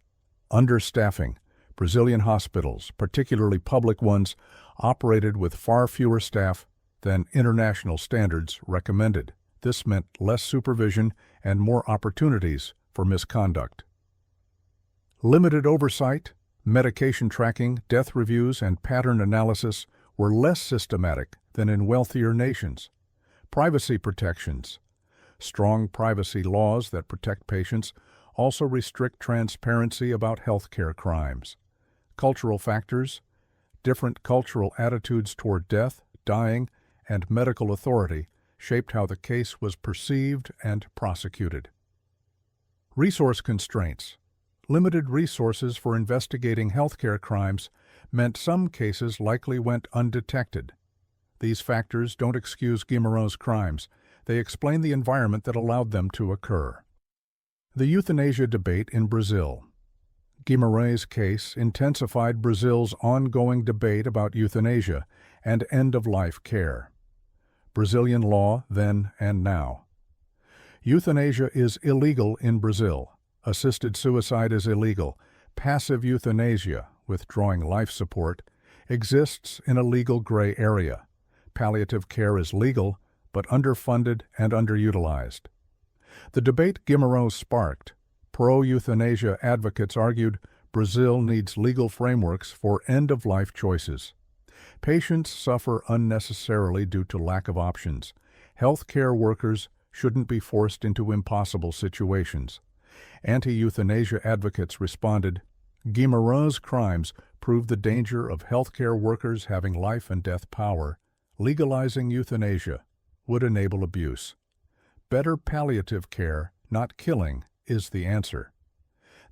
[SPEAKER 1] Understaffing. Brazilian hospitals, particularly public ones, operated with far fewer staff than international standards recommended. This meant less supervision and more opportunities for misconduct. Limited oversight, medication tracking, death reviews, and pattern analysis were less systematic than in wealthier nations. Privacy protections. Strong privacy laws that protect patients also restrict transparency about healthcare crimes. Cultural factors: different cultural attitudes toward death, dying, and medical authority shaped how the case was perceived and prosecuted. Resource constraints: limited resources for investigating healthcare crimes meant some cases likely went undetected. These factors don't excuse Guimarães' crimes. They explain the environment that allowed them to occur. The euthanasia debate in Brazil. Guimarães' case intensified Brazil's ongoing debate about euthanasia and end-of-life care. Brazilian law then and now. Euthanasia is illegal in Brazil. Assisted suicide is illegal. Passive euthanasia, withdrawing life support, exists in a legal gray area. Palliative care is legal, but underfunded and underutilized. The debate Guimarães sparked, pro-euthanasia advocates argued Brazil needs legal frameworks for end-of-life choices. Patients suffer unnecessarily due to lack of options. Healthcare workers shouldn't be forced into impossible situations. Anti-euthanasia advocates responded, Guimarães' crimes prove the danger of healthcare workers having life and death power. Legalizing euthanasia would enable abuse. Better palliative care, not killing, is the answer.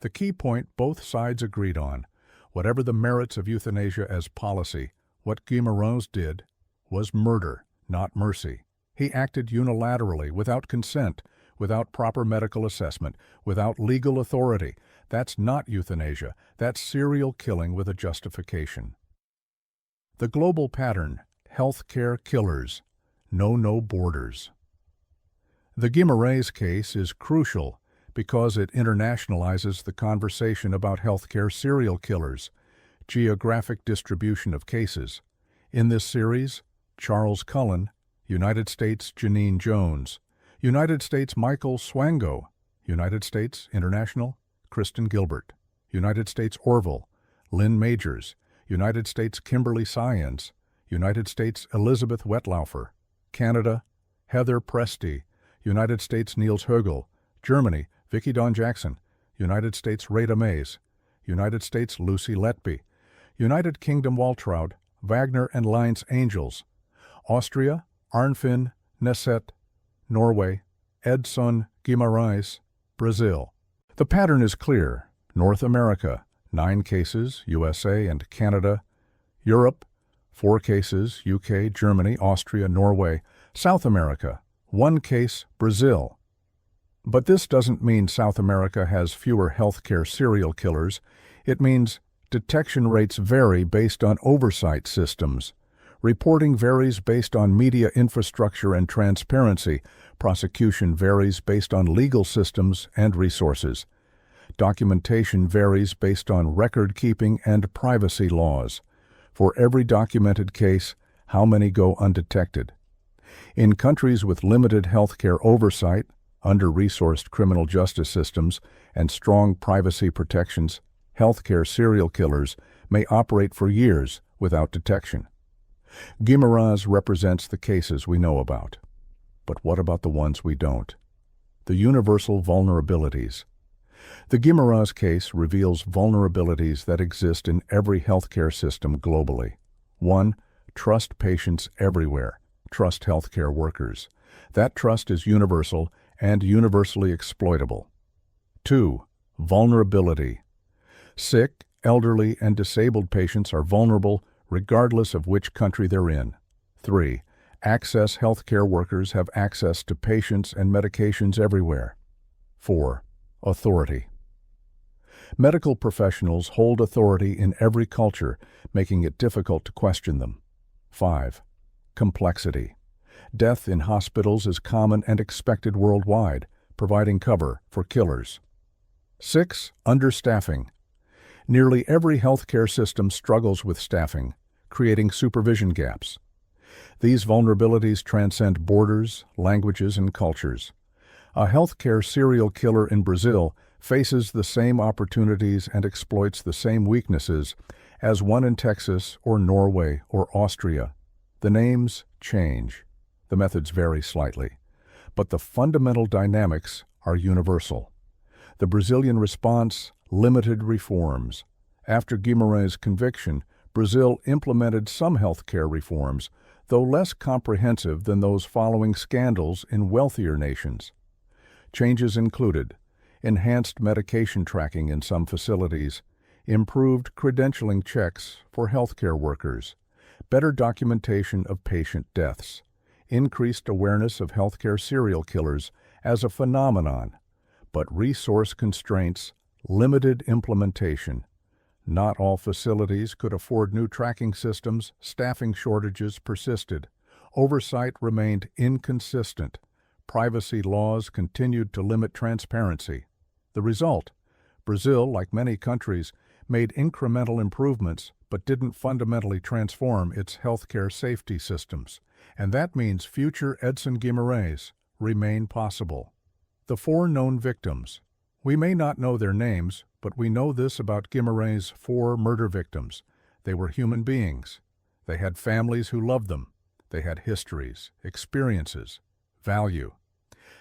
[SPEAKER 1] The key point both sides agreed on: whatever the merits of euthanasia as policy, what Guimarães did was murder, not mercy. He acted unilaterally, without consent, without proper medical assessment, without legal authority. That's not euthanasia. That's serial killing with a justification. The global pattern: healthcare killers. No borders. The Guimarães case is crucial because it internationalizes the conversation about healthcare serial killers. Geographic distribution of cases. In this series, Charles Cullen, United States Janine Jones, United States Michael Swango, United States International Kristen Gilbert, United States Orville, Lynn Majors, United States Kimberly Syens, United States Elizabeth Wetlaufer, Canada Heather Presti, United States Niels Högel, Germany Vicky Dawn Jackson, United States Rada Mays, United States Lucy Letby, United Kingdom Waltraud, Wagner and Lines Angels, Austria Arnfinn Neset, Norway Edson Guimarães, Brazil. The pattern is clear. North America, 9 cases, USA and Canada. Europe, 4 cases, UK, Germany, Austria, Norway. South America, 1 case, Brazil. But this doesn't mean South America has fewer healthcare serial killers. It means detection rates vary based on oversight systems. Reporting varies based on media infrastructure and transparency. Prosecution varies based on legal systems and resources. Documentation varies based on record-keeping and privacy laws. For every documented case, how many go undetected? In countries with limited healthcare oversight, under-resourced criminal justice systems, and strong privacy protections, healthcare serial killers may operate for years without detection. Guimarães represents the cases we know about. But what about the ones we don't? The universal vulnerabilities. The Guimarães case reveals vulnerabilities that exist in every healthcare system globally. 1. Trust patients everywhere. Trust healthcare workers. That trust is universal and universally exploitable. 2. Vulnerability. Sick, elderly, and disabled patients are vulnerable regardless of which country they're in. 3. Access healthcare workers have access to patients and medications everywhere. 4. Authority. Medical professionals hold authority in every culture, making it difficult to question them. 5. Complexity. Death in hospitals is common and expected worldwide, providing cover for killers. 6. Understaffing. Nearly every healthcare system struggles with staffing, creating supervision gaps. These vulnerabilities transcend borders, languages, and cultures. A healthcare serial killer in Brazil faces the same opportunities and exploits the same weaknesses as one in Texas or Norway or Austria. The names change. The methods vary slightly. But the fundamental dynamics are universal. The Brazilian response: limited reforms. After Guimarães' conviction, Brazil implemented some healthcare reforms, though less comprehensive than those following scandals in wealthier nations. Changes included enhanced medication tracking in some facilities, improved credentialing checks for healthcare workers, better documentation of patient deaths, increased awareness of healthcare serial killers as a phenomenon, but resource constraints limited implementation. Not all facilities could afford new tracking systems, staffing shortages persisted, oversight remained inconsistent, privacy laws continued to limit transparency. The result: Brazil, like many countries, made incremental improvements but didn't fundamentally transform its healthcare safety systems, and that means future Edson Guimarães remain possible. The 4 known victims. We may not know their names, but we know this about Guimarães' 4 murder victims. They were human beings. They had families who loved them. They had histories, experiences, value.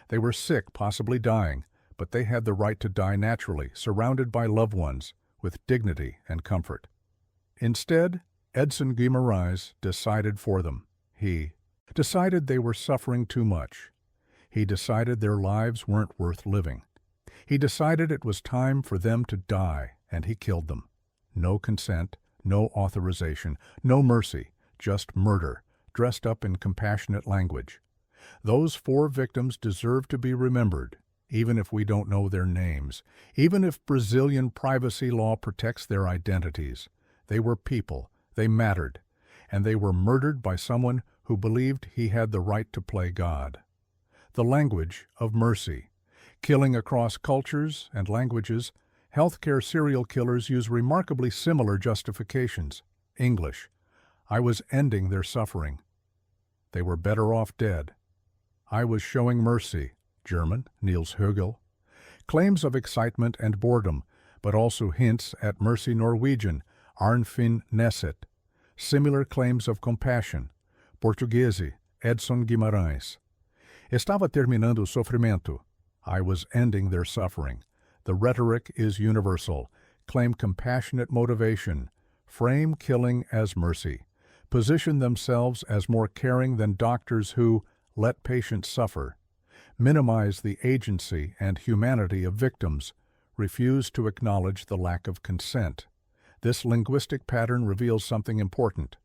[SPEAKER 1] They were sick, possibly dying, but they had the right to die naturally, surrounded by loved ones, with dignity and comfort. Instead, Edson Guimarães decided for them. He decided they were suffering too much. He decided their lives weren't worth living. He decided it was time for them to die, and he killed them. No consent, no authorization, no mercy, just murder, dressed up in compassionate language. Those 4 victims deserve to be remembered, even if we don't know their names, even if Brazilian privacy law protects their identities. They were people, they mattered, and they were murdered by someone who believed he had the right to play God. The language of mercy. Killing across cultures and languages, healthcare serial killers use remarkably similar justifications. English: I was ending their suffering. They were better off dead. I was showing mercy. German: Niels Högel. Claims of excitement and boredom, but also hints at mercy. Norwegian: Arnfinn Nesset. Similar claims of compassion. Portuguese: Edson Guimarães. Estava terminando o sofrimento. I was ending their suffering. The rhetoric is universal. Claim compassionate motivation. Frame killing as mercy. Position themselves as more caring than doctors who let patients suffer. Minimize the agency and humanity of victims. Refuse to acknowledge the lack of consent. This linguistic pattern reveals something important.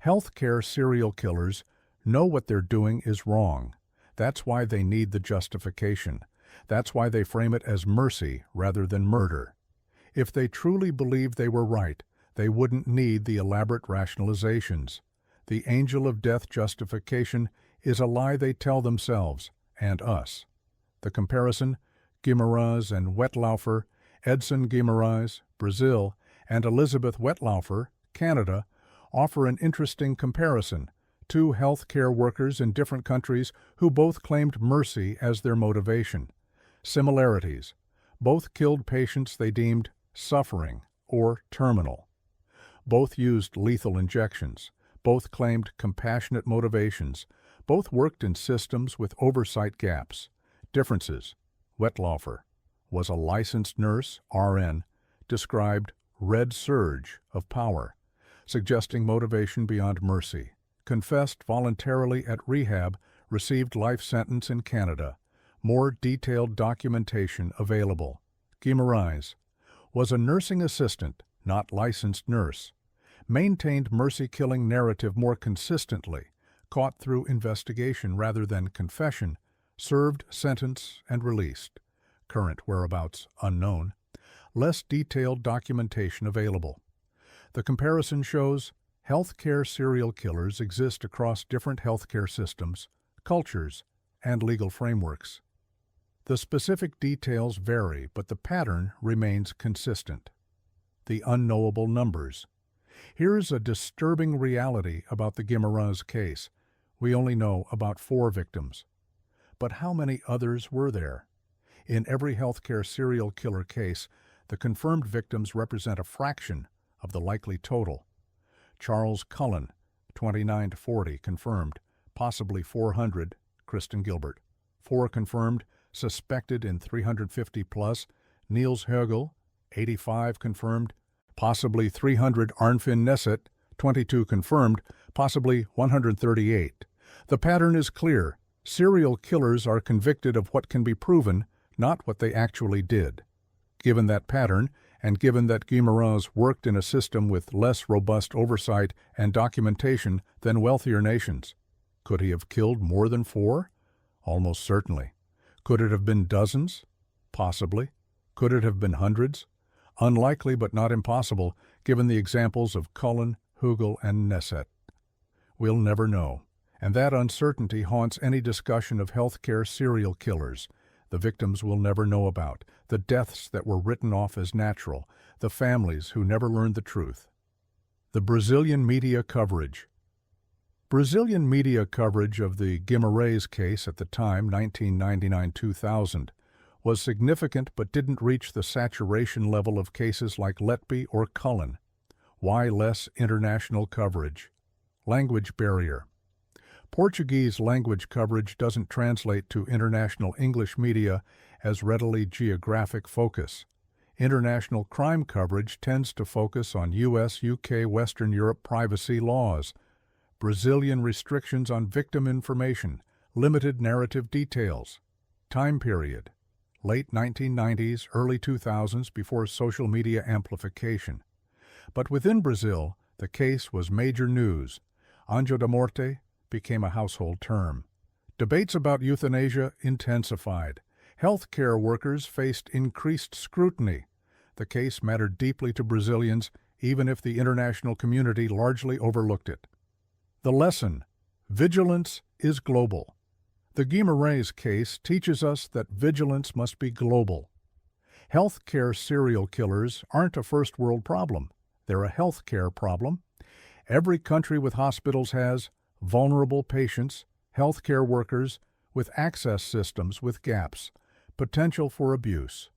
[SPEAKER 1] Healthcare serial killers know what they're doing is wrong. That's why they need the justification. That's why they frame it as mercy rather than murder. If they truly believed they were right, they wouldn't need the elaborate rationalizations. The angel of death justification is a lie they tell themselves and us. The comparison: Guimarães and Wetlaufer, Edson Guimarães, Brazil, and Elizabeth Wetlaufer, Canada, offer an interesting comparison. 2 healthcare workers in different countries who both claimed mercy as their motivation. Similarities: both killed patients they deemed suffering or terminal. Both used lethal injections. Both claimed compassionate motivations. Both worked in systems with oversight gaps. Differences: Wetlaufer was a licensed nurse, RN, described red surge of power, suggesting motivation beyond mercy. Confessed voluntarily at rehab, received life sentence in Canada. More detailed documentation available. Guimarães was a nursing assistant, not licensed nurse. Maintained mercy-killing narrative more consistently, caught through investigation rather than confession, served sentence and released. Current whereabouts unknown. Less detailed documentation available. The comparison shows healthcare serial killers exist across different healthcare systems, cultures, and legal frameworks. The specific details vary, but the pattern remains consistent. The unknowable numbers. Here's a disturbing reality about the Guimarães case. We only know about 4 victims. But how many others were there? In every healthcare serial killer case, the confirmed victims represent a fraction of the likely total. Charles Cullen, 29 to 40, confirmed, possibly 400, Kristen Gilbert. 4 confirmed, suspected in 350 plus, Niels Högel, 85 confirmed, possibly 300 Arnfinn Nesset, 22 confirmed, possibly 138. The pattern is clear. Serial killers are convicted of what can be proven, not what they actually did. Given that pattern, and given that Guimarães worked in a system with less robust oversight and documentation than wealthier nations, could he have killed more than 4? Almost certainly. Could it have been dozens? Possibly. Could it have been hundreds? Unlikely but not impossible, given the examples of Cullen, Högel, and Nesset. We'll never know, and that uncertainty haunts any discussion of healthcare serial killers. The victims we'll never know about, the deaths that were written off as natural, the families who never learned the truth. The Brazilian media coverage. Brazilian media coverage of the Guimarães case at the time, 1999-2000, was significant but didn't reach the saturation level of cases like Letby or Cullen. Why less international coverage? Language barrier. Portuguese language coverage doesn't translate to international English media as readily geographic focus. International crime coverage tends to focus on US, UK, Western Europe privacy laws, Brazilian restrictions on victim information, limited narrative details. Time period: late 1990s, early 2000s before social media amplification. But within Brazil, the case was major news. Anjo da Morte became a household term. Debates about euthanasia intensified. Healthcare workers faced increased scrutiny. The case mattered deeply to Brazilians, even if the international community largely overlooked it. The lesson: vigilance is global. The Guimarães case teaches us that vigilance must be global. Healthcare serial killers aren't a first-world problem. They're a healthcare problem. Every country with hospitals has vulnerable patients, healthcare workers with access systems with gaps, potential for abuse.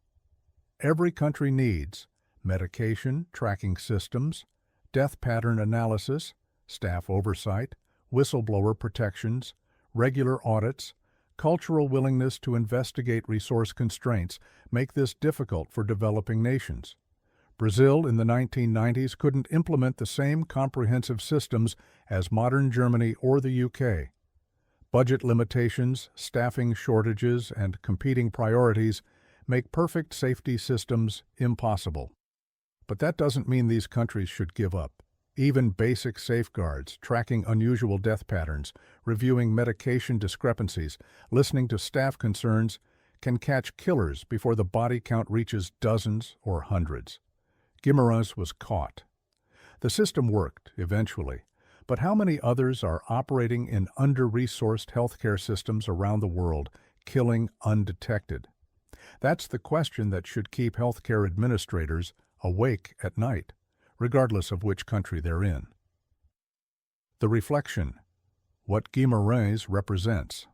[SPEAKER 1] Every country needs medication tracking systems, death pattern analysis, staff oversight, whistleblower protections, regular audits. Cultural willingness to investigate resource constraints make this difficult for developing nations. Brazil in the 1990s couldn't implement the same comprehensive systems as modern Germany or the UK. Budget limitations, staffing shortages, and competing priorities make perfect safety systems impossible. But that doesn't mean these countries should give up. Even basic safeguards, tracking unusual death patterns, reviewing medication discrepancies, listening to staff concerns, can catch killers before the body count reaches dozens or hundreds. Guimarães was caught. The system worked, eventually, but how many others are operating in under-resourced healthcare systems around the world, killing undetected? That's the question that should keep healthcare administrators awake at night, regardless of which country they're in. The reflection: what Guimarães represents.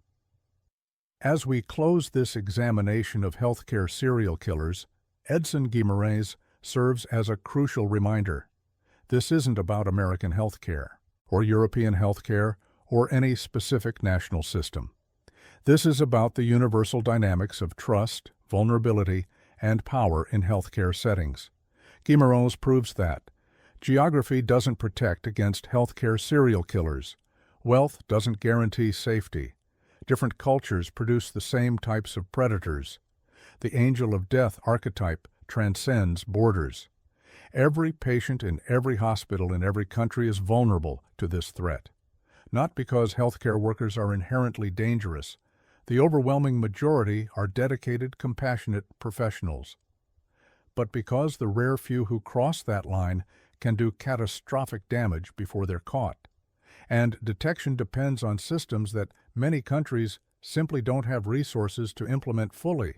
[SPEAKER 1] As we close this examination of healthcare serial killers, Edson Guimarães serves as a crucial reminder. This isn't about American healthcare, or European healthcare, or any specific national system. This is about the universal dynamics of trust, vulnerability, and power in healthcare settings. Guimarães proves that. Geography doesn't protect against healthcare serial killers. Wealth doesn't guarantee safety. Different cultures produce the same types of predators. The angel of death archetype transcends borders. Every patient in every hospital in every country is vulnerable to this threat. Not because healthcare workers are inherently dangerous. The overwhelming majority are dedicated, compassionate professionals. But because the rare few who cross that line can do catastrophic damage before they're caught. And detection depends on systems that many countries simply don't have resources to implement fully.